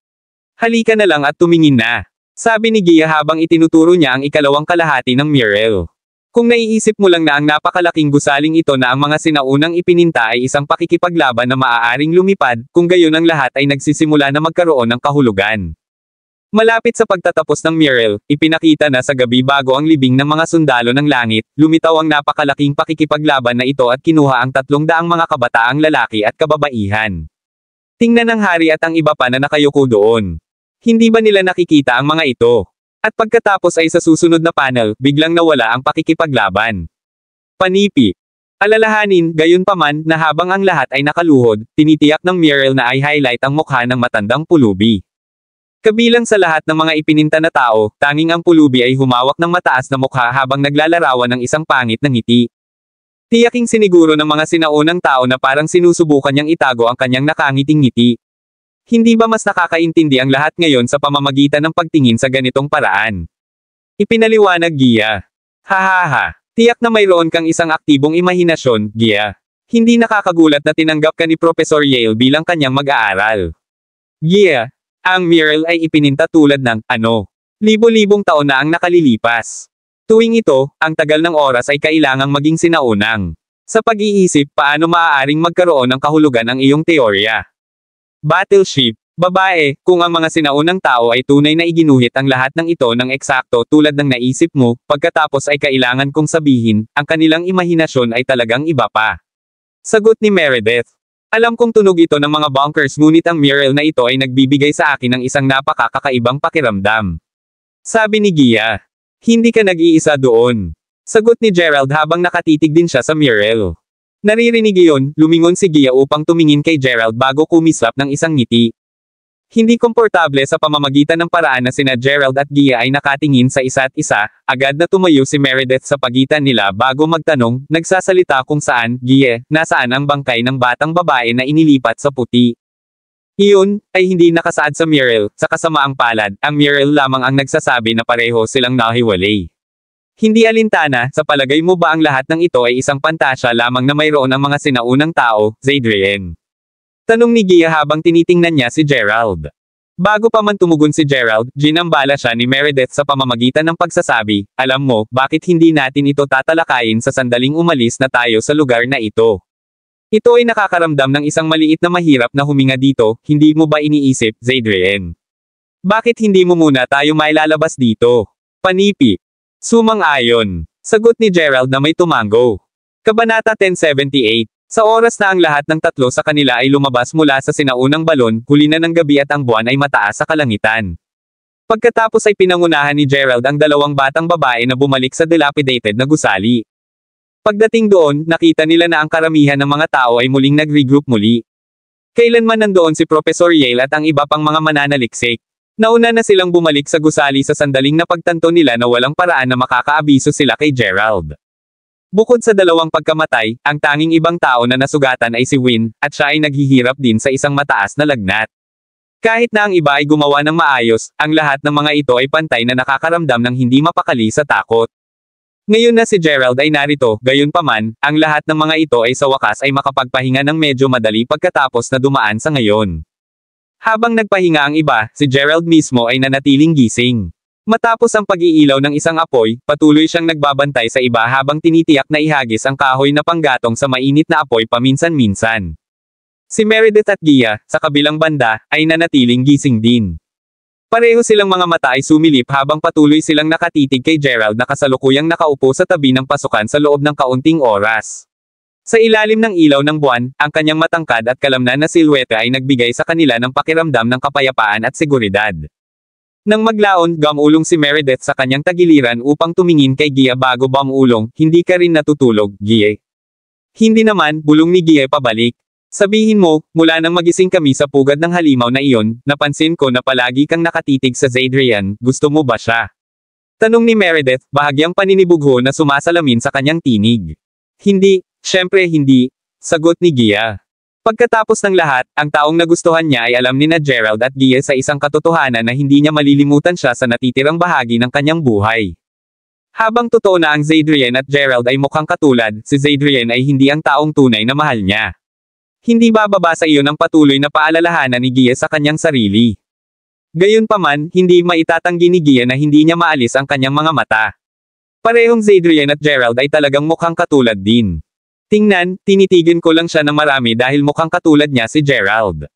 Halika na lang at tumingin na. Sabi ni Gia habang itinuturo niya ang ikalawang kalahati ng mural. Kung naiisip mo lang na ang napakalaking gusaling ito na ang mga sinaunang ipininta ay isang pakikipaglaban na maaaring lumipad, kung gayon ang lahat ay nagsisimula na magkaroon ng kahulugan. Malapit sa pagtatapos ng mural, ipinakita na sa gabi bago ang libing ng mga sundalo ng langit, lumitaw ang napakalaking pakikipaglaban na ito at kinuha ang 300 mga kabataang lalaki at kababaihan. Tingnan ng hari at ang iba pa na nakayuko doon. Hindi ba nila nakikita ang mga ito? At pagkatapos ay sa susunod na panel, biglang nawala ang pakikipaglaban. Panipi. Alalahanin, gayunpaman, na habang ang lahat ay nakaluhod, tinitiyak ng mural na ay highlight ang mukha ng matandang pulubi. Kabilang sa lahat ng mga ipininta na tao, tanging ang pulubi ay humawak ng mataas na mukha habang naglalarawan ng isang pangit na ngiti. Tiyaking siniguro ng mga sinaunang tao na parang sinusubukan niyang itago ang kanyang nakangiting ngiti. Hindi ba mas nakakaintindi ang lahat ngayon sa pamamagitan ng pagtingin sa ganitong paraan? Ipinaliwanag Gia. Hahaha. Tiyak na mayroon kang isang aktibong imahinasyon, Gia. Hindi nakakagulat na tinanggap ka ni Professor Yale bilang kanyang mag-aaral. Gia, ang mural ay ipininta tulad ng, libo-libong taon na ang nakalilipas. Tuwing ito, ang tagal ng oras ay kailangang maging sinaunang. Sa pag-iisip, paano maaaring magkaroon ng kahulugan ang iyong teorya? Battleship. Babae, kung ang mga sinaunang tao ay tunay na iginuhit ang lahat ng ito ng eksakto tulad ng naisip mo, pagkatapos ay kailangan kong sabihin, ang kanilang imahinasyon ay talagang iba pa. Sagot ni Meredith. Alam kong tunog ito ng mga bonkers ngunit ang mural na ito ay nagbibigay sa akin ng isang napakakakaibang pakiramdam. Sabi ni Gia. Hindi ka nag-iisa doon. Sagot ni Gerald habang nakatitig din siya sa mural. Naririnig iyon, lumingon si Gia upang tumingin kay Gerald bago kumislap ng isang ngiti. Hindi komportable sa pamamagitan ng paraan na sina Gerald at Gia ay nakatingin sa isa't isa, agad na tumayo si Meredith sa pagitan nila bago magtanong, nagsasalita kung saan, Gia, nasaan ang bangkay ng batang babae na inilipat sa puti. Iyon, ay hindi nakasaad sa mural, sa kasamaang palad, ang mural lamang ang nagsasabi na pareho silang nahiwalay. Hindi alintana, sa palagay mo ba ang lahat ng ito ay isang pantasya lamang na mayroon ang mga sinaunang tao, Zadrian? Tanong ni Gia habang tinitingnan niya si Gerald. Bago pa man tumugon si Gerald, ginambala siya ni Meredith sa pamamagitan ng pagsasabi, alam mo, bakit hindi natin ito tatalakayin sa sandaling umalis na tayo sa lugar na ito? Ito ay nakakaramdam ng isang maliit na mahirap na huminga dito, hindi mo ba iniisip, Zadrian? Bakit hindi mo muna tayo mailalabas dito? Panipi. Sumang-ayon. Sagot ni Gerald na may tumango. Kabanata 1078. Sa oras na ang lahat ng tatlo sa kanila ay lumabas mula sa sinaunang balon, huli na ng gabi at ang buwan ay mataas sa kalangitan. Pagkatapos ay pinangunahan ni Gerald ang dalawang batang babae na bumalik sa dilapidated na gusali. Pagdating doon, nakita nila na ang karamihan ng mga tao ay muling nag-regroup muli. Kailanman nandoon si Professor Yale at ang iba pang mga mananaliksik. Nauna na silang bumalik sa gusali sa sandaling napagtanto nila na walang paraan na makakaabiso sila kay Gerald. Bukod sa dalawang pagkamatay, ang tanging ibang tao na nasugatan ay si Win, at siya ay naghihirap din sa isang mataas na lagnat. Kahit na ang iba ay gumawa ng maayos, ang lahat ng mga ito ay pantay na nakakaramdam ng hindi mapakali sa takot. Ngayon na si Gerald ay narito, gayunpaman, ang lahat ng mga ito ay sa wakas ay makapagpahinga ng medyo madali pagkatapos na dumaan sa ngayon. Habang nagpahinga ang iba, si Gerald mismo ay nanatiling gising. Matapos ang pag-iilaw ng isang apoy, patuloy siyang nagbabantay sa iba habang tinitiyak na ihagis ang kahoy na panggatong sa mainit na apoy paminsan-minsan. Si Meredith at Gia, sa kabilang banda, ay nanatiling gising din. Pareho silang mga mata ay sumilip habang patuloy silang nakatitig kay Gerald na kasalukuyang nakaupo sa tabi ng pasukan sa loob ng kaunting oras. Sa ilalim ng ilaw ng buwan, ang kanyang matangkad at kalamnan na silweta ay nagbigay sa kanila ng pakiramdam ng kapayapaan at seguridad. Nang maglaon, gamulong si Meredith sa kanyang tagiliran upang tumingin kay Gia bago bamulong, hindi ka rin natutulog, Gia. Hindi naman, bulong ni Gia pabalik. Sabihin mo, mula nang magising kami sa pugad ng halimaw na iyon, napansin ko na palagi kang nakatitig sa Zadrian, gusto mo ba siya? Tanong ni Meredith, bahagyang paninibugho na sumasalamin sa kanyang tinig. Hindi. Siyempre hindi, sagot ni Gia. Pagkatapos ng lahat, ang taong nagustuhan niya ay alam ni na Gerald at Gia sa isang katotohanan na hindi niya malilimutan siya sa natitirang bahagi ng kanyang buhay. Habang totoo na ang Zadrian at Gerald ay mukhang katulad, si Zadrian ay hindi ang taong tunay na mahal niya. Hindi bababa sa iyo ng patuloy na paalalahanan ni Gia sa kanyang sarili. Gayunpaman, hindi maitatanggi ni Gia na hindi niya maalis ang kanyang mga mata. Parehong Zadrian at Gerald ay talagang mukhang katulad din. Tingnan, tinitigan ko lang siya ng marami dahil mukhang katulad niya si Gerald.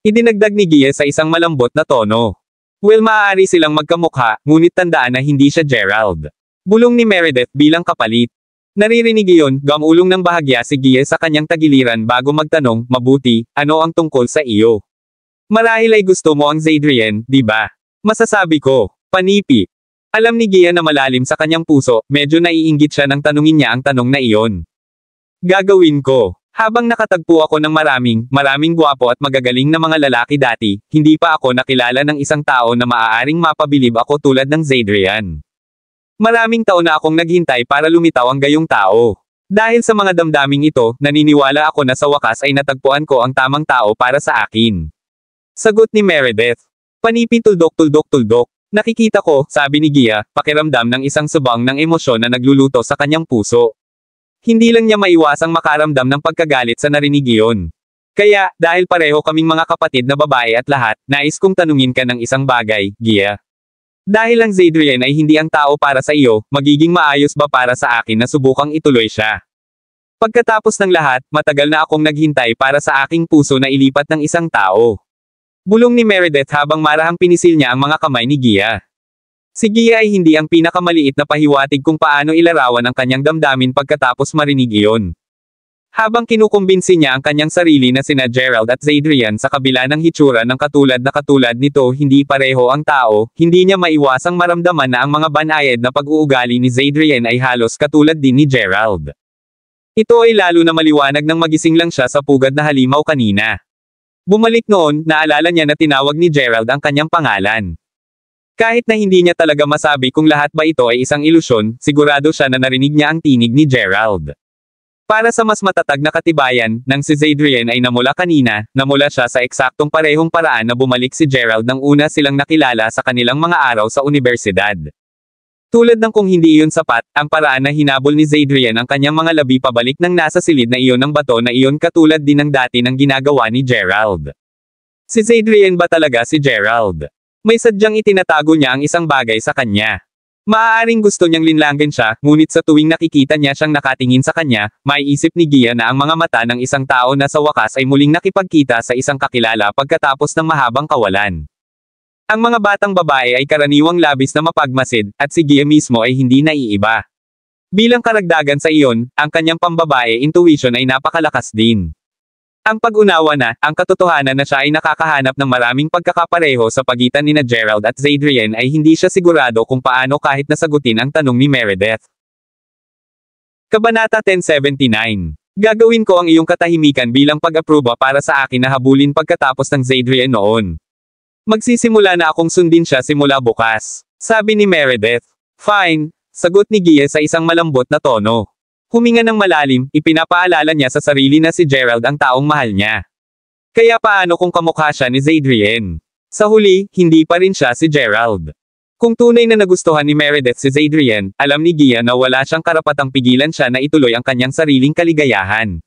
Idinagdag ni Gia sa isang malambot na tono. Well, maaari silang magkamukha, ngunit tandaan na hindi siya Gerald. Bulong ni Meredith bilang kapalit. Naririnig iyon, gamulong ng bahagya si Gia sa kanyang tagiliran bago magtanong, mabuti, ano ang tungkol sa iyo? Marahil ay gusto mo ang Zadrian, di ba? Masasabi ko, panipi. Alam ni Gia na malalim sa kanyang puso, medyo naiinggit siya nang tanungin niya ang tanong na iyon. Gagawin ko. Habang nakatagpo ako ng maraming gwapo at magagaling na mga lalaki dati, hindi pa ako nakilala ng isang tao na maaaring mapabilib ako tulad ng Zadrian. Maraming taon na akong naghintay para lumitaw ang gayong tao. Dahil sa mga damdaming ito, naniniwala ako na sa wakas ay natagpuan ko ang tamang tao para sa akin. Sagot ni Meredith. Panipin tuldok. Nakikita ko, sabi ni Gia, pakiramdam ng isang subang ng emosyon na nagluluto sa kanyang puso. Hindi lang niya maiwasang makaramdam ng pagkagalit sa narinig iyon. Kaya, dahil pareho kaming mga kapatid na babae at lahat, nais kong tanungin ka ng isang bagay, Gia. Dahil ang Zadrian ay hindi ang tao para sa iyo, magiging maayos ba para sa akin na subukang ituloy siya? Pagkatapos ng lahat, matagal na akong naghintay para sa aking puso na ilipat ng isang tao. Bulong ni Meredith habang marahang pinisil niya ang mga kamay ni Gia. Si Gia ay hindi ang pinakamaliit na pahiwatig kung paano ilarawan ang kanyang damdamin pagkatapos marinig iyon. Habang kinukumbinsi niya ang kanyang sarili na sina Gerald at Zadrian sa kabila ng hitsura ng katulad nito hindi pareho ang tao, hindi niya maiwasang maramdaman na ang mga banayad na pag-uugali ni Zadrian ay halos katulad din ni Gerald. Ito ay lalo na maliwanag nang magising lang siya sa pugad na halimaw kanina. Bumalik noon, naalala niya na tinawag ni Gerald ang kanyang pangalan. Kahit na hindi niya talaga masabi kung lahat ba ito ay isang ilusyon, sigurado siya na narinig niya ang tinig ni Gerald. Para sa mas matatag na katibayan, nang si Zadrian ay namula kanina, namula siya sa eksaktong parehong paraan na bumalik si Gerald nang una silang nakilala sa kanilang mga araw sa unibersidad. Tulad ng kung hindi iyon sapat, ang paraan na hinabol ni Zadrian ang kanyang mga labi pabalik nang nasa silid na iyon ng bato na iyon katulad din ng dati ng ginagawa ni Gerald. Si Zadrian ba talaga si Gerald? May sadyang itinatago niya ang isang bagay sa kanya. Maaaring gusto niyang linlangan siya, ngunit sa tuwing nakikita niya siyang nakatingin sa kanya, maiisip ni Gia na ang mga mata ng isang tao na sa wakas ay muling nakipagkita sa isang kakilala pagkatapos ng mahabang kawalan. Ang mga batang babae ay karaniwang labis na mapagmasid, at si Gia mismo ay hindi naiiba. Bilang karagdagan sa iyon, ang kanyang pambabae intuition ay napakalakas din. Ang pag-unawa na, ang katotohanan na siya ay nakakahanap ng maraming pagkakapareho sa pagitan ni Gerald at Zadrian ay hindi siya sigurado kung paano kahit nasagutin ang tanong ni Meredith. Kabanata 1079. Gagawin ko ang iyong katahimikan bilang pag-aproba para sa akin na habulin pagkatapos ng Zadrian noon. Magsisimula na akong sundin siya simula bukas, sabi ni Meredith. Fine, sagot ni Gia sa isang malambot na tono. Huminga ng malalim, ipinapaalala niya sa sarili na si Gerald ang taong mahal niya. Kaya paano kung kamukha siya ni Zadrian? Sa huli, hindi pa rin siya si Gerald. Kung tunay na nagustuhan ni Meredith si Zadrian, alam ni Gia na wala siyang karapatang pigilan siya na ituloy ang kanyang sariling kaligayahan.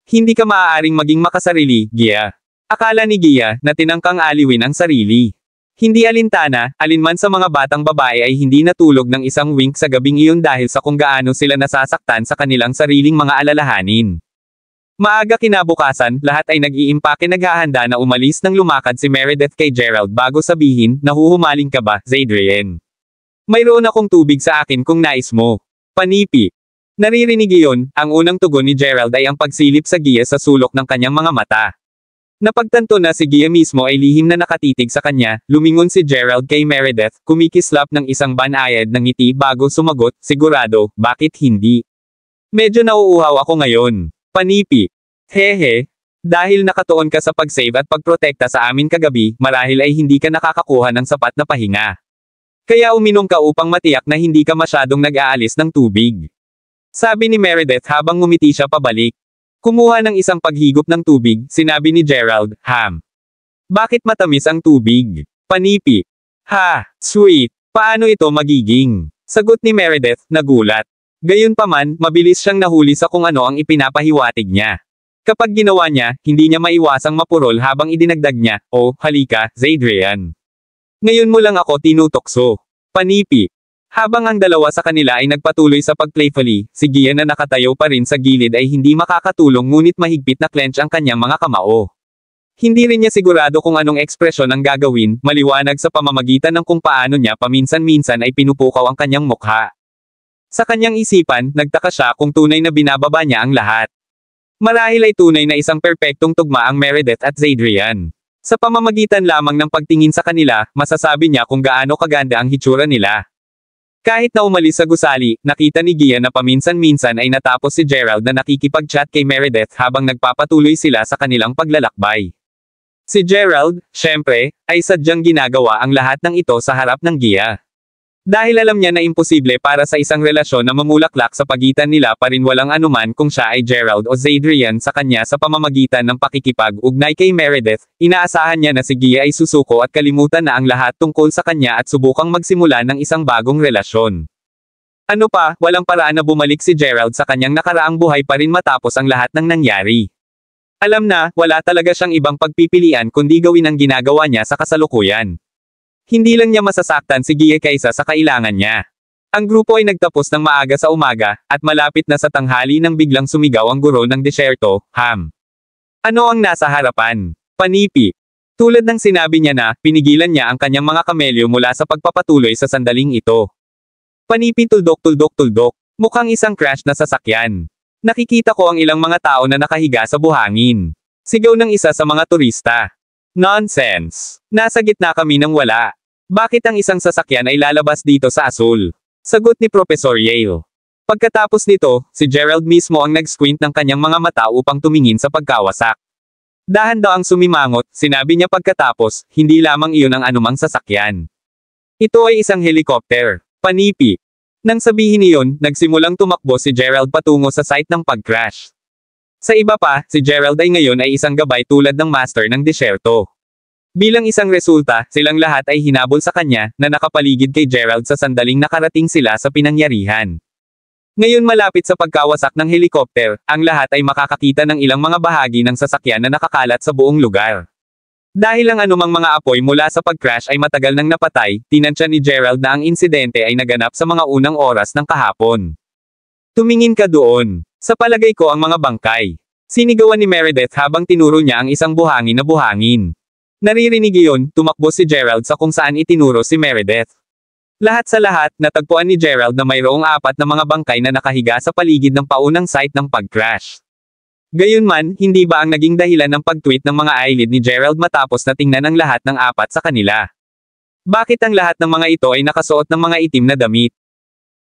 Hindi ka maaaring maging makasarili, Gia. Akala ni Gia na tinangkang aliwin ang sarili. Hindi alintana, alinman sa mga batang babae ay hindi natulog ng isang wink sa gabing iyon dahil sa kung gaano sila nasasaktan sa kanilang sariling mga alalahanin. Maaga kinabukasan, lahat ay nag-iimpake naghahanda na umalis nang lumakad si Meredith kay Gerald bago sabihin, nahuhumaling ka ba, Zadrian? Mayroon akong tubig sa akin kung nais mo. Panipi. Naririnig iyon, ang unang tugon ni Gerald ay ang pagsilip sa Gia sa sulok ng kanyang mga mata. Napagtanto na si Gia mismo ay lihim na nakatitig sa kanya, lumingon si Gerald kay Meredith, kumikislap ng isang banayad ng ngiti bago sumagot, sigurado, bakit hindi? Medyo nauuhaw ako ngayon. Panipi. Hehe. Dahil nakatuon ka sa pag-save at pagprotekta sa amin kagabi, marahil ay hindi ka nakakakuha ng sapat na pahinga. Kaya uminom ka upang matiyak na hindi ka masyadong nag-aalis ng tubig. Sabi ni Meredith habang ngumiti siya pabalik. Kumuha ng isang paghigop ng tubig, sinabi ni Gerald, Bakit matamis ang tubig? Panipi. Ha, sweet. Paano ito magiging? Sagot ni Meredith, nagulat. Gayunpaman, mabilis siyang nahuli sa kung ano ang ipinapahiwatig niya. Kapag ginawa niya, hindi niya maiwasang mapurol habang idinagdag niya, oh, halika, Zadrian. Ngayon mo lang ako tinutokso. Panipi. Habang ang dalawa sa kanila ay nagpatuloy sa pag-playfully, si Gia na nakatayo pa rin sa gilid ay hindi makakatulong ngunit mahigpit na clench ang kanyang mga kamao. Hindi rin niya sigurado kung anong ekspresyon ang gagawin, maliwanag sa pamamagitan ng kung paano niya paminsan-minsan ay pinupukaw ang kanyang mukha. Sa kanyang isipan, nagtaka siya kung tunay na binababa niya ang lahat. Marahil ay tunay na isang perpektong tugma ang Meredith at Zadrian. Sa pamamagitan lamang ng pagtingin sa kanila, masasabi niya kung gaano kaganda ang hitsura nila. Kahit na umalis sa gusali, nakita ni Gia na paminsan-minsan ay natapos si Gerald na nakikipag-chat kay Meredith habang nagpapatuloy sila sa kanilang paglalakbay. Si Gerald, syempre, ay sadyang ginagawa ang lahat ng ito sa harap ng Gia. Dahil alam niya na imposible para sa isang relasyon na mamulaklak sa pagitan nila pa rin walang anuman kung siya ay Gerald o Zadrian sa kanya sa pamamagitan ng pakikipag-ugnay kay Meredith, inaasahan niya na si Gia ay susuko at kalimutan na ang lahat tungkol sa kanya at subukang magsimula ng isang bagong relasyon. Ano pa, walang paraan na bumalik si Gerald sa kanyang nakaraang buhay pa rin matapos ang lahat ng nangyari. Alam na, wala talaga siyang ibang pagpipilian kundi gawin ang ginagawa niya sa kasalukuyan. Hindi lang niya masasaktan si Gia kaysa sa kailangan niya. Ang grupo ay nagtapos ng maaga sa umaga, at malapit na sa tanghali nang biglang sumigaw ang guro ng disyerto, Ano ang nasa harapan? Panipi. Tulad ng sinabi niya na, pinigilan niya ang kanyang mga kamelyo mula sa pagpapatuloy sa sandaling ito. Panipi tuldok. Mukhang isang crash na sasakyan. Nakikita ko ang ilang mga tao na nakahiga sa buhangin. Sigaw ng isa sa mga turista. Nonsense. Nasa gitna kami ng wala. Bakit ang isang sasakyan ay lalabas dito sa asul? Sagot ni Professor Yale. Pagkatapos nito, si Gerald mismo ang nag-squint ng kanyang mga mata upang tumingin sa pagkawasak. Dahan daw ang sumimangot, sinabi niya pagkatapos, hindi lamang iyon ang anumang sasakyan. Ito ay isang helicopter. Panipi. Nang sabihin iyon, nagsimulang tumakbo si Gerald patungo sa site ng pag-crash. Sa iba pa, si Gerald ay ngayon ay isang gabay tulad ng master ng disyerto. Bilang isang resulta, silang lahat ay hinabol sa kanya, na nakapaligid kay Gerald sa sandaling nakarating sila sa pinangyarihan. Ngayon malapit sa pagkawasak ng helikopter, ang lahat ay makakakita ng ilang mga bahagi ng sasakyan na nakakalat sa buong lugar. Dahil ang anumang mga apoy mula sa pag-crash ay matagal nang napatay, tinansya ni Gerald na ang insidente ay naganap sa mga unang oras ng kahapon. Tumingin ka doon. Sa palagay ko ang mga bangkay. Sinigawan ni Meredith habang tinuro niya ang isang buhangin na buhangin. Naririnig iyon, tumakbo si Gerald sa kung saan itinuro si Meredith. Lahat sa lahat, natagpuan ni Gerald na mayroong 4 na mga bangkay na nakahiga sa paligid ng paunang site ng pag-crash. Gayunman, hindi ba ang naging dahilan ng pag-tweet ng mga eyelid ni Gerald matapos na tingnan ang lahat ng 4 sa kanila? Bakit ang lahat ng mga ito ay nakasuot ng mga itim na damit?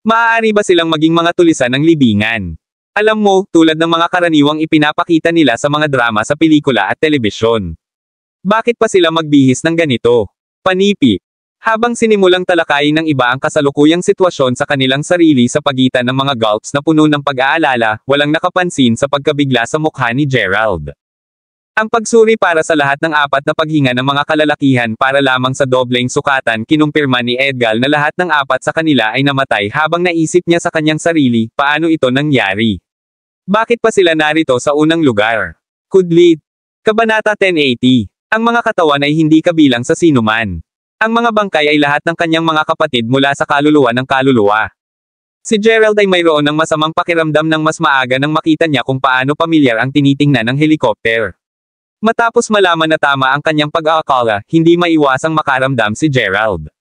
Maaari ba silang maging mga tulisan ng libingan? Alam mo, tulad ng mga karaniwang ipinapakita nila sa mga drama sa pelikula at telebisyon. Bakit pa sila magbihis ng ganito? Panipi. Habang sinimulang talakayin ng iba ang kasalukuyang sitwasyon sa kanilang sarili sa pagitan ng mga gulps na puno ng pag-aalala, walang nakapansin sa pagkabigla sa mukha ni Gerald. Ang pagsuri para sa lahat ng apat na paghinga ng mga kalalakihan para lamang sa dobleng sukatan kinumpirma ni Edgar na lahat ng apat sa kanila ay namatay habang naisip niya sa kanyang sarili, paano ito nangyari? Bakit pa sila narito sa unang lugar? Kudlit. Kabanata 1080. Ang mga katawan ay hindi kabilang sa sinuman. Ang mga bangkay ay lahat ng kanyang mga kapatid mula sa kaluluwa ng kaluluwa. Si Gerald ay mayroon ng masamang pakiramdam nang mas maaga nang makita niya kung paano pamilyar ang tinitingnan ng helikopter. Matapos malaman na tama ang kanyang pag-aakala, hindi maiwasang makaramdam si Gerald.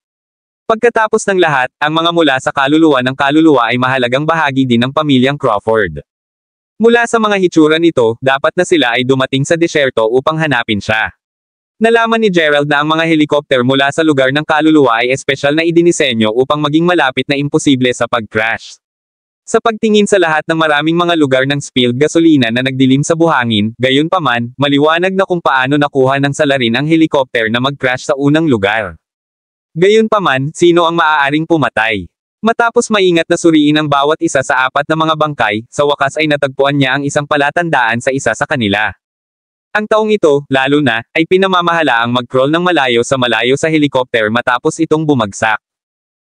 Pagkatapos ng lahat, ang mga mula sa kaluluwa ng kaluluwa ay mahalagang bahagi din ng pamilyang Crawford. Mula sa mga hitsura nito, dapat na sila ay dumating sa disyerto upang hanapin siya. Nalaman ni Gerald na ang mga helikopter mula sa lugar ng kaluluwa ay espesyal na idinisenyo upang maging malapit na imposible sa pag-crash. Sa pagtingin sa lahat ng maraming mga lugar ng spilled gasolina na nagdilim sa buhangin, gayunpaman, maliwanag na kung paano nakuha ng salarin ang helikopter na mag-crash sa unang lugar. Gayunpaman, sino ang maaaring pumatay? Matapos maingat na suriin ang bawat isa sa apat na mga bangkay, sa wakas ay natagpuan niya ang isang palatandaan sa isa sa kanila. Ang taong ito, lalo na, ay pinamamahalaang mag-crawl ng malayo sa helikopter matapos itong bumagsak.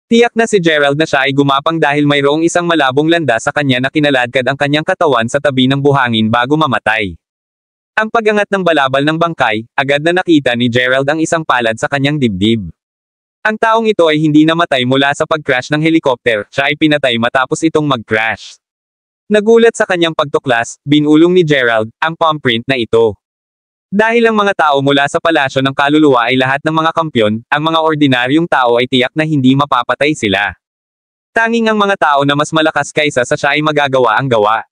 Tiyak na si Gerald na siya ay gumapang dahil mayroong isang malabong landas sa kanya na kinaladkad ang kanyang katawan sa tabi ng buhangin bago mamatay. Ang pag-angat ng balabal ng bangkay, agad na nakita ni Gerald ang isang palad sa kanyang dibdib. Ang taong ito ay hindi namatay mula sa pag-crash ng helikopter, siya ay pinatay matapos itong mag-crash. Nagulat sa kanyang pagtuklas, binulong ni Gerald, ang palm print na ito. Dahil ang mga tao mula sa palasyo ng kaluluwa ay lahat ng mga kampyon, ang mga ordinaryong tao ay tiyak na hindi mapapatay sila. Tanging ang mga tao na mas malakas kaysa sa siya ay magagawa ang gawa.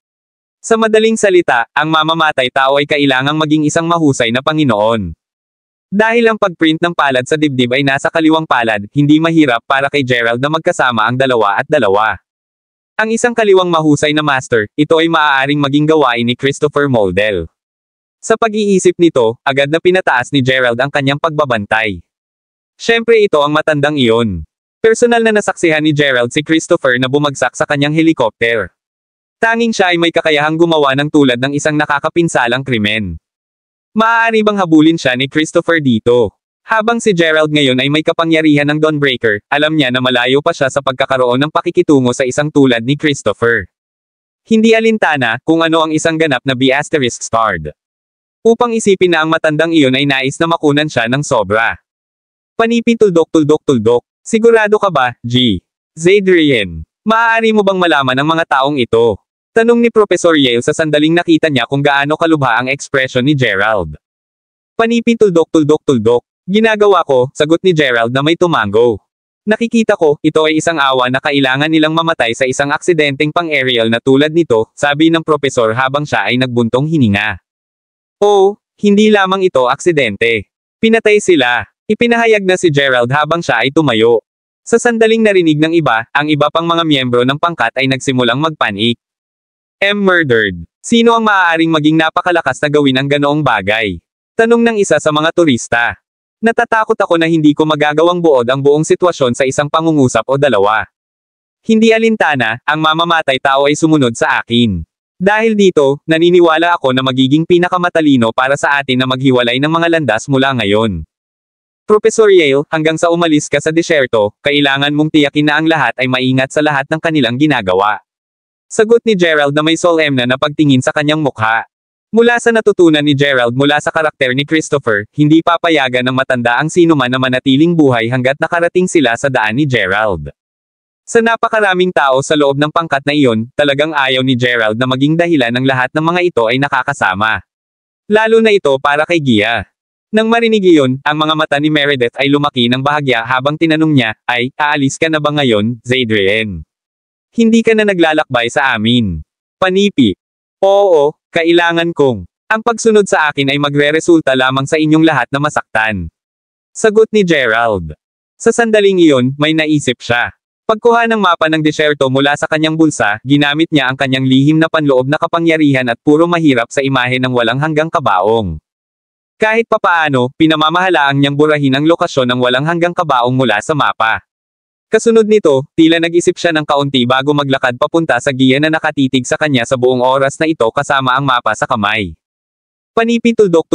Sa madaling salita, ang mamamatay tao ay kailangang maging isang mahusay na Panginoon. Dahil ang pagprint ng palad sa dibdib ay nasa kaliwang palad, hindi mahirap para kay Gerald na magkasama ang 2 at 2. Ang isang kaliwang mahusay na master, ito ay maaaring maging gawain ni Christopher Moldel. Sa pag-iisip nito, agad na pinataas ni Gerald ang kanyang pagbabantay. Siyempre ito ang matandang iyon. Personal na nasaksihan ni Gerald si Christopher na bumagsak sa kanyang helikopter. Tanging siya ay may kakayahang gumawa ng tulad ng isang nakakapinsalang krimen. Maaari bang habulin siya ni Christopher dito? Habang si Gerald ngayon ay may kapangyarihan ng Dawnbreaker, alam niya na malayo pa siya sa pagkakaroon ng pakikitungo sa isang tulad ni Christopher. Hindi alintana kung ano ang isang ganap na B*****. Upang isipin na ang matandang iyon ay nais na makunan siya ng sobra. Panipi tuldok. Sigurado ka ba, G. Zadrian? Maaari mo bang malaman ang mga taong ito? Tanong ni Professor Yale sa sandaling nakita niya kung gaano kalubha ang ekspresyon ni Gerald. Panipi tuldok. Ginagawa ko, sagot ni Gerald na may tumango. Nakikita ko, ito ay isang awa na kailangan nilang mamatay sa isang aksidenteng pang-aerial na tulad nito, sabi ng profesor habang siya ay nagbuntong hininga. Oh, hindi lamang ito aksidente. Pinatay sila. Ipinahayag na si Gerald habang siya ay tumayo. Sa sandaling narinig ng iba, ang iba pang mga miyembro ng pangkat ay nagsimulang magpanik. Murdered. Sino ang maaaring maging napakalakas na gawin ang ganoong bagay? Tanong ng isa sa mga turista. Natatakot ako na hindi ko magagawang buod ang buong sitwasyon sa isang pangungusap o 2. Hindi alintana, ang mamamatay tao ay sumunod sa akin. Dahil dito, naniniwala ako na magiging pinakamatalino para sa atin na maghiwalay ng mga landas mula ngayon. Professor Yale, hanggang sa umalis ka sa disyerto, kailangan mong tiyakin na ang lahat ay maingat sa lahat ng kanilang ginagawa. Sagot ni Gerald na may solemn na pagtingin sa kanyang mukha. Mula sa natutunan ni Gerald mula sa karakter ni Christopher, hindi papayagan ng matanda ang sinuman na manatiling buhay hanggat nakarating sila sa daan ni Gerald. Sa napakaraming tao sa loob ng pangkat na iyon, talagang ayaw ni Gerald na maging dahilan ng lahat ng mga ito ay nakakasama. Lalo na ito para kay Gia. Nang marinig iyon, ang mga mata ni Meredith ay lumaki ng bahagya habang tinanong niya, ay, aalis ka na ba ngayon, Zadrian? Hindi ka na naglalakbay sa amin. Panipi. Oo, kailangan kong. Ang pagsunod sa akin ay magre-resulta lamang sa inyong lahat na masaktan. Sagot ni Gerald. Sa sandaling iyon, may naisip siya. Pagkuha ng mapa ng disyerto mula sa kanyang bulsa, ginamit niya ang kanyang lihim na panloob na kapangyarihan at puro mahirap sa imahe ng walang hanggang kabaong. Kahit papaano, pinamamahalaang niyang burahin ang lokasyon ng walang hanggang kabaong mula sa mapa. Kasunod nito, tila nag-isip siya ng kaunti bago maglakad papunta sa giya na nakatitig sa kanya sa buong oras na ito kasama ang mapa sa kamay. Panipi tuldok.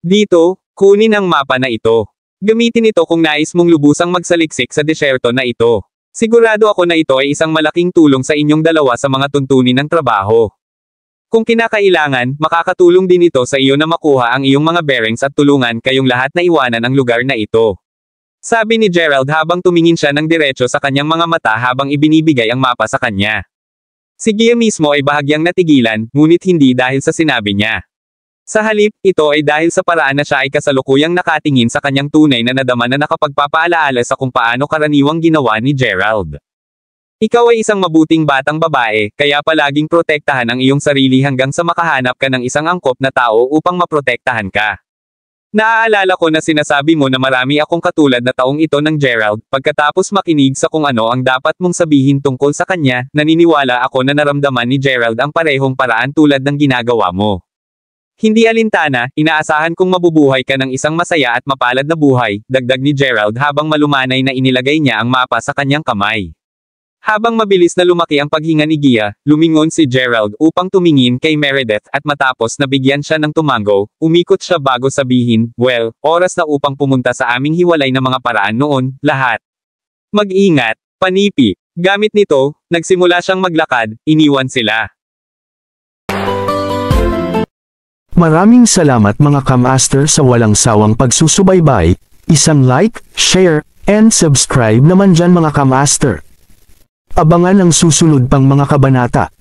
Dito, kunin ang mapa na ito. Gamitin ito kung nais mong lubusang magsaliksik sa disyerto na ito. Sigurado ako na ito ay isang malaking tulong sa inyong dalawa sa mga tuntunin ng trabaho. Kung kinakailangan, makakatulong din ito sa iyo na makuha ang iyong mga bearings at tulungan kayong lahat na iwanan ang lugar na ito. Sabi ni Gerald habang tumingin siya ng diretso sa kanyang mga mata habang ibinibigay ang mapa sa kanya. Si Gia mismo ay bahagyang natigilan, ngunit hindi dahil sa sinabi niya. Sa halip, ito ay dahil sa paraan na siya ay kasalukuyang nakatingin sa kanyang tunay na nadama na nakapagpapaalaala sa kung paano karaniwang ginawa ni Gerald. Ikaw ay isang mabuting batang babae, kaya palaging protektahan ang iyong sarili hanggang sa makahanap ka ng isang angkop na tao upang maprotektahan ka. Naaalala ko na sinasabi mo na marami akong katulad na taong ito ng Gerald, pagkatapos makinig sa kung ano ang dapat mong sabihin tungkol sa kanya, naniniwala ako na naramdaman ni Gerald ang parehong paraan tulad ng ginagawa mo. Hindi alintana, inaasahan kong mabubuhay ka ng isang masaya at mapalad na buhay, dagdag ni Gerald habang malumanay na inilagay niya ang mapa sa kanyang kamay. Habang mabilis na lumaki ang paghinga ni Gia, lumingon si Gerald upang tumingin kay Meredith at matapos na bigyan siya ng tumango, umikot siya bago sabihin, well, oras na upang pumunta sa aming hiwalay na mga paraan noon, lahat. Mag-ingat, panipi. Gamit nito, nagsimula siyang maglakad, iniwan sila. Maraming salamat mga ka-master sa walang sawang pagsusubaybay, isang like, share, and subscribe naman dyan mga ka-master. Abangan ang susunod pang mga kabanata.